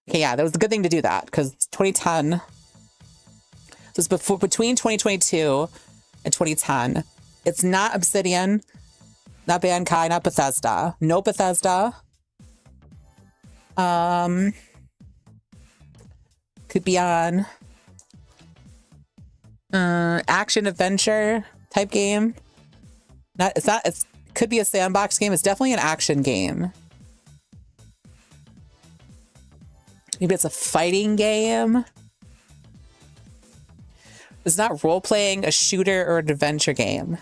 Okay, yeah, that was a good thing to do that because 2010. So it's between 2022 and 2010. It's not Obsidian, not Bankai, not Bethesda. No Bethesda. Could be on action adventure type game. It could be a sandbox game. It's definitely an action game. Maybe it's a fighting game. It's not role-playing, a shooter, or an adventure game.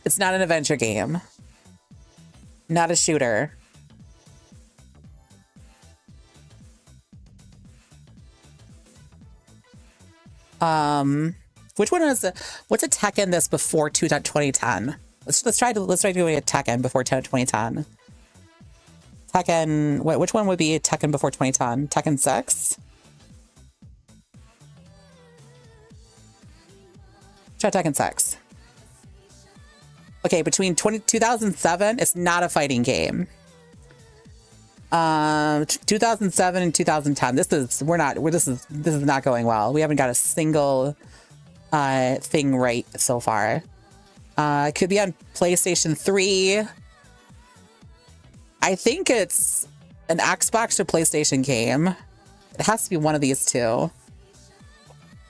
It's not an adventure game. Not a shooter. Which one is what's a Tekken this before 2010? Let's try doing a Tekken before 2010. Tekken, which one would be a Tekken before 2010? Tekken 6? Try Tekken 6. Okay, between 2007, it's not a fighting game. 2007 and 2010. This is not going well. We haven't got a single thing right so far. It could be on PlayStation 3. I think it's an Xbox or PlayStation game. It has to be one of these two.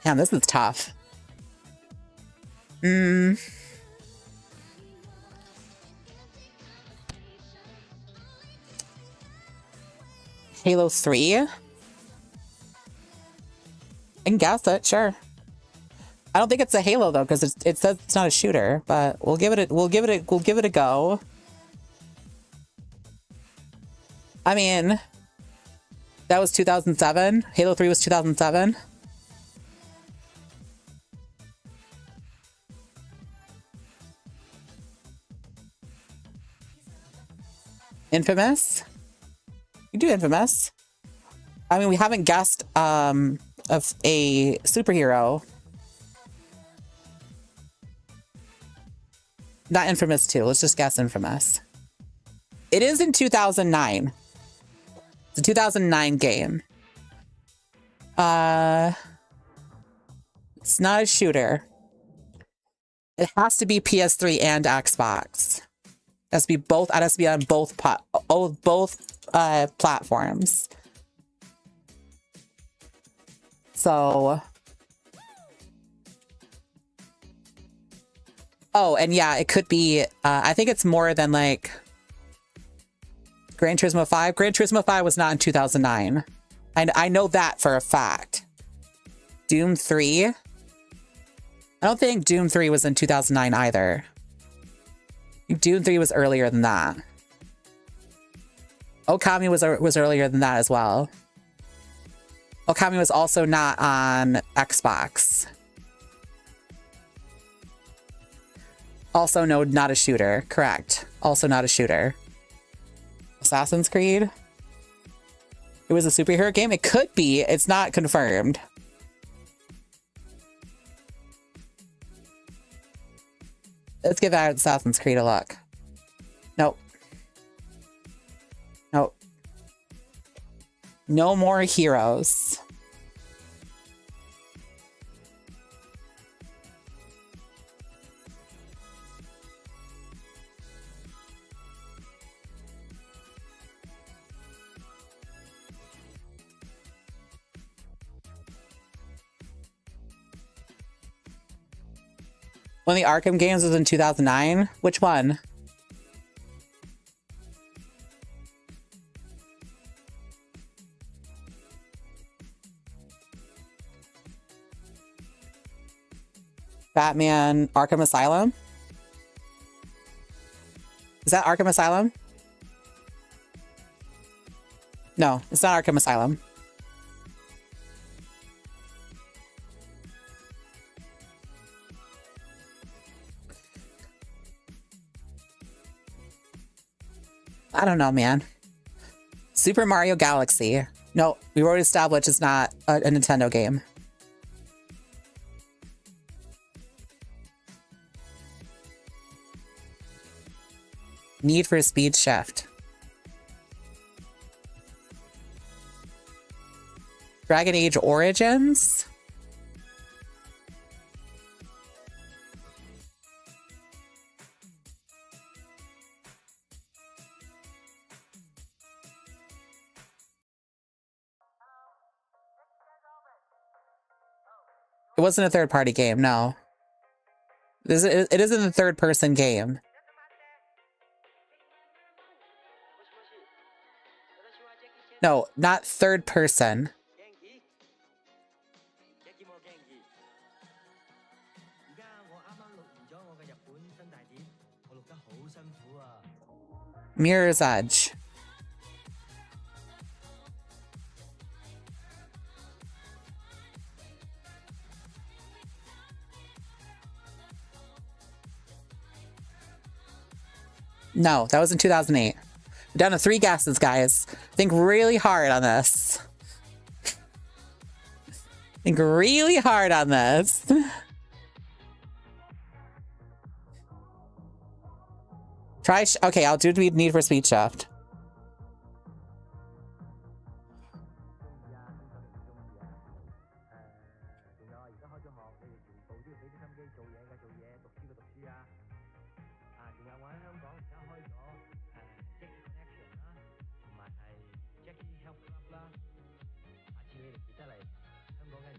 Damn, this is tough. Halo 3? I can guess it, sure. I don't think it's a Halo though, because it says it's not a shooter, but we'll give it a go. I mean, that was 2007. Halo 3 was 2007. Infamous? You do Infamous. I mean, we haven't guessed of a superhero. Not Infamous 2. Let's just guess Infamous. It is in 2009. It's a 2009 game. It's not a shooter. It has to be PS3 and Xbox. It has to be both. It has to be on both platforms. So, oh, and yeah, it could be. I think it's more than like Gran Turismo 5. Gran Turismo 5 was not in 2009. I know that for a fact. Doom 3. I don't think Doom 3 was in 2009 either. Doom 3 was earlier than that. Okami was earlier than that as well. Okami was also not on Xbox. Also, no, not a shooter. Correct. Also not a shooter. Assassin's Creed? It was a superhero game? It could be. It's not confirmed. Let's give Assassin's Creed a look. Nope. Nope. No more heroes. One of the Arkham games was in 2009. Which one? Batman Arkham Asylum? Is that Arkham Asylum? No, it's not Arkham Asylum. I don't know, man. Super Mario Galaxy. No, we already established it's not a Nintendo game. Need for Speed Shift. Dragon Age Origins? It wasn't a third-party game, no. It isn't a third-person game. No, not third person. Mirror's Edge. No, that was in 2008. We're down to 3 guesses, guys. Think really hard on this. Think really hard on this. Try. Okay, I'll do Need for Speed Shift.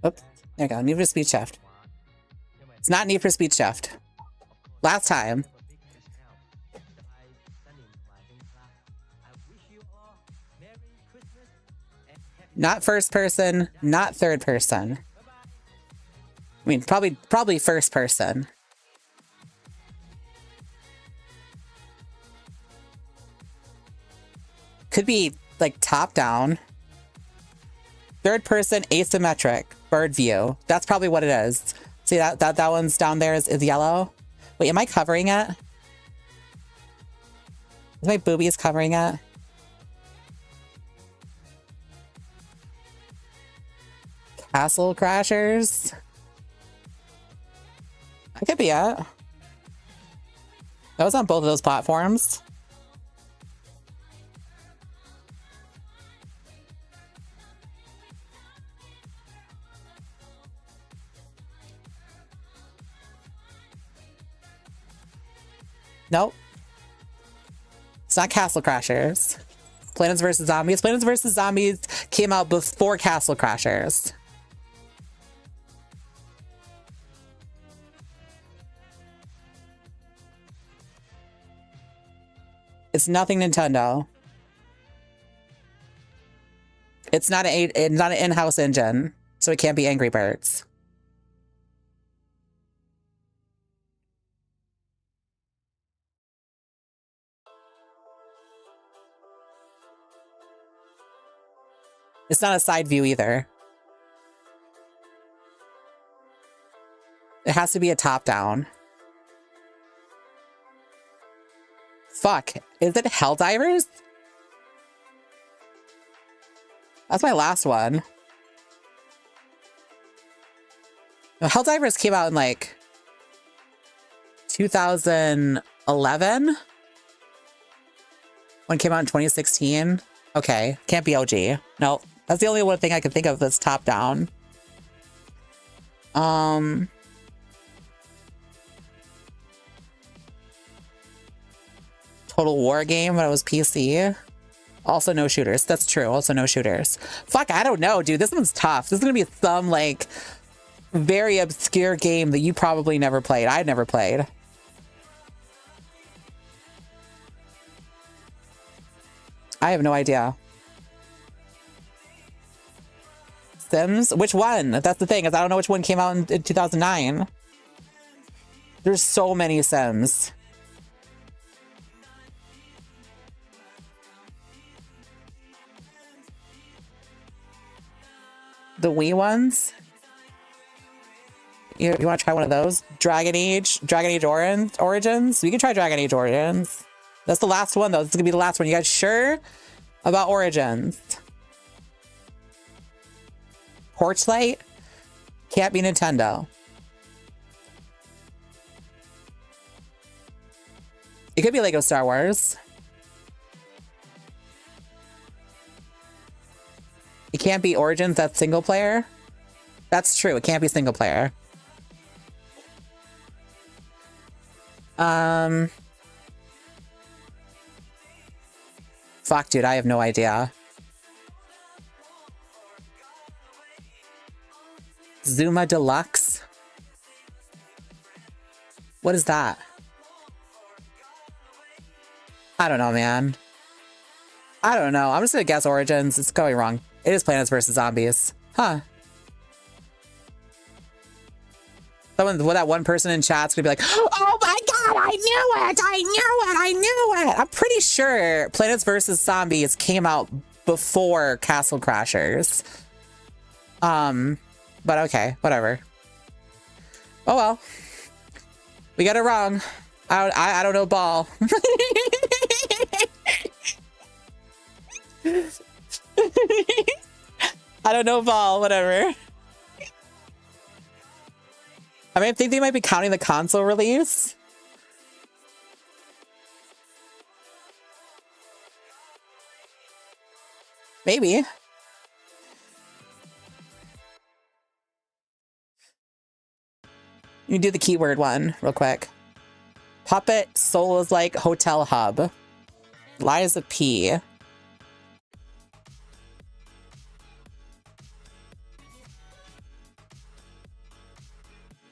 Oops, there you go. Need for Speed Shift. It's not Need for Speed Shift. Last time. Not first person, not third person. I mean, probably first person. Could be like top down. Third person asymmetric bird view. That's probably what it is. See that one's down there is yellow. Wait, am I covering it? Is my boobies covering it? Castle Crashers. That could be it. That was on both of those platforms. Nope. It's not Castle Crashers. Plants vs. Zombies. Plants vs. Zombies came out before Castle Crashers. It's nothing Nintendo. It's not an in-house engine, so it can't be Angry Birds. It's not a side view either. It has to be a top down. Fuck. Is it Helldivers? That's my last one. No, Helldivers came out in like 2011. One came out in 2016. Okay, can't be OG. No, that's the only one thing I can think of that's top down. Total War game when it was PC. Also no shooters. That's true. Also no shooters. Fuck, I don't know, dude. This one's tough. This is gonna be some like very obscure game that you probably never played. I'd never played. I have no idea. Sims? Which one? That's the thing, is I don't know which one came out in 2009. There's so many Sims. The Wii ones? You want to try one of those? Dragon Age Origins? We can try Dragon Age Origins. That's the last one, though. This is going to be the last one. You guys sure about Origins? Torchlight? Can't be Nintendo. It could be Lego Star Wars. It can't be Origins, that's single player. That's true, it can't be single player. Fuck, dude, I have no idea. Zuma Deluxe? What is that? I don't know, man. I don't know. I'm just gonna guess Origins. It's going wrong. It is Plants vs. Zombies. Huh. Someone, well, that one person in chat's gonna be like, oh my god, I knew it! I knew it! I knew it! I'm pretty sure Plants vs. Zombies came out before Castle Crashers. But okay, whatever. Oh well. We got it wrong. I don't know ball. I don't know ball, whatever. I mean, I think they might be counting the console release. Maybe. You do the keyword one real quick. Puppet Souls like Hotel Hub. Liza P.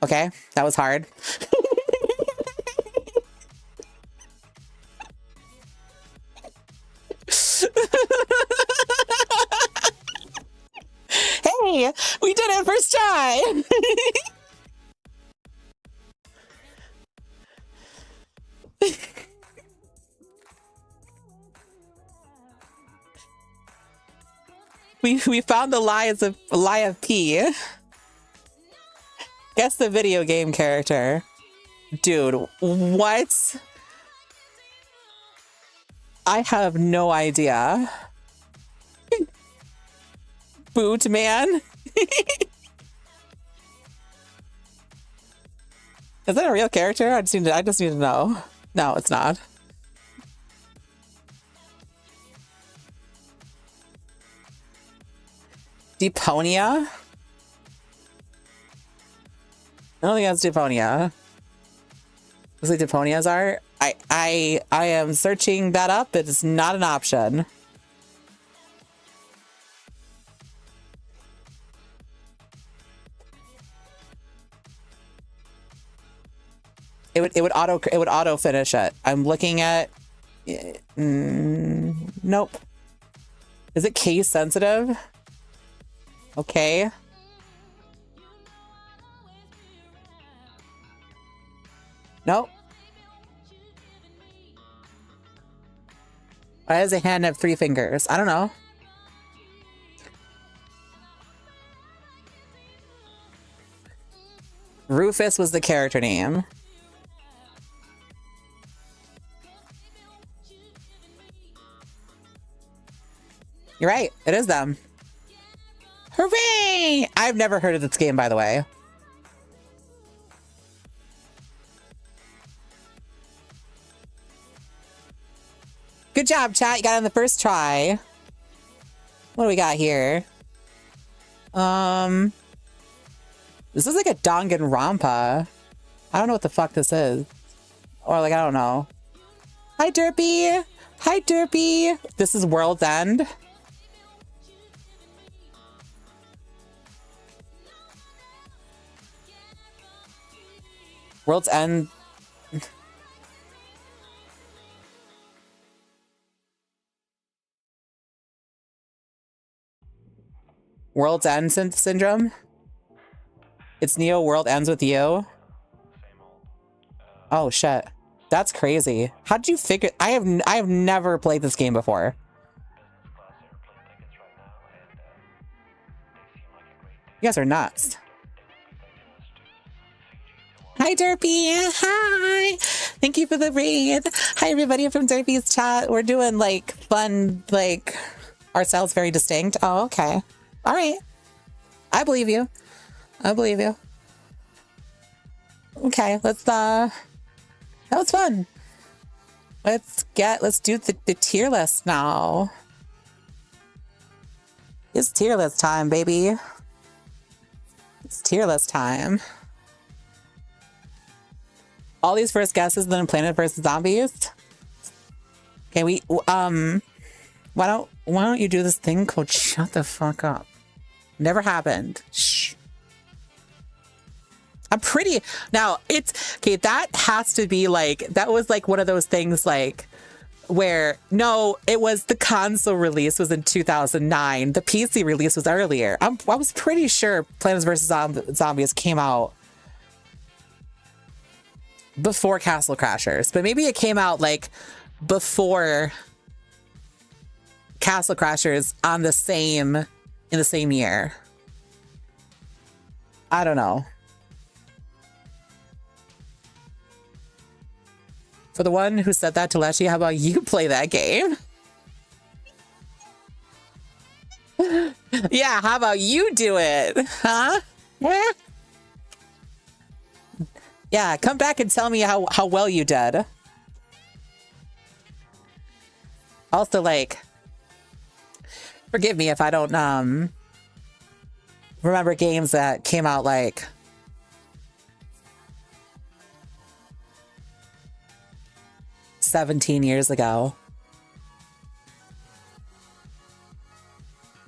Okay, that was hard. Hey, we did it first try. We found the Liza P. Guess the video game character. Dude, what? I have no idea. Boot man? Is that a real character? I just need to know. No, it's not. Deponia? I don't think that's Deponia. Is it Deponia's art? I am searching that up. It is not an option. It would auto finish it. I'm looking at. Nope. Is it case sensitive? Okay. Nope. Why does a hand have 3 fingers? I don't know. Rufus was the character name. You're right. It is them. Hooray! I've never heard of this game, by the way. Good job, chat. You got it on the first try. What do we got here? This is like a Danganronpa. I don't know what the fuck this is. Or like, I don't know. Hi, Derpy. Hi, Derpy. This is World's End. World's End. World's End syndrome. It's Neo World Ends with You. Oh shit. That's crazy. How did you figure? I have never played this game before. You guys are nuts. Hi, Derpy. Hi. Thank you for the raid. Hi, everybody from Derpy's chat. We're doing like fun, like ourselves very distinct. Oh, okay. All right. I believe you. I believe you. Okay, let's that was fun. Let's do the tier list now. It's tier list time, baby. It's tier list time. All these first guesses, then Planet vs. Zombies. Okay, why don't you do this thing called shut the fuck up? Never happened. Shh. I'm pretty now it's okay. That has to be like, that was like one of those things like where no, it was the console release was in 2009. The PC release was earlier. I was pretty sure Plants vs. Zombies came out before Castle Crashers, but maybe it came out like before Castle Crashers in the same year. I don't know. For the one who said that to Leshy, how about you play that game? Yeah, how about you do it? Huh? Yeah, come back and tell me how well you did. Also, like, forgive me if I don't remember games that came out like 17 years ago.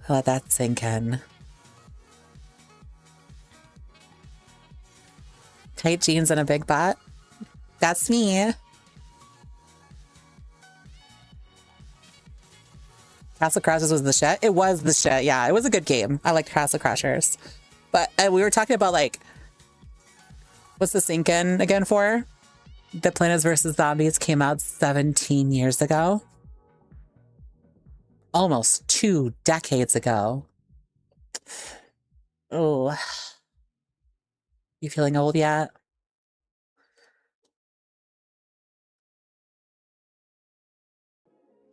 Let that sink in. Tight jeans and a big butt. That's me. Castle Crashers was the shit. It was the shit. Yeah, it was a good game. I liked Castle Crashers. But we were talking about like, what's the sink in again for? The Plants vs. Zombies came out 17 years ago. Almost 2 decades ago. Oh. You feeling old yet?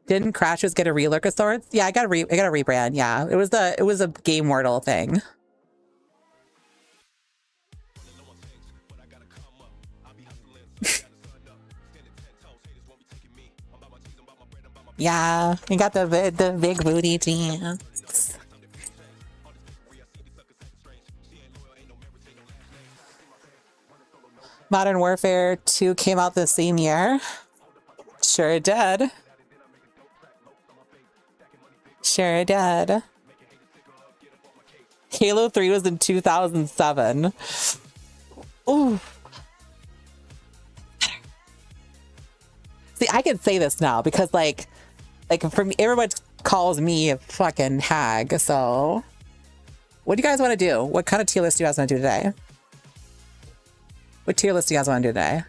Didn't Crashers get a relook of sorts? Yeah, I got a rebrand. Yeah, it was a Game Wordle thing. Yeah, you got the big booty jeans. Modern Warfare 2 came out the same year. Sure it did. Sure it did. Halo 3 was in 2007. Ooh. See, I can say this now because like for me, everyone calls me a fucking hag. So what do you guys want to do? What kind of tier list do you guys want to do today? What tier list do you guys want to do today?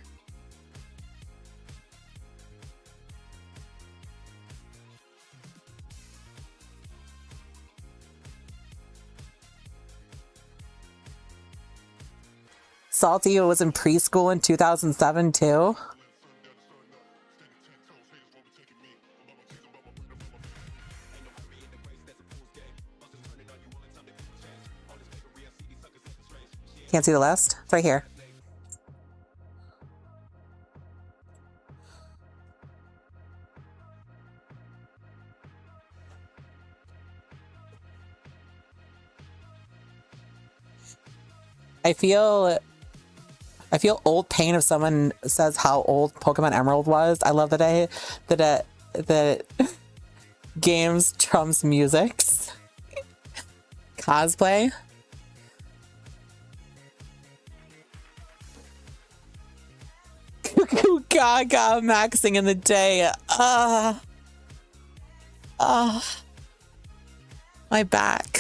Salty was in preschool in 2007 too. Can't see the list? It's right here. I feel old pain if someone says how old Pokemon Emerald was. I love that games trumps musics. Cosplay. Gaga maxing in the day. My back.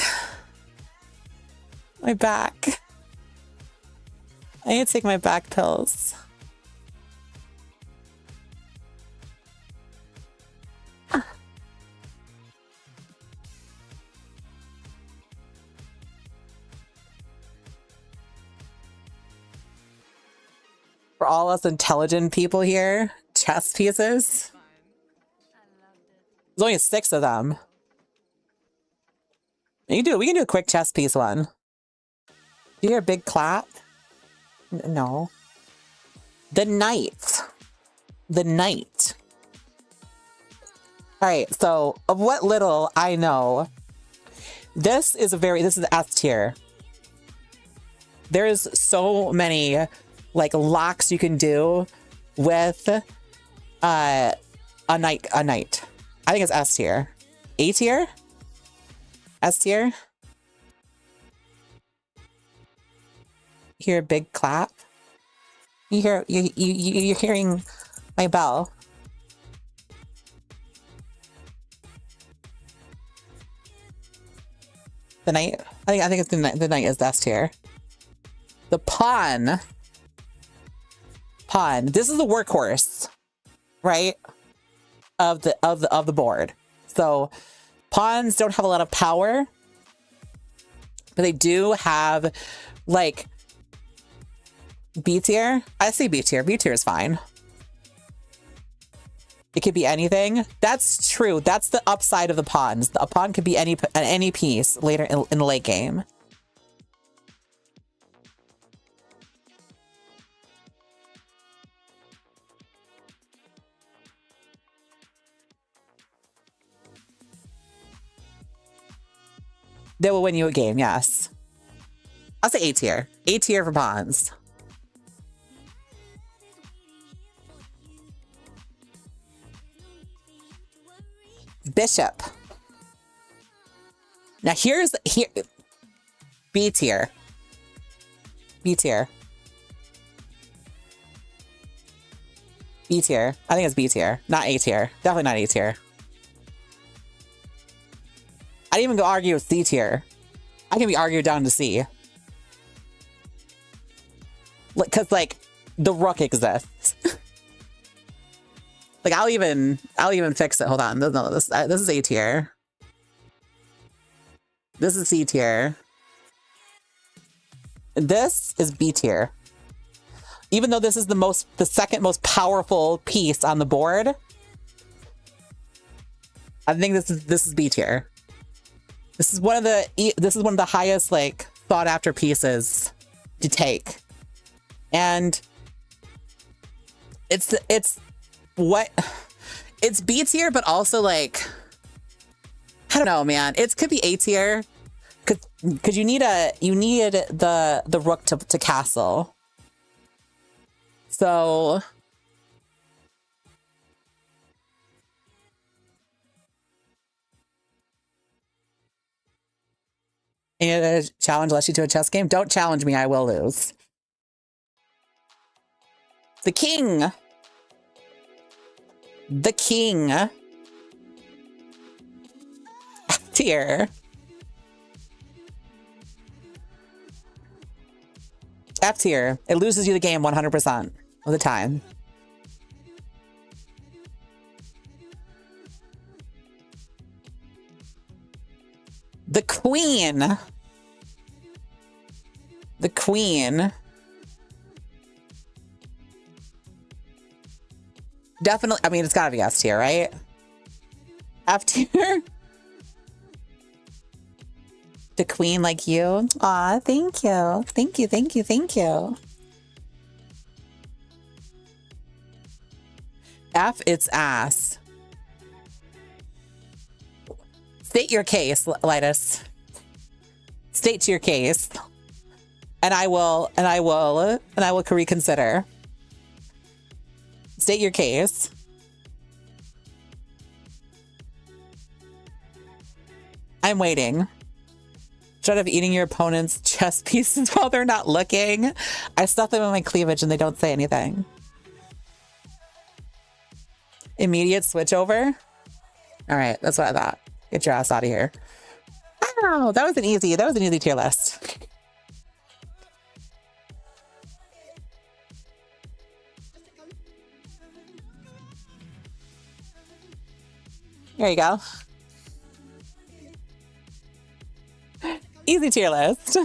My back. I need to take my back pills. For all us intelligent people here, chess pieces. There's only 6 of them. We can do a quick chess piece one. Do you hear a big clap? No. The Knight. The Knight. All right, so of what little I know, this is S tier. There's so many like locks you can do with a knight. I think it's S tier. A tier? S tier? Hear a big clap? You're hearing my bell. The Knight? I think it's the Knight is S tier. The Pawn. This is the workhorse, right? Of the board. So pawns don't have a lot of power, but they do have like B tier. I say B tier. B tier is fine. It could be anything. That's true. That's the upside of the pawns. A pawn could be any piece later in the late game. They will win you a game, yes. I'll say A tier. A tier for pawns. Bishop. Now here B tier. B tier. B tier. I think it's B tier, not A tier. Definitely not A tier. I'd even go argue with C tier. I can be argued down to C. Because like the rook exists. Like I'll even fix it. Hold on. No, this is A tier. This is C tier. This is B tier. Even though this is the second most powerful piece on the board, I think this is B tier. This is one of the highest like thought after pieces to take. And it's B tier, but also like, I don't know, man. It could be A tier because you need the rook to castle. So and a challenge lets you to a chess game. Don't challenge me, I will lose. The king. The king. F tier. F tier. It loses you the game 100% of the time. The queen. The queen. Definitely. I mean, it's gotta be S tier, right? F tier. The queen like you. Aw, thank you. Thank you, thank you, thank you. F, it's ass. State your case, Lightus. State your case. And I will reconsider. State your case. I'm waiting. Instead of eating your opponent's chest pieces while they're not looking, I stuff them in my cleavage and they don't say anything. Immediate switch over. All right, that's what I thought. Get your ass out of here. Oh, that was an easy tier list. There you go. Easy tier list.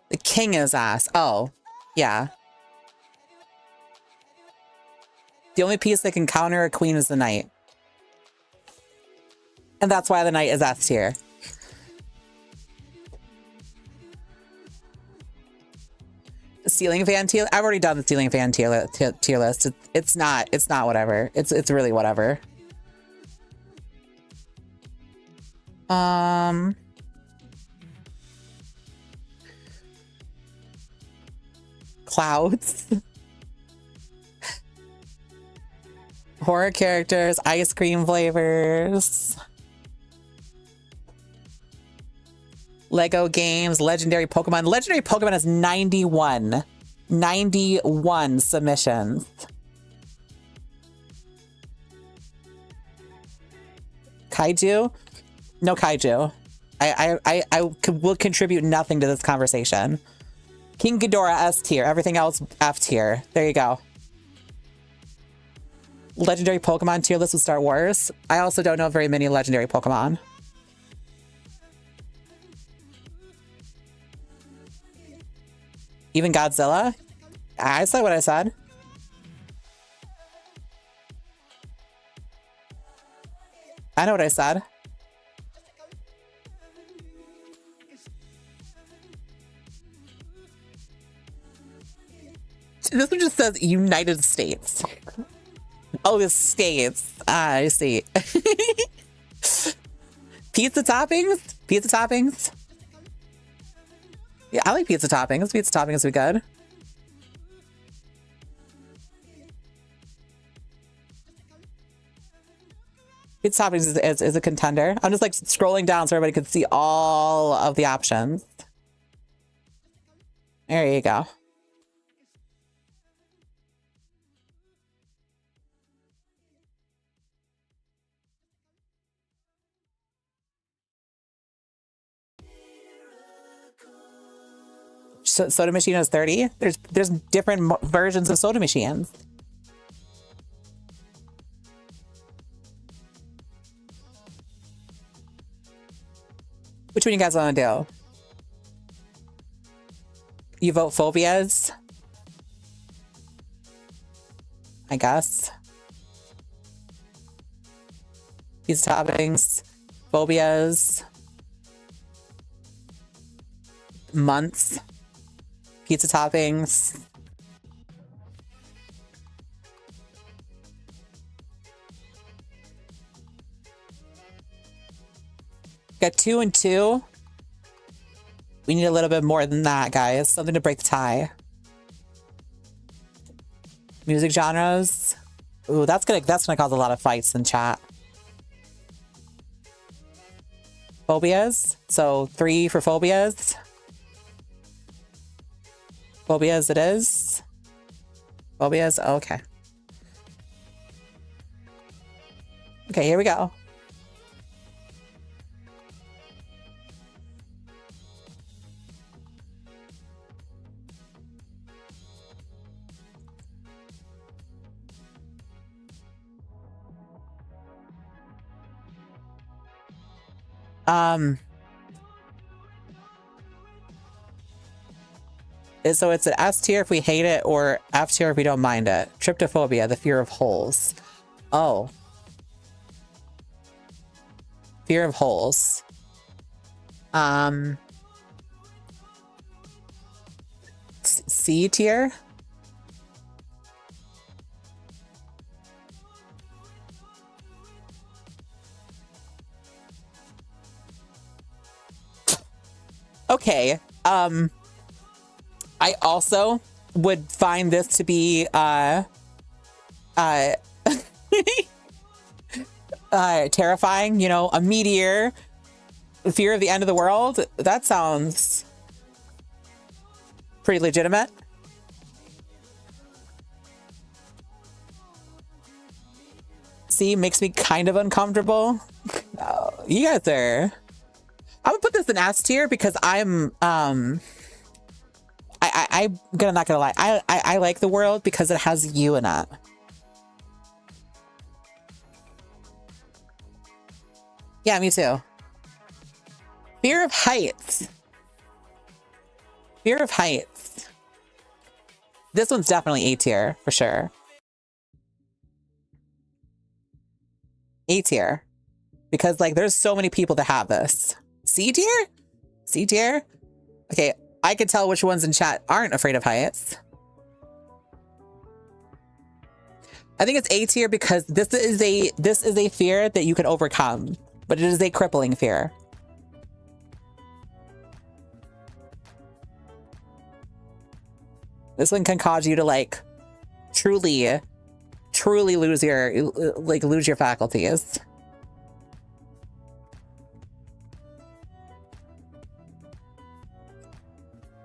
The king is ass. Oh, yeah. The only piece that can counter a queen is the knight. And that's why the knight is S tier. Ceiling fan tier. I've already done the ceiling fan tier list. It's not whatever. It's really whatever. Clouds. Horror characters, ice cream flavors. Lego games, legendary Pokemon. Legendary Pokemon has 91 submissions. Kaiju? No kaiju. I will contribute nothing to this conversation. King Ghidorah S tier. Everything else F tier. There you go. Legendary Pokemon tier list with Star Wars. I also don't know very many legendary Pokemon. Even Godzilla? I said what I said. I know what I said. This one just says United States. Oh, the States. Ah, I see. Pizza toppings? Pizza toppings? Yeah, I like pizza toppings. Pizza toppings would be good. Pizza toppings is a contender. I'm just like scrolling down so everybody can see all of the options. There you go. Soda machine has 30. There's different versions of soda machines. Which one you guys want to do? You vote phobias? I guess. These toppings. Phobias. Months. Pizza toppings. Got 2 and 2. We need a little bit more than that, guys. Something to break the tie. Music genres. Ooh, that's gonna cause a lot of fights in chat. Phobias. So 3 for phobias. Phobias it is. Phobias, okay. Okay, here we go. Um, so it's an S tier if we hate it, or F tier if we don't mind it. Tryptophobia, the fear of holes. Oh. Fear of holes. C tier? Okay. I also would find this to be terrifying, you know, a meteor, fear of the end of the world. That sounds pretty legitimate. C makes me kind of uncomfortable. Oh, you guys are... I would put this in S tier because I'm not gonna lie. I like the world because it has you in it. Yeah, me too. Fear of heights. Fear of heights. This one's definitely A tier for sure. A tier. Because like there's so many people that have this. C tier? C tier? Okay, I could tell which ones in chat aren't afraid of heights. I think it's A tier because this is a fear that you can overcome, but it is a crippling fear. This one can cause you to like truly lose your faculties.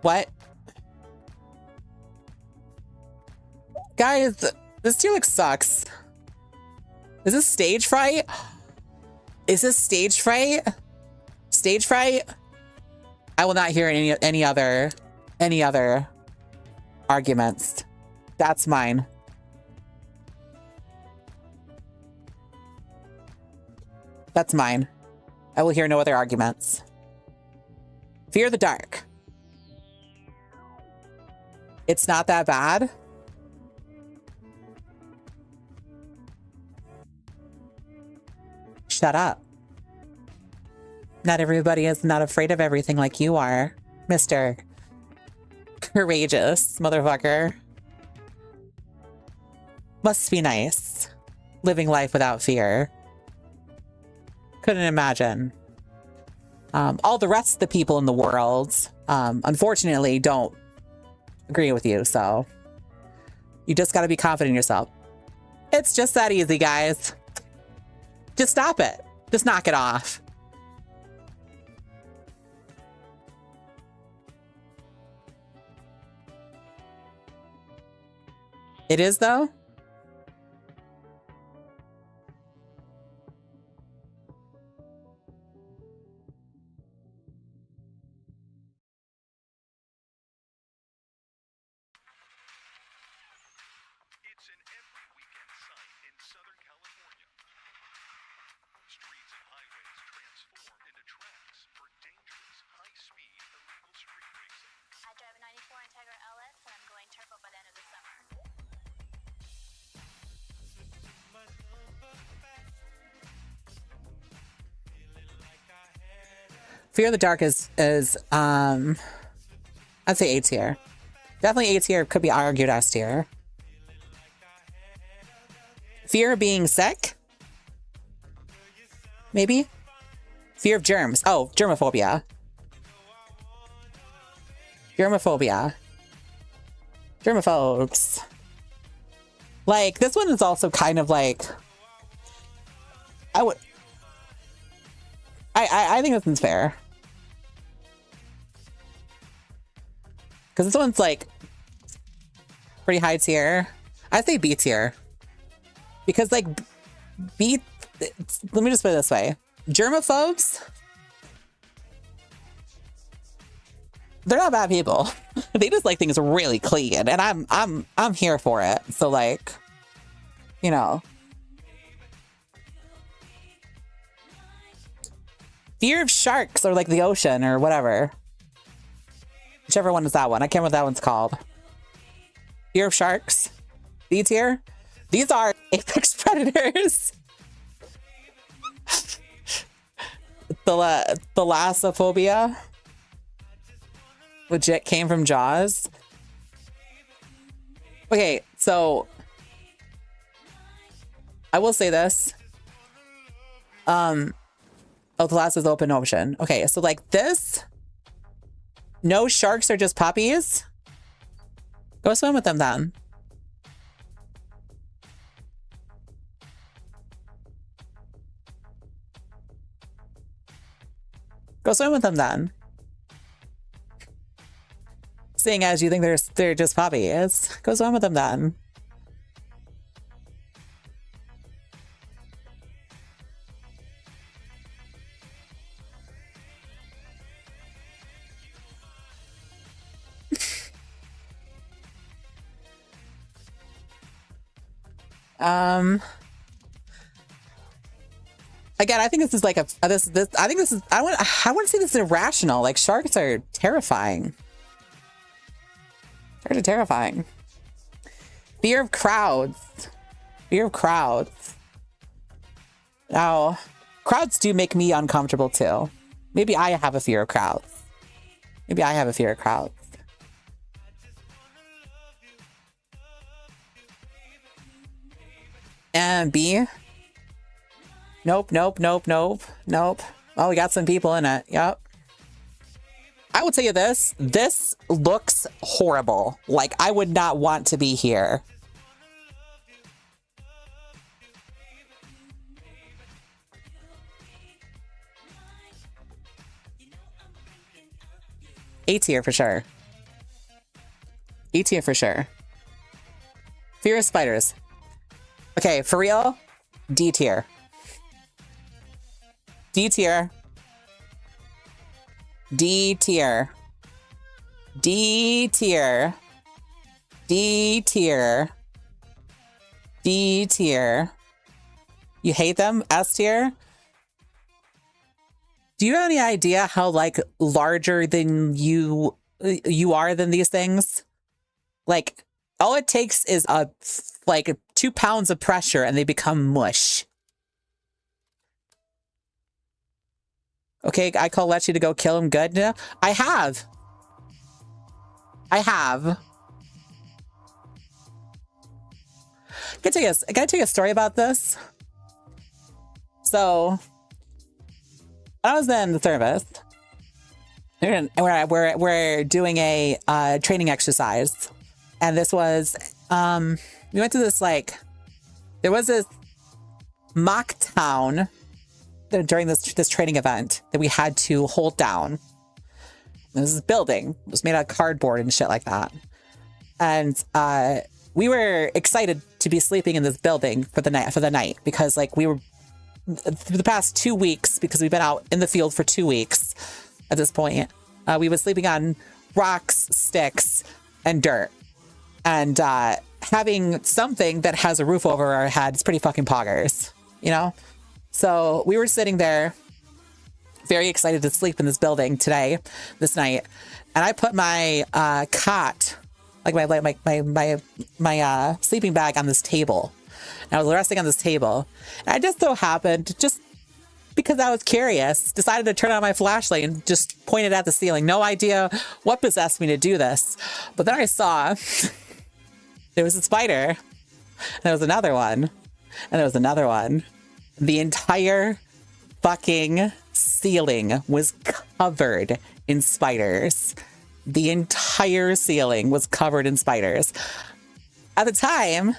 What? Guys, this tier like sucks. Is this stage fright? Is this stage fright? Stage fright? I will not hear any other arguments. That's mine. That's mine. I will hear no other arguments. Fear the dark. It's not that bad. Shut up. Not everybody is not afraid of everything like you are, Mr. Courageous motherfucker. Must be nice. Living life without fear. Couldn't imagine. All the rest of the people in the world, unfortunately, don't agree with you, so you just got to be confident in yourself. It's just that easy, guys. Just stop it. Just knock it off. It is, though? Fear the Dark is I'd say A tier. Definitely A tier, could be argued S tier. Fear of being sick? Maybe? Fear of germs. Oh, germophobia. Germophobia. Germaphobes. Like, this one is also kind of like... I think this one's fair. Because this one's like pretty high tier. I say B tier. Because like let me just put it this way. Germaphobes, they're not bad people. They just like things really clean, and I'm here for it. So like, you know. Fear of sharks or like the ocean or whatever. Whichever one is that one. I can't remember what that one's called. Fear of sharks. D tier. These are apex predators. Thalassophobia. Legit came from Jaws. Okay, so I will say this. Oh, the last is open ocean. Okay, so like this. No sharks are just puppies. Go swim with them then. Go swim with them then. Seeing as you think they're just puppies, go swim with them then. Again, I think this is like this I think this is I want to say this is irrational. Like sharks are terrifying. They're terrifying. Fear of crowds. Fear of crowds. Now, crowds do make me uncomfortable too. Maybe I have a fear of crowds. Maybe I have a fear of crowds. And B. Nope, nope, nope, nope, nope. Oh, we got some people in it. Yep. I will tell you this. This looks horrible. Like, I would not want to be here. A tier for sure. A tier for sure. Fear of spiders. Okay, for real, D tier. D tier. D tier. D tier. D tier. D tier. You hate them? S tier? Do you have any idea how like larger than you are than these things? Like all it takes is like 2 pounds of pressure and they become mush. Okay, I call Lechy to go kill him good now. I have. Can I tell you a story about this? So, when I was in the service, we're doing a training exercise. And this was, we went to this, like, there was this mock town during this training event that we had to hold down. This building was made out of cardboard and shit like that. And we were excited to be sleeping in this building for the night because like we were through the past 2 weeks, because we've been out in the field for 2 weeks at this point. We were sleeping on rocks, sticks, and dirt. And having something that has a roof over our head is pretty fucking poggers, you know? So we were sitting there very excited to sleep in this building this night. And I put my cot, like my sleeping bag on this table. And I was resting on this table. And I just so happened, just because I was curious, decided to turn on my flashlight and just point it at the ceiling. No idea what possessed me to do this. But then I saw there was a spider. And there was another one. And there was another one. The entire fucking ceiling was covered in spiders. The entire ceiling was covered in spiders. At the time,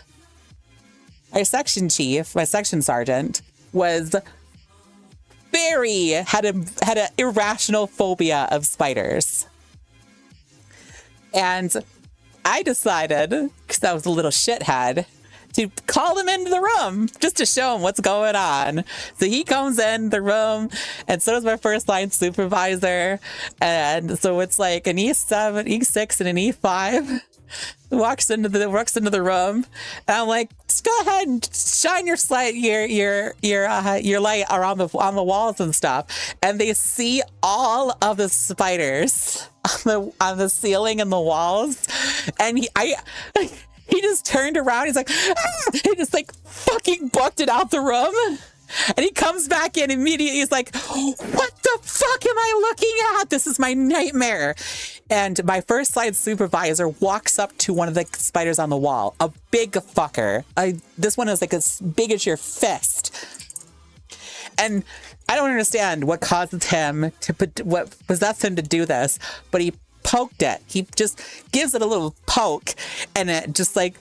our section chief, my section sergeant, was had an irrational phobia of spiders. And I decided, because I was a little shithead, to call him into the room just to show him what's going on. So he comes in the room, and so does my first line supervisor. And so it's like an E7, E6, and an E5. walks into the room, and I'm like, just go ahead and shine your light around on the walls and stuff. And they see all of the spiders on the ceiling and the walls, and he just turned around. He's like, ah! He just like fucking booked it out the room. And he comes back in immediately. He's like, what the fuck am I looking at? This is my nightmare. And my first slide supervisor walks up to one of the spiders on the wall. A big fucker. This one is like as big as your fist. And I don't understand what causes him what possessed him to do this, but he poked it. He just gives it a little poke, and it just like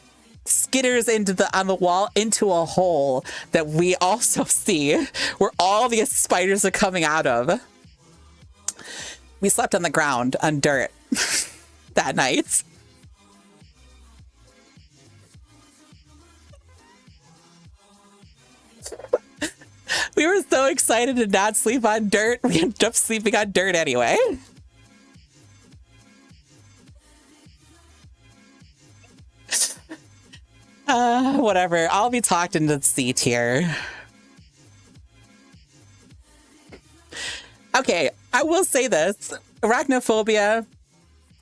skitters on the wall into a hole that we also see where all the spiders are coming out of. We slept on the ground on dirt that night. We were so excited to not sleep on dirt. We ended up sleeping on dirt anyway. Whatever. I'll be talked into C tier. Okay, I will say this. Arachnophobia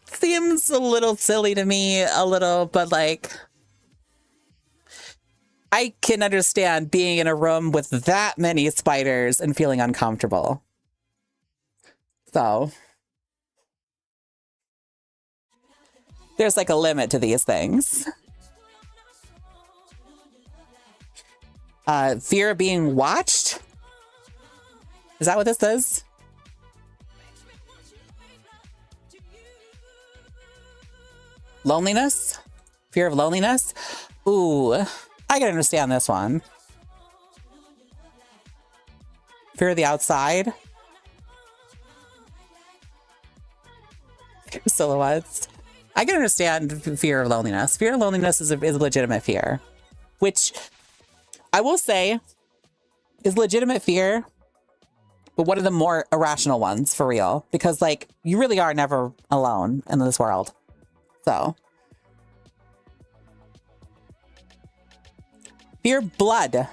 seems a little silly to me, but like, I can understand being in a room with that many spiders and feeling uncomfortable. So, there's like a limit to these things. Fear of being watched? Is that what this is? Loneliness? Fear of loneliness? Ooh, I can understand this one. Fear of the outside? Silhouettes? I can understand fear of loneliness. Fear of loneliness is a legitimate fear, which I will say is legitimate fear, but one of the more irrational ones for real, because like you really are never alone in this world. So fear of blood.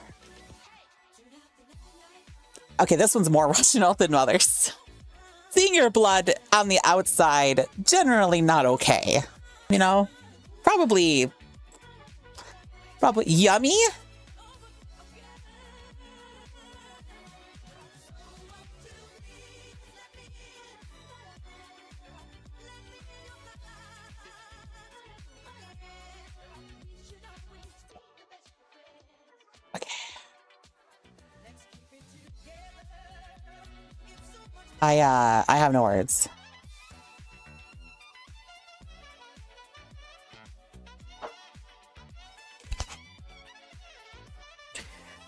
Okay, this one's more rational than others. Seeing your blood on the outside, generally not okay. You know, probably yummy. I have no words.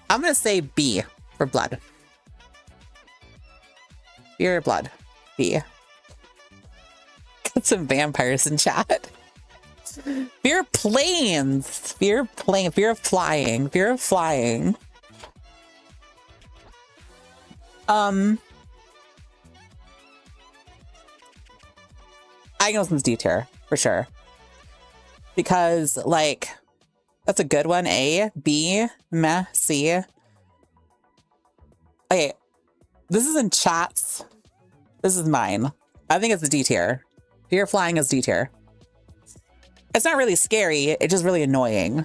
I'm gonna say B for blood. Fear of blood. B. Got some vampires in chat. Fear of planes. Fear of plane. Fear of flying. Fear of flying. I know this D tier for sure, because like that's a good one. A, B, meh, C. Okay, this is in chats. This is mine. I think it's a D tier. Fear of flying is D tier. It's not really scary. It's just really annoying.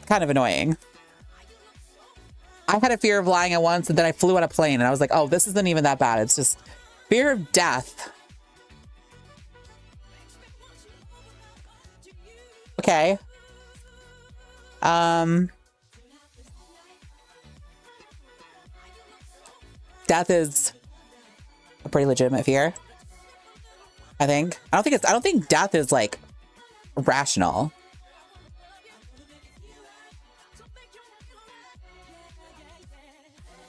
Kind of annoying. I had a fear of flying at once, and then I flew on a plane, and I was like, oh, this isn't even that bad. It's just fear of death. Okay. Death is a pretty legitimate fear, I think. I don't think death is like rational.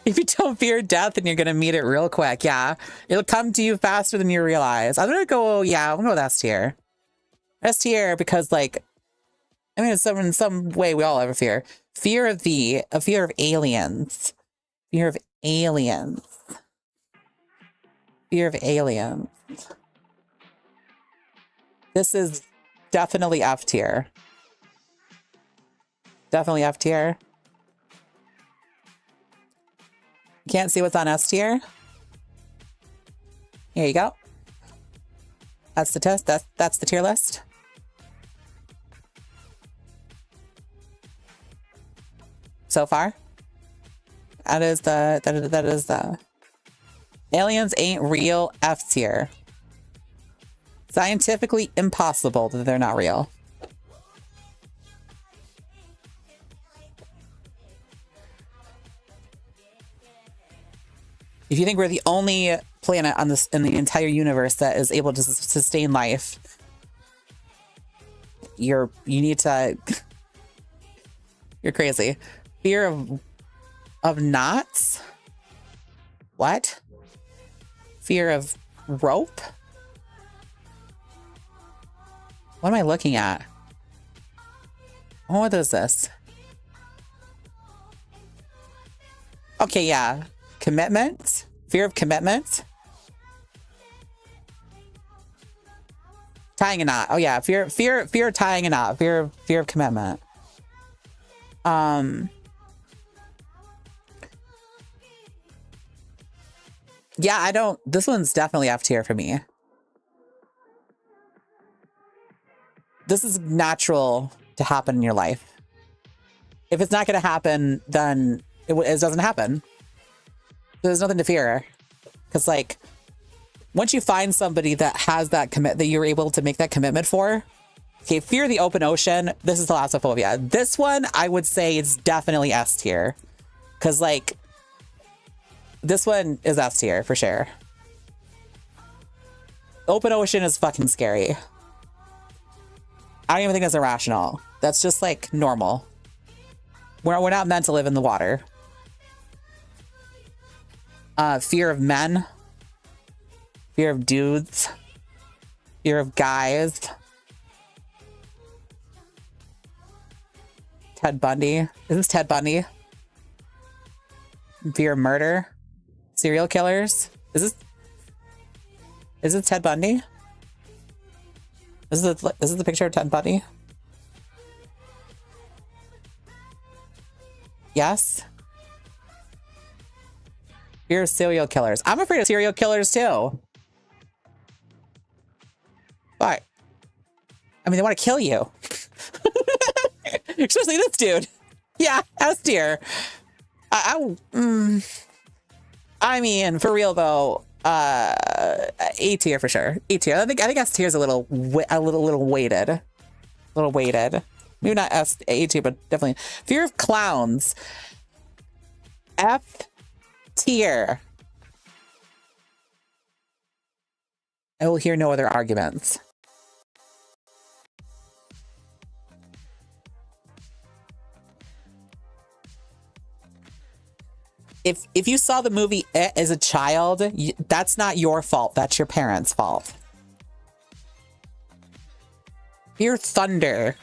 If you don't fear death, then you're gonna meet it real quick. Yeah, it'll come to you faster than you realize. I'm gonna go. Yeah, I'm gonna go with S tier. S tier because, like, I mean, in some way we all have a fear. Fear of aliens. Fear of aliens. Fear of aliens. This is definitely F tier. Definitely F tier. Can't see what's on S tier. Here you go. That's the test. That's the tier list. So far. That is the aliens ain't real, F tier. Scientifically impossible that they're not real. If you think we're the only planet on this in the entire universe that is able to sustain life, you need to you're crazy. Fear of knots? What? Fear of rope? What am I looking at? Oh, what is this? Okay, yeah. Commitment? Fear of commitment? Tying a knot. Oh yeah, fear of tying a knot. Fear of commitment. Yeah, I don't. This one's definitely F tier for me. This is natural to happen in your life. If it's not going to happen, then it doesn't happen. There's nothing to fear. Because, like, once you find somebody that has that that you're able to make that commitment for, okay, fear the open ocean. This is thalassophobia. This one, I would say, is definitely S tier. Because, like, this one is S tier for sure. Open ocean is fucking scary. I don't even think that's irrational. That's just like normal. We're not meant to live in the water. Fear of men. Fear of dudes. Fear of guys. Ted Bundy. Is this Ted Bundy? Fear of murder. Serial killers. Is this Ted Bundy? Is this the picture of Ted Bundy? Yes. Fear of serial killers. I'm afraid of serial killers too. But I mean, they want to kill you. Especially this dude. Yeah, S tier. I mean, for real though, A tier for sure. A tier. I think S tier is a little weighted. A little weighted. Maybe not A tier, but definitely. Fear of clowns. F tier. I will hear no other arguments. If you saw the movie It as a child, that's not your fault. That's your parents' fault. Fear of thunder.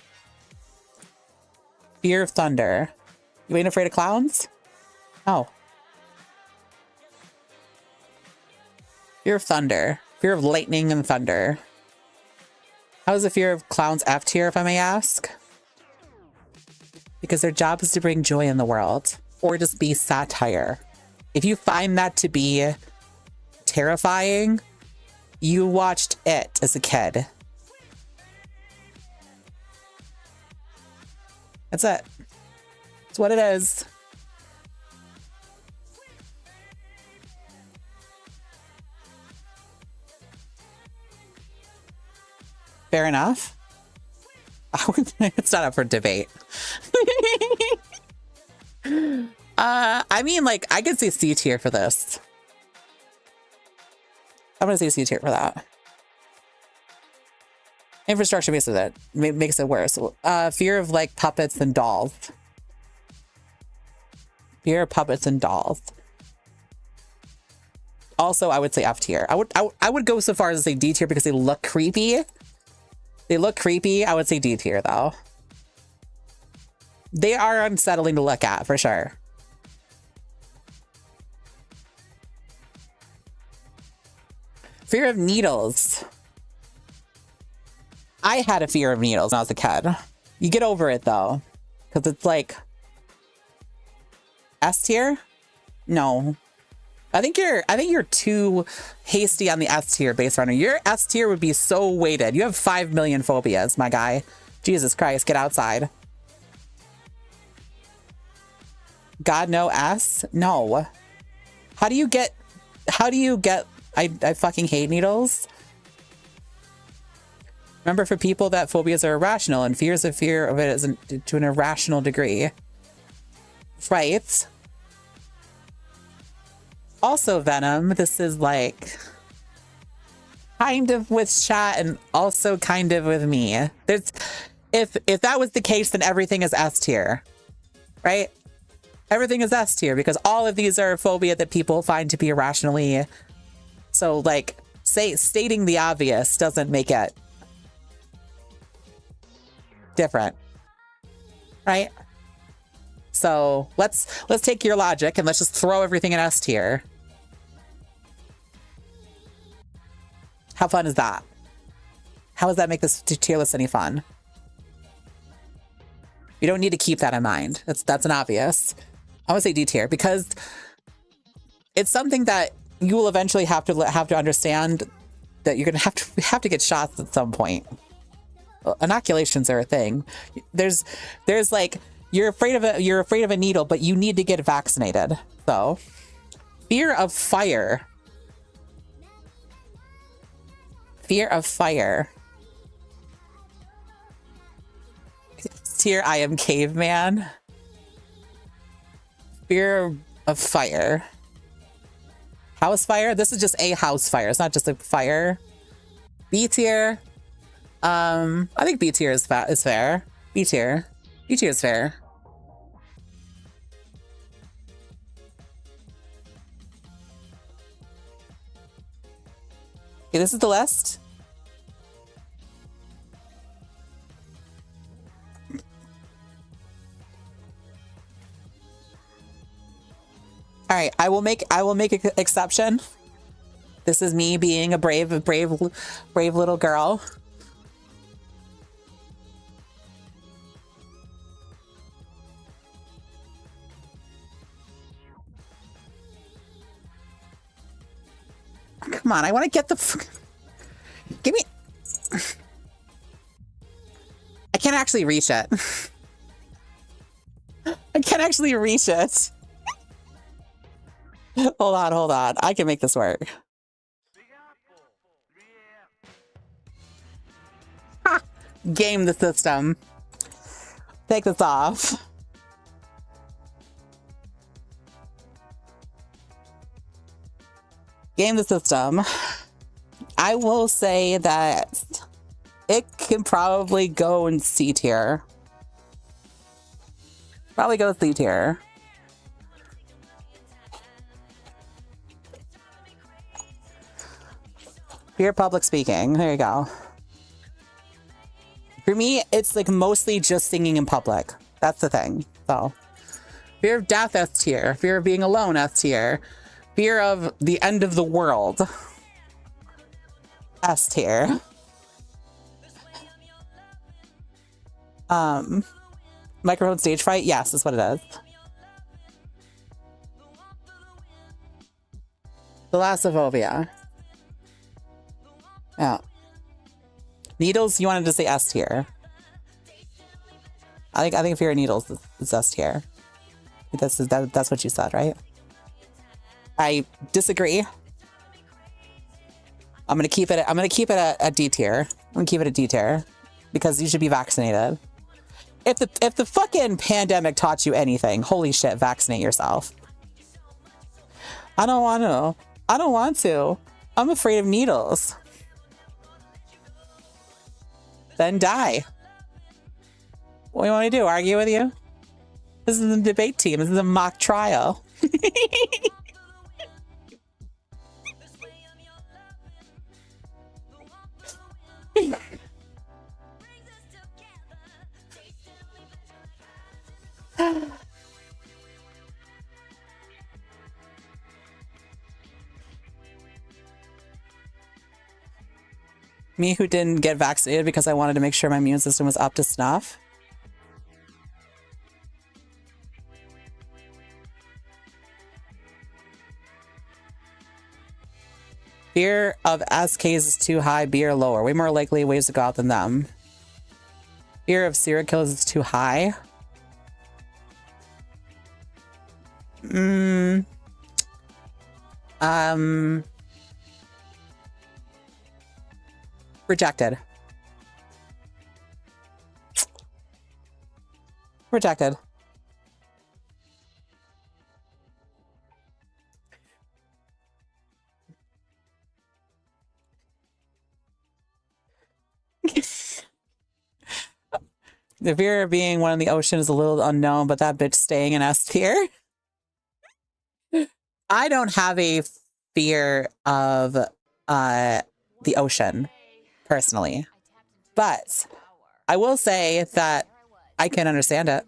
Fear of thunder. You ain't afraid of clowns? Oh. Fear of thunder. Fear of lightning and thunder. How is the fear of clowns F tier, if I may ask? Because their job is to bring joy in the world. Or just be satire. If you find that to be terrifying, you watched It as a kid. That's it. That's what it is. Fair enough. It's not up for debate. I mean, like, I could say C tier for this. I'm gonna say C tier for that. Infrastructure makes it worse. Fear of like puppets and dolls. Fear of puppets and dolls. Also, I would say F tier. I would go so far as to say D tier because they look creepy. They look creepy. I would say D tier though. They are unsettling to look at for sure. Fear of needles. I had a fear of needles when I was a kid. You get over it though, because it's like S tier. No, I think you're too hasty on the S tier, base runner. Your S tier would be so weighted. You have 5 million phobias, my guy. Jesus Christ, get outside. God, no S? No. How do you get, I fucking hate needles. Remember, for people that phobias are irrational and fears of fear of it is to an irrational degree. Right. Also, Venom, this is like kind of with chat and also kind of with me. There's, if that was the case, then everything is S tier, right? Everything is S tier because all of these are phobia that people find to be irrationally. So like stating the obvious doesn't make it different, right? So let's take your logic and let's just throw everything in S tier. How fun is that? How does that make this tier list any fun? You don't need to keep that in mind. That's an obvious. I would say D tier because it's something that you will eventually have to understand that you're gonna have to get shots at some point. Inoculations are a thing. There's like you're afraid of a needle, but you need to get vaccinated. So fear of fire. Fear of fire. Tier I am caveman. Fear of fire. House fire? This is just a house fire. It's not just a fire. B tier. I think B tier is fair. B tier. B tier is fair. Okay, this is the list. All right, I will make an exception. This is me being a brave little girl. Come on, I want to get the... Give me... I can't actually reach it. I can't actually reach it. Hold on. I can make this work. Ha! Game the system. Take this off. Game the system. I will say that it can probably go in C tier. Probably go C tier. Fear public speaking. There you go. For me, it's like mostly just singing in public. That's the thing. So, fear of death, S tier. Fear of being alone, S tier. Fear of the end of the world, S tier. Microphone stage fright, yes, that's what it is. Thalassophobia. Yeah. Needles, you wanted to say S tier. I think fear of needles is S tier. That's what you said, right? I disagree. I'm gonna keep it a D tier. I'm gonna keep it a D tier because you should be vaccinated. If the fucking pandemic taught you anything, holy shit, vaccinate yourself. I don't want to. I'm afraid of needles. Then die. What do you want to do? Argue with you? This is a debate team. This is a mock trial. Me who didn't get vaccinated because I wanted to make sure my immune system was up to snuff. Fear of SKs is too high, B or lower. Way more likely ways to go out than them. Fear of serial killers is too high. Rejected. Rejected. The fear of being one in the ocean is a little unknown, but that bitch staying in S tier. I don't have a fear of the ocean personally, but I will say that I can understand it.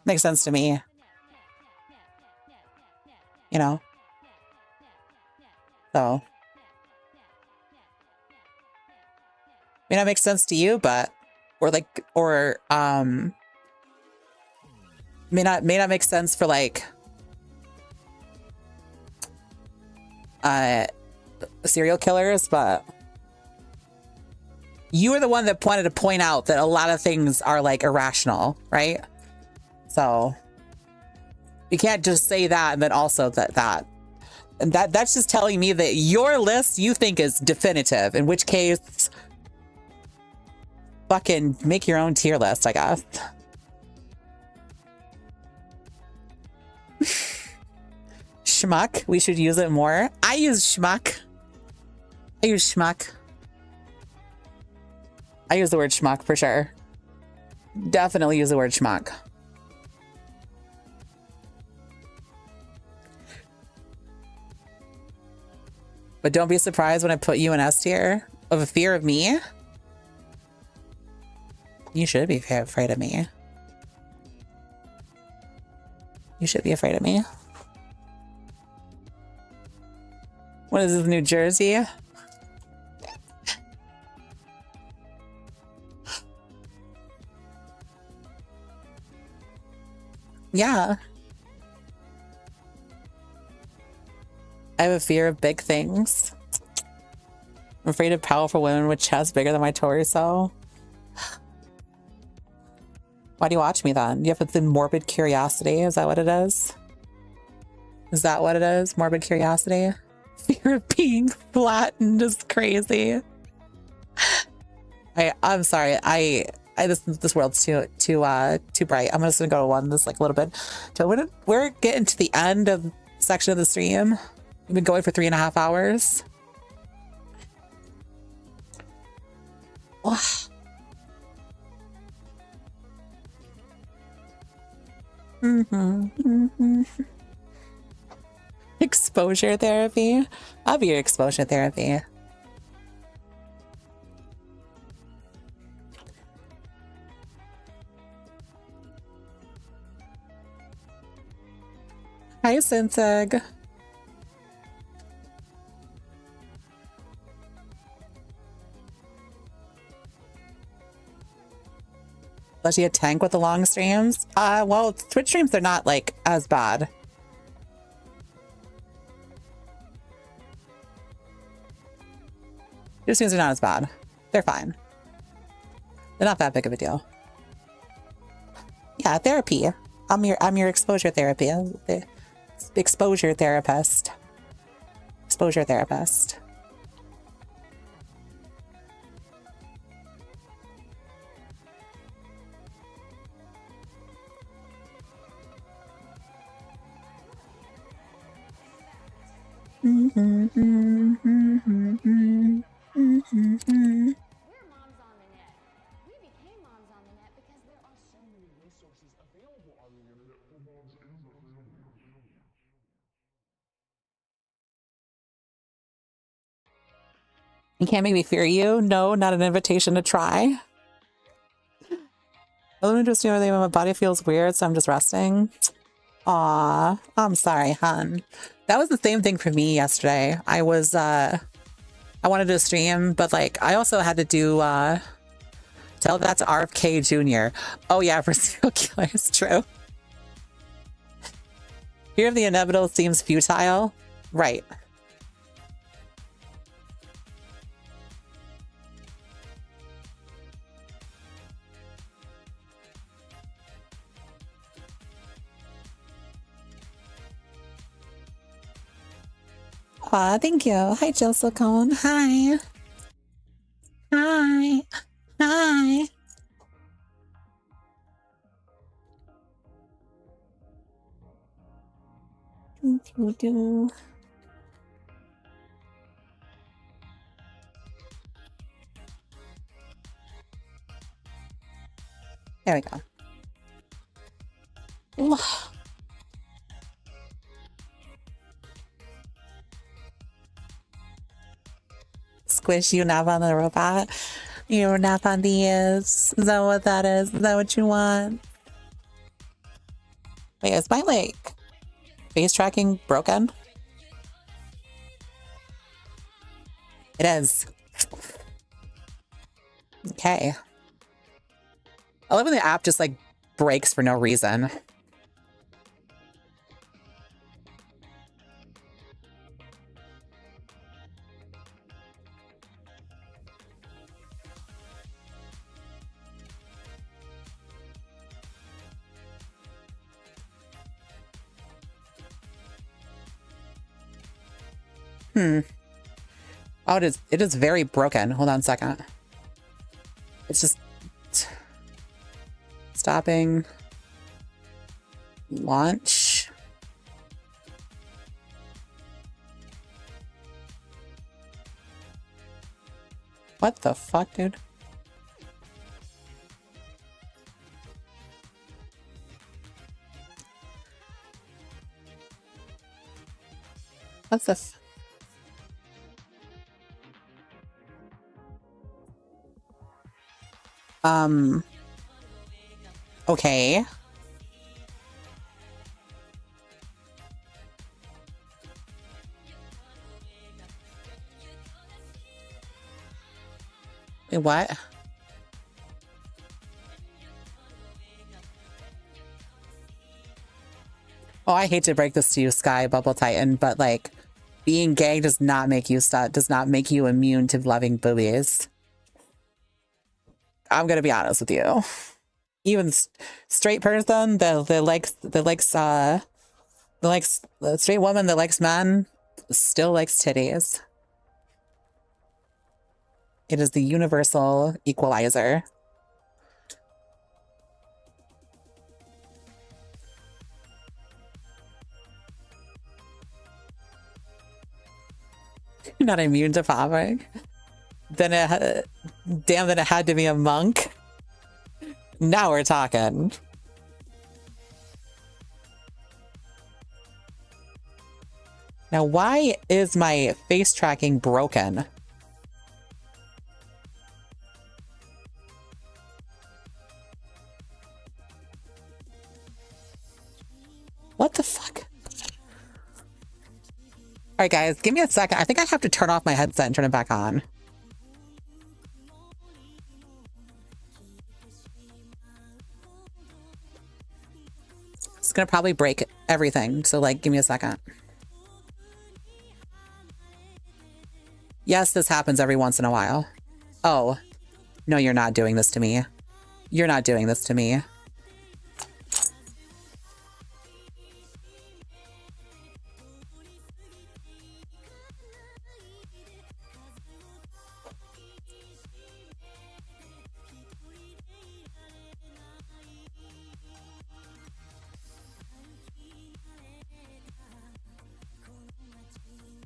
Makes sense to me. You know? So. May not make sense to you, but may not make sense for like serial killers, but you were the one that wanted to point out that a lot of things are like irrational, right? So you can't just say that and then also that's just telling me that your list you think is definitive, in which case fucking make your own tier list, I guess. Schmuck. We should use it more. I use schmuck. I use schmuck. I use the word schmuck for sure. Definitely use the word schmuck. But don't be surprised when I put you in S tier of a fear of me. You should be afraid of me. You should be afraid of me. What is this, New Jersey? Yeah. I have a fear of big things. I'm afraid of powerful women with chests bigger than my torso. Why do you watch me then? You have the morbid curiosity. Is that what it is? Is that what it is? Morbid curiosity? Fear of being flattened is crazy. I'm sorry. This world's too bright. I'm just gonna go on this like a little bit. So we're getting to the end of section of the stream. We've been going for 3.5 hours. Oh. Exposure therapy. I'll be your exposure therapy. Hi, Sinteg. Especially a tank with the long streams. Well, Twitch streams, they're not like as bad. Twitch streams are not as bad. They're fine. They're not that big of a deal. Yeah, therapy. I'm your exposure therapy. The exposure therapist. Exposure therapist. We're moms on the net. We became moms on the net because there are so many resources available on the internet for moms and their families. You can't make me fear you. No, not an invitation to try. Let me just know that my body feels weird, so I'm just resting. Aw, I'm sorry, hun. That was the same thing for me yesterday. I wanted to stream, but like I also had to do tell that to RFK Jr. Oh yeah, for serial killer, it's true. Fear of the inevitable seems futile. Right. Aw, thank you. Hi, Jill Silicone. Hi. Hi. Hi. Do. There we go. Ooh. Squish, you nap on the robot. You nap on the ears. Is that what that is? Is that what you want? Wait, is my like face tracking broken? It is. Okay. I love when the app just like breaks for no reason. Oh, it is very broken. Hold on a second. It's just stopping launch. What the fuck, dude? What's this? Okay. Wait, what? Oh, I hate to break this to you, Sky Bubble Titan, but like being gay does not make you immune to loving boobies. I'm gonna be honest with you. Even straight person that likes the straight woman that likes men still likes titties. It is the universal equalizer. You're not immune to popping. Then damn, then it had to be a monk. Now we're talking. Now, why is my face tracking broken? What the fuck? All right, guys, give me a second. I think I have to turn off my headset and turn it back on. It's gonna probably break everything. So like, give me a second. Yes, this happens every once in a while. Oh, no, you're not doing this to me. You're not doing this to me.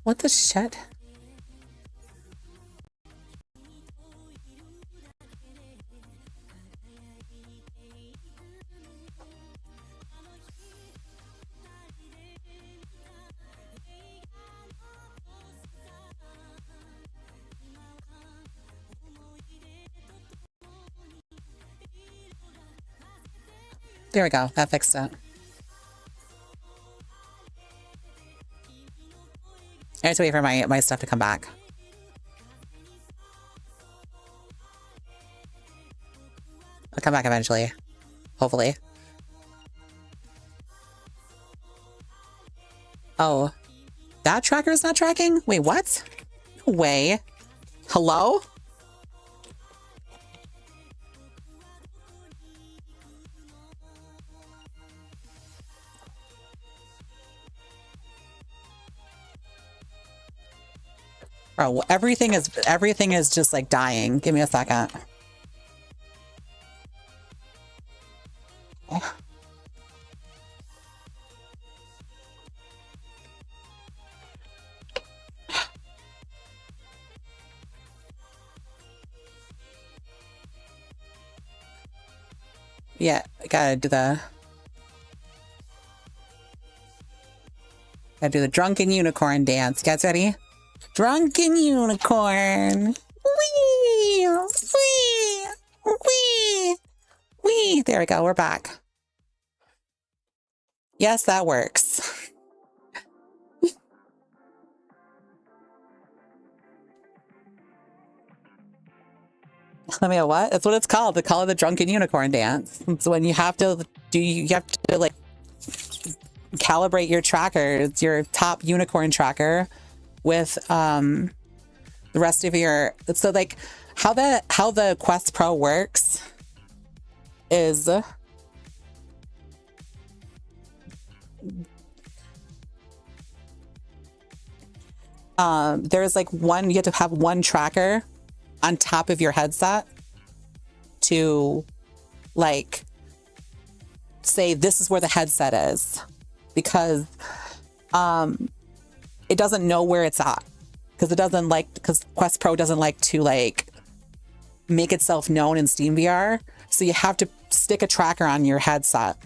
What the shit? There we go. That fixed it. I have to wait for my stuff to come back. I'll come back eventually. Hopefully. Oh. That tracker is not tracking? Wait, what? No way. Hello? Bro, everything is just like dying. Give me a second. Yeah, I gotta do the drunken unicorn dance. Guys ready? Drunken unicorn. Wee! Wee! Wee! Wee! There we go. We're back. Yes, that works. I mean, what? That's what it's called. They call it the drunken unicorn dance. It's when you have to like calibrate your tracker, your top unicorn tracker, with the rest of your. So like how the Quest Pro works is there's like you have to have one tracker on top of your headset to like say this is where the headset is, because it doesn't know where it's at, because Quest Pro doesn't like to like make itself known in SteamVR. So you have to stick a tracker on your headset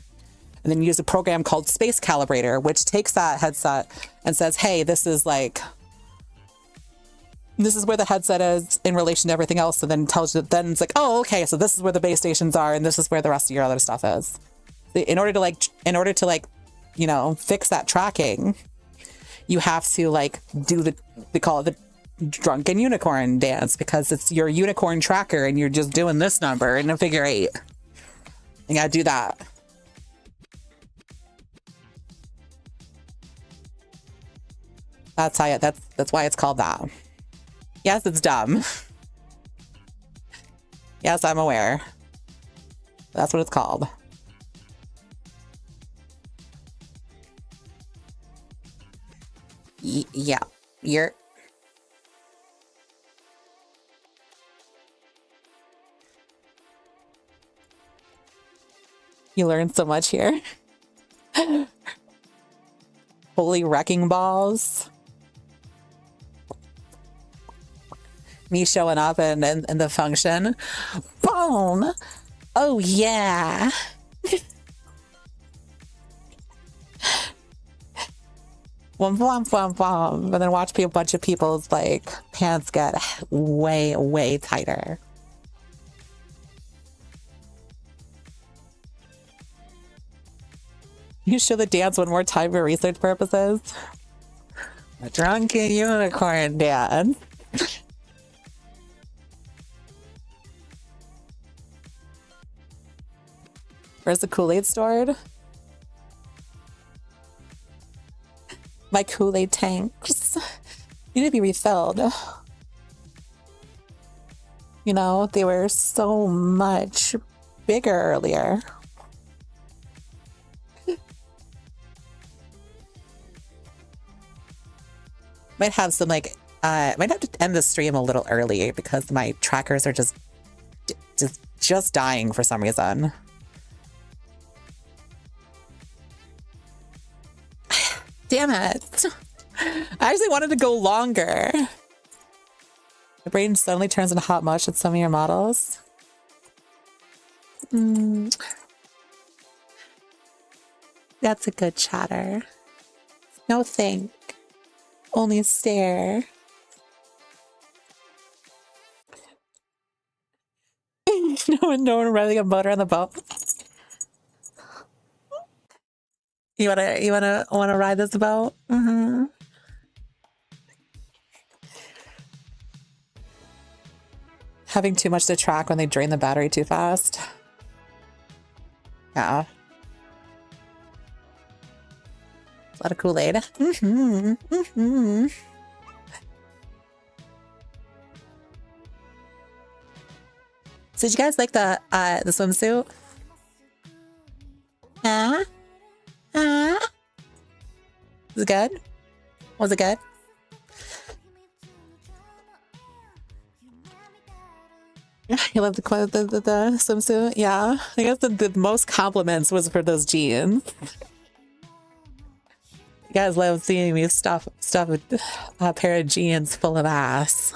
and then use a program called Space Calibrator, which takes that headset and says, hey, this is where the headset is in relation to everything else. So then tells you, then it's like, oh, okay, so this is where the base stations are and this is where the rest of your other stuff is. In order to you know, fix that tracking, you have to like they call it the drunken unicorn dance, because it's your unicorn tracker and you're just doing this number in a figure 8. You gotta do that. That's why it's called that. Yes, it's dumb. Yes, I'm aware. That's what it's called. Yeah, you learn so much here. Holy wrecking balls. Me showing up and the function. Boom! Oh yeah! Womp womp womp womp. And then watch a bunch of people's like pants get way, way tighter. You show the dance one more time for research purposes. A drunken unicorn dance. Where's the Kool-Aid stored? My Kool-Aid tanks need to be refilled. You know, they were so much bigger earlier. Might have some like, might have to end the stream a little early because my trackers are just dying for some reason. Damn it. I actually wanted to go longer. The brain suddenly turns into hot mush at some of your models. That's a good chatter. No think. Only stare. No one riding a motor on the boat. You wanna ride this boat? Having too much to track when they drain the battery too fast. Yeah. A lot of Kool-Aid. Mm-hmm. Mm-hmm. So did you guys like the swimsuit? Was it good? Was it good? You love the swimsuit? Yeah. I guess the most compliments was for those jeans. You guys love seeing me stuff a pair of jeans full of ass.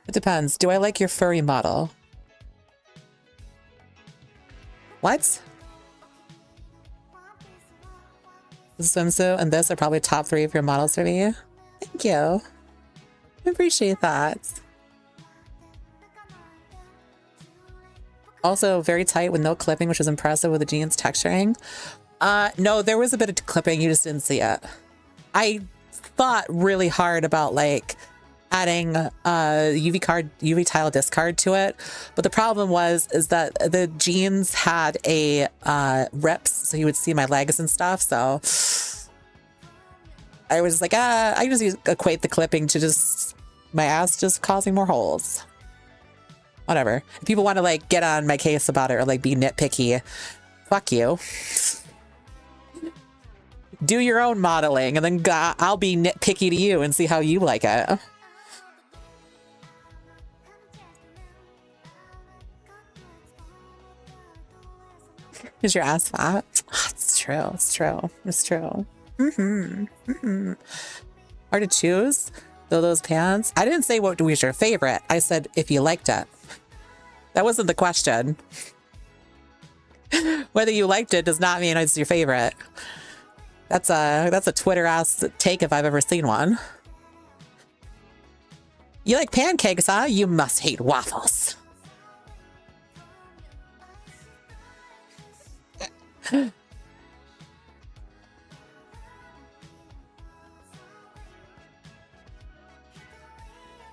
It depends. Do I like your furry model? What? The swimsuit and this are probably top 3 of your models for me. Thank you. I appreciate that. Also very tight with no clipping, which was impressive with the jeans texturing. No, there was a bit of clipping. You just didn't see it. I thought really hard about like adding UV tile discard to it, but the problem is that the jeans had a rips, so you would see my legs and stuff. So I was like, I just equate the clipping to just my ass just causing more holes. Whatever. If people want to like get on my case about it or like be nitpicky, fuck you. Do your own modeling, and then I'll be nitpicky to you and see how you like it. Is your ass fat? It's true. It's true. It's true. Mm-hmm. Mm-hmm. Hard to choose. Though those pants. I didn't say what was your favorite. I said if you liked it. That wasn't the question. Whether you liked it does not mean it's your favorite. That's a Twitter ass take if I've ever seen one. You like pancakes, huh? You must hate waffles.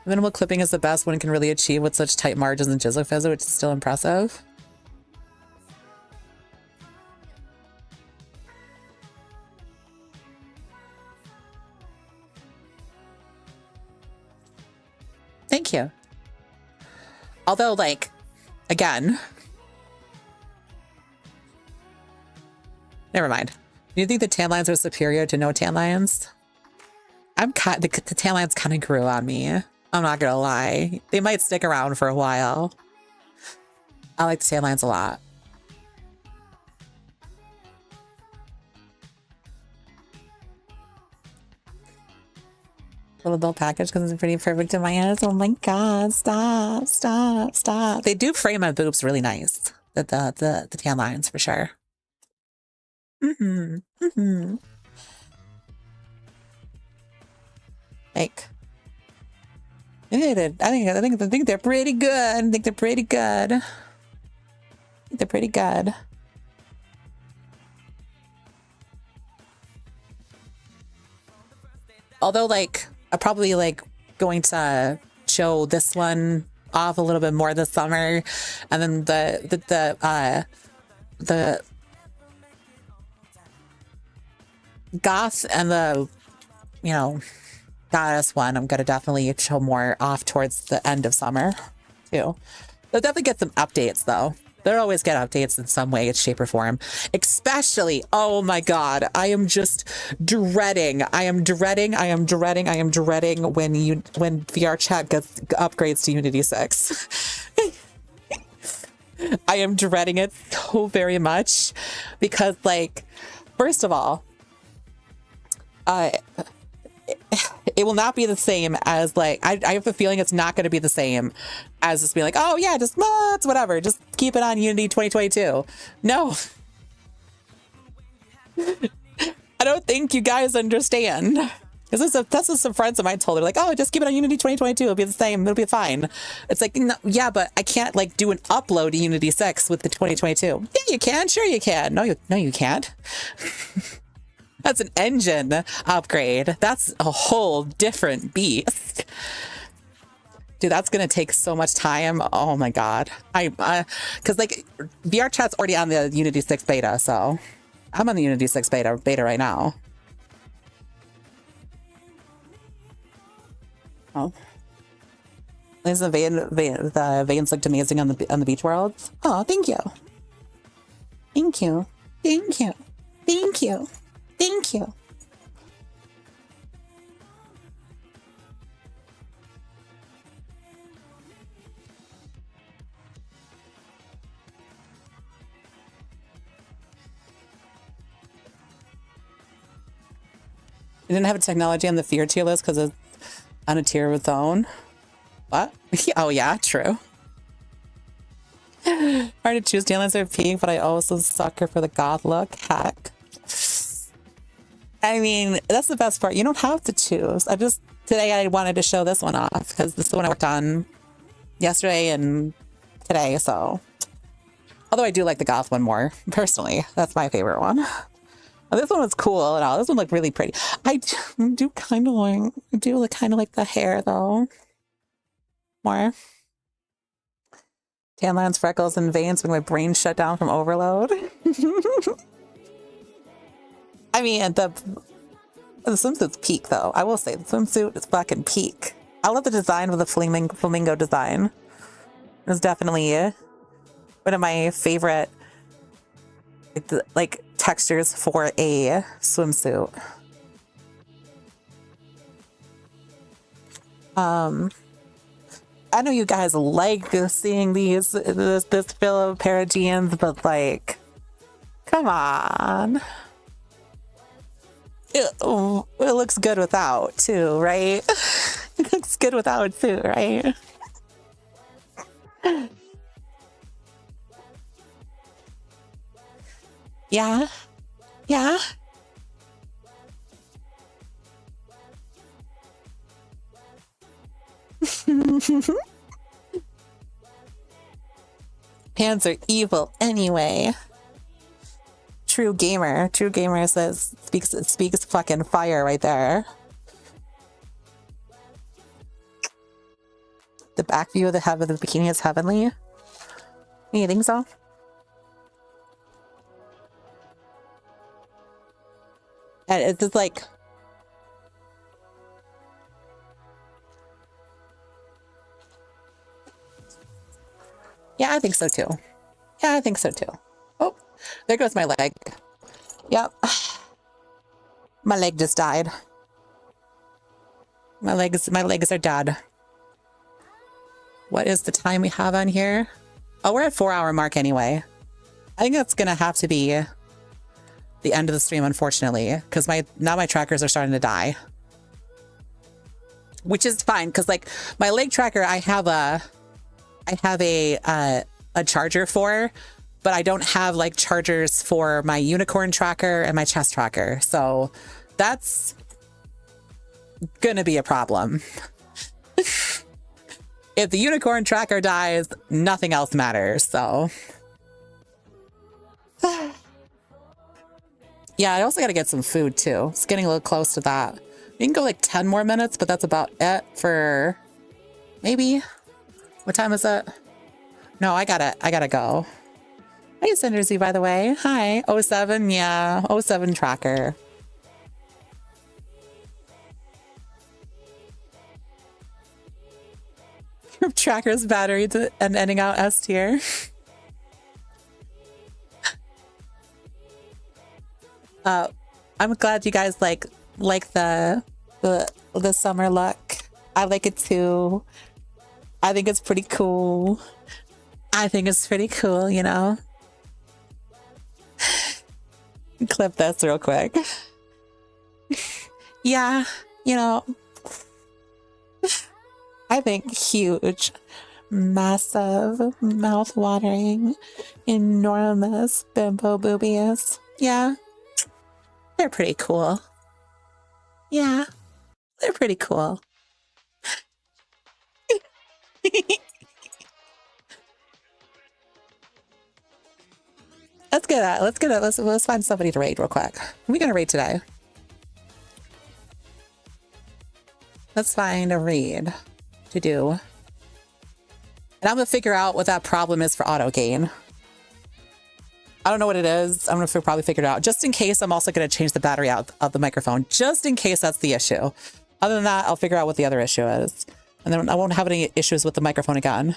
Minimal clipping is the best one can really achieve with such tight margins and jizzle fizzer, which is still impressive. Thank you. Although, like, again, never mind. Do you think the tan lines are superior to no tan lines? The tan lines kind of grew on me. I'm not gonna lie. They might stick around for a while. I like the tan lines a lot. Little bill package because it's pretty perfect in my eyes. Oh my god! Stop! Stop! Stop! They do frame my boobs really nice. The tan lines for sure. Mm-hmm. Mm-hmm. Like, I think they're pretty good. I think they're pretty good. I think they're pretty good. Although, like, I'm probably like going to show this one off a little bit more this summer, and then the goth and the, you know, goddess one, I'm gonna definitely show more off towards the end of summer too. They'll definitely get some updates though. They'll always get updates in some way, shape, or form. Especially, oh my god, I am just dreading. I am dreading when VR chat upgrades to Unity 6. I am dreading it so very much because, like, first of all, it will not be the same as, like, I have a feeling it's not going to be the same as just being like, oh yeah, just it's whatever, just keep it on Unity 2022. No. I don't think you guys understand. Because that's what some friends of mine told her, like, oh, just keep it on Unity 2022, it'll be the same, it'll be fine. It's like, no, yeah, but I can't, like, do an upload to Unity 6 with the 2022. Yeah, you can, sure you can. No, you can't. That's an engine upgrade. That's a whole different beast. Dude, that's gonna take so much time. Oh my god. Cause like VR chat's already on the Unity 6 beta, so I'm on the Unity 6 beta right now. Oh. Is the veins looked amazing on the beach worlds? Oh, thank you. Thank you. Thank you. Thank you. Thank you. It didn't have a technology on the fear tier list because it's on a tier of its own. What? Oh yeah, true. Hard to choose Daylands or Peak, but I also sucker for the goth look. Heck. I mean, that's the best part. You don't have to choose. Today I wanted to show this one off because this is the one I worked on yesterday and today, so. Although I do like the goth one more, personally. That's my favorite one. This one was cool and all. This one looked really pretty. I do kind of like the hair though. More. Tan lines, freckles, and veins when my brain shut down from overload. I mean, the swimsuit's peak though. I will say the swimsuit is fucking peak. I love the design with the flamingo design. It's definitely one of my favorite like textures for a swimsuit. I know you guys like seeing this fill of pair of jeans, but like, come on. It looks good without too, right? It looks good without too, right? Yeah. Yeah. Pants are evil anyway. True gamer says speaks fucking fire right there. The back view of the bikini is heavenly. You think so? And it's just like, yeah, I think so too. Yeah, I think so too. Oh, there goes my leg. Yep. My leg just died. My legs are dead. What is the time we have on here? Oh, we're at 4-hour mark anyway. I think that's gonna have to be the end of the stream, unfortunately, because now my trackers are starting to die. Which is fine, because like my leg tracker, I have a charger for, but I don't have like chargers for my unicorn tracker and my chest tracker. So that's gonna be a problem. If the unicorn tracker dies, nothing else matters. So yeah, I also got to get some food too. It's getting a little close to that. We can go like 10 more minutes, but that's about it for maybe. What time is it? No, I gotta go. Hi, Cindersy, by the way. Hi. 07, yeah. 07 tracker. Your tracker's battery and ending out S tier. I'm glad you guys like the summer look. I like it too. I think it's pretty cool. You know. Clip this real quick. Yeah, you know. I think huge, massive, mouth-watering, enormous bimbo boobies. Yeah. They're pretty cool. Yeah, they're pretty cool. Let's get it. Let's find somebody to raid real quick. Who are we gonna raid today? Let's find a raid to do. And I'm gonna figure out what that problem is for auto gain. I don't know what it is. I'm gonna probably figure it out. Just in case, I'm also gonna change the battery out of the microphone, just in case that's the issue. Other than that, I'll figure out what the other issue is. And then I won't have any issues with the microphone again.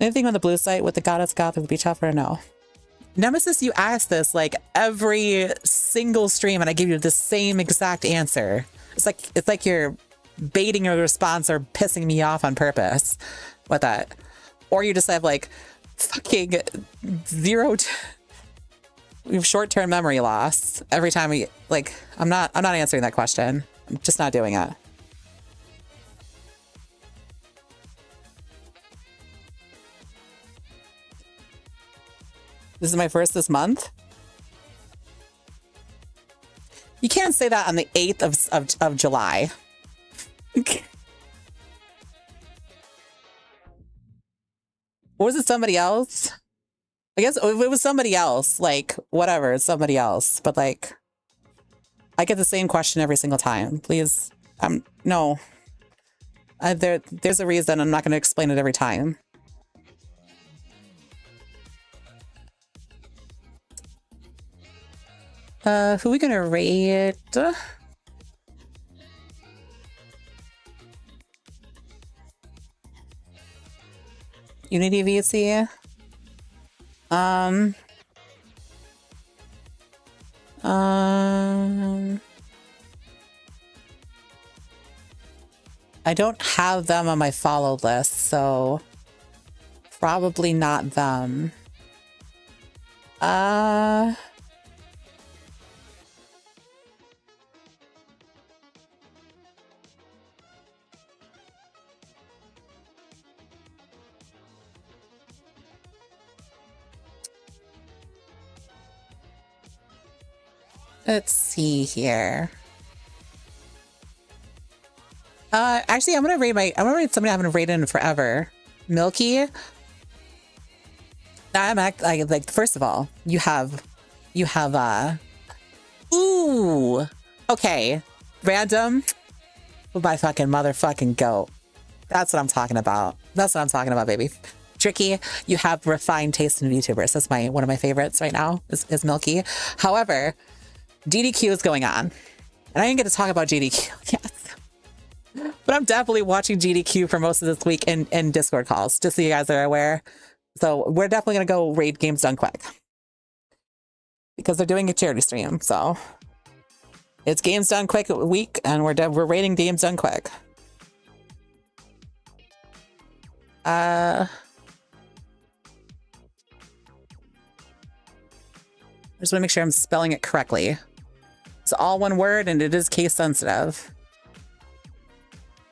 Anything on the blue site with the Goddess Goth or the Beach Hopper? No. Nemesis, you ask this like every single stream and I give you the same exact answer. It's like you're baiting a response or pissing me off on purpose with that. Or you just have like fucking we have short-term memory loss every time we like I'm not answering that question. I'm just not doing it. This is my first this month. You can't say that on the 8th of July. Or was it somebody else? I guess if it was somebody else, like, whatever, it's somebody else. But, like, I get the same question every single time. Please, no. There's a reason. I'm not going to explain it every time. Who are we going to rate? Unity VC. I don't have them on my follow list, so probably not them. Let's see here. Actually, I'm gonna rate somebody I haven't rated in forever. Milky. Like first of all, you have ooh, okay, random. My fucking motherfucking goat. That's what I'm talking about. That's what I'm talking about, baby. Tricky, you have refined taste in VTubers. That's one of my favorites right now is Milky. However, GDQ is going on. And I didn't get to talk about GDQ yet. But I'm definitely watching GDQ for most of this week in Discord calls, just so you guys are aware. So we're definitely going to go raid Games Done Quick. Because they're doing a charity stream, so. It's Games Done Quick week, and we're raiding Games Done Quick. I just want to make sure I'm spelling it correctly. It's all one word and it is case sensitive.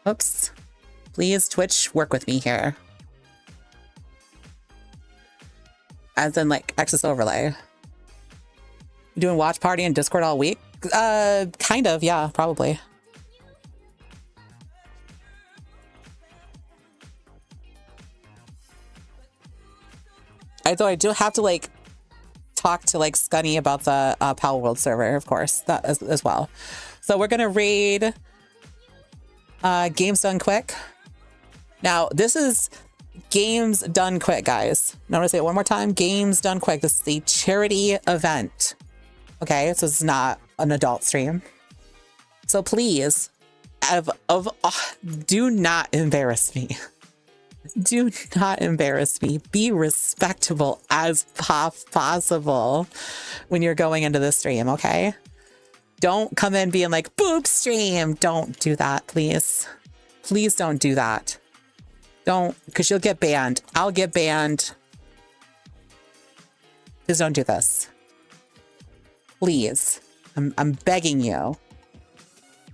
Oops. Please, Twitch, work with me here. As in, like, Access Overlay. You doing watch party and Discord all week? Kind of, yeah, probably. Although I do have to, like, talk to like Scunny about the Power World server, of course, that as well. So we're gonna raid Games Done Quick. Now this is Games Done Quick, guys. Now I'm gonna say it one more time. Games Done Quick. This is a charity event. Okay, so it's not an adult stream. So please, do not embarrass me. Do not embarrass me. Be respectable as possible when you're going into the stream, okay? Don't come in being like, boob stream. Don't do that, please. Please don't do that. Don't, because you'll get banned. I'll get banned. Please don't do this. Please. I'm begging you.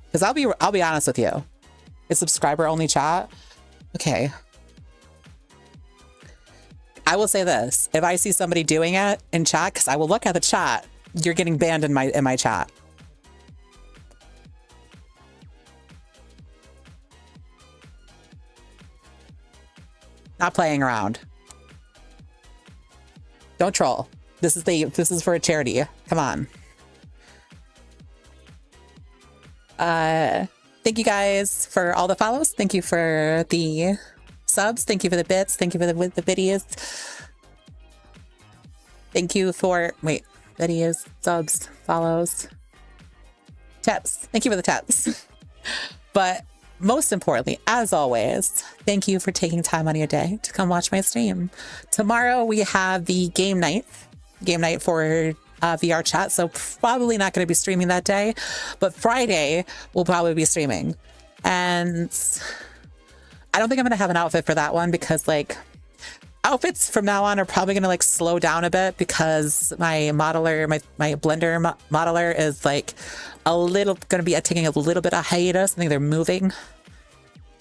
Because I'll be honest with you. It's subscriber only chat. Okay. I will say this, if I see somebody doing it in chat, because I will look at the chat, you're getting banned in my chat. Not playing around. Don't troll. This is for a charity. Come on. Thank you guys for all the follows. Thank you for the subs. Thank you for the bits. Thank you for the videos. Thank you for, wait, videos, subs, follows, tips. Thank you for the tips. But most importantly, as always, thank you for taking time out of your day to come watch my stream. Tomorrow we have the game night for VR chat. So probably not going to be streaming that day, but Friday we'll probably be streaming. And I don't think I'm going to have an outfit for that one because like outfits from now on are probably going to like slow down a bit because my modeler, my Blender modeler is like going to be taking a little bit of hiatus. I think they're moving.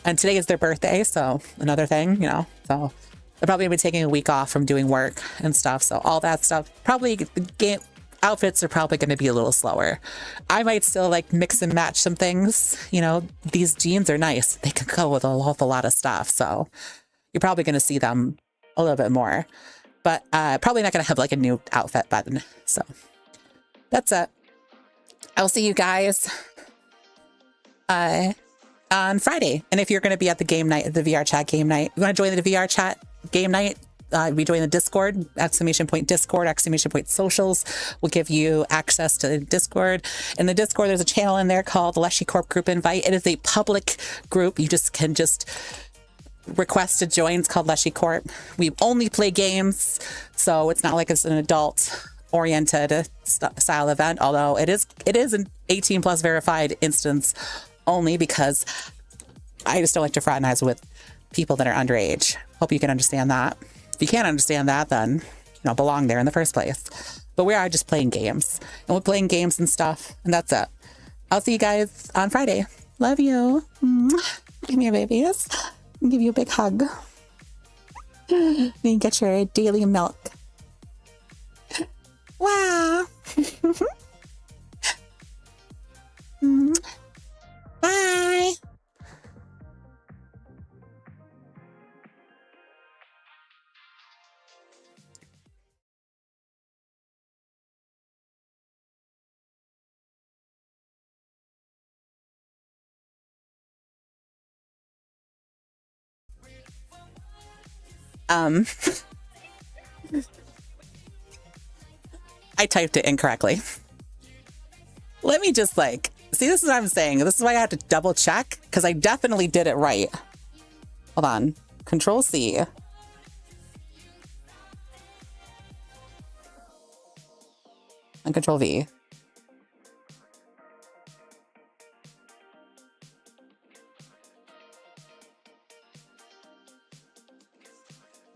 And today is their birthday. So another thing, you know, so they're probably gonna be taking a week off from doing work and stuff. So all that stuff, probably the game outfits are probably going to be a little slower. I might still like mix and match some things. You know, these jeans are nice. They can go with a awful lot of stuff. So you're probably going to see them a little bit more, but probably not going to have like a new outfit button. So that's it. I'll see you guys on Friday. And if you're going to be at the game night, the VR chat game night, you want to join the VR chat game night, be joining the Discord, !Discord, !Socials will give you access to the Discord. In the Discord, there's a channel in there called the Leshy Corp Group Invite. It is a public group. You can request to join. It's called Leshy Corp. We only play games, so it's not like it's an adult oriented style event, although it is an 18 plus verified instance only because I just don't like to fraternize with people that are underage. Hope you can understand that. If you can't understand that, then you don't belong there in the first place. But we are just playing games, and we're playing games and stuff, and that's it. I'll see you guys on Friday. Love you. Give me your babies. I'll give you a big hug. Then you get your daily milk. Wow. Bye. I typed it incorrectly. Let me just like, see, this is what I'm saying. This is why I have to double check because I definitely did it right. Hold on. Control C. And Control V.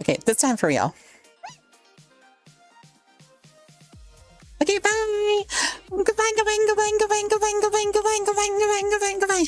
Okay, this time for real. Okay, bye. Goodbye, goodbye, goodbye, goodbye, goodbye, goodbye, goodbye, goodbye, goodbye, goodbye, goodbye.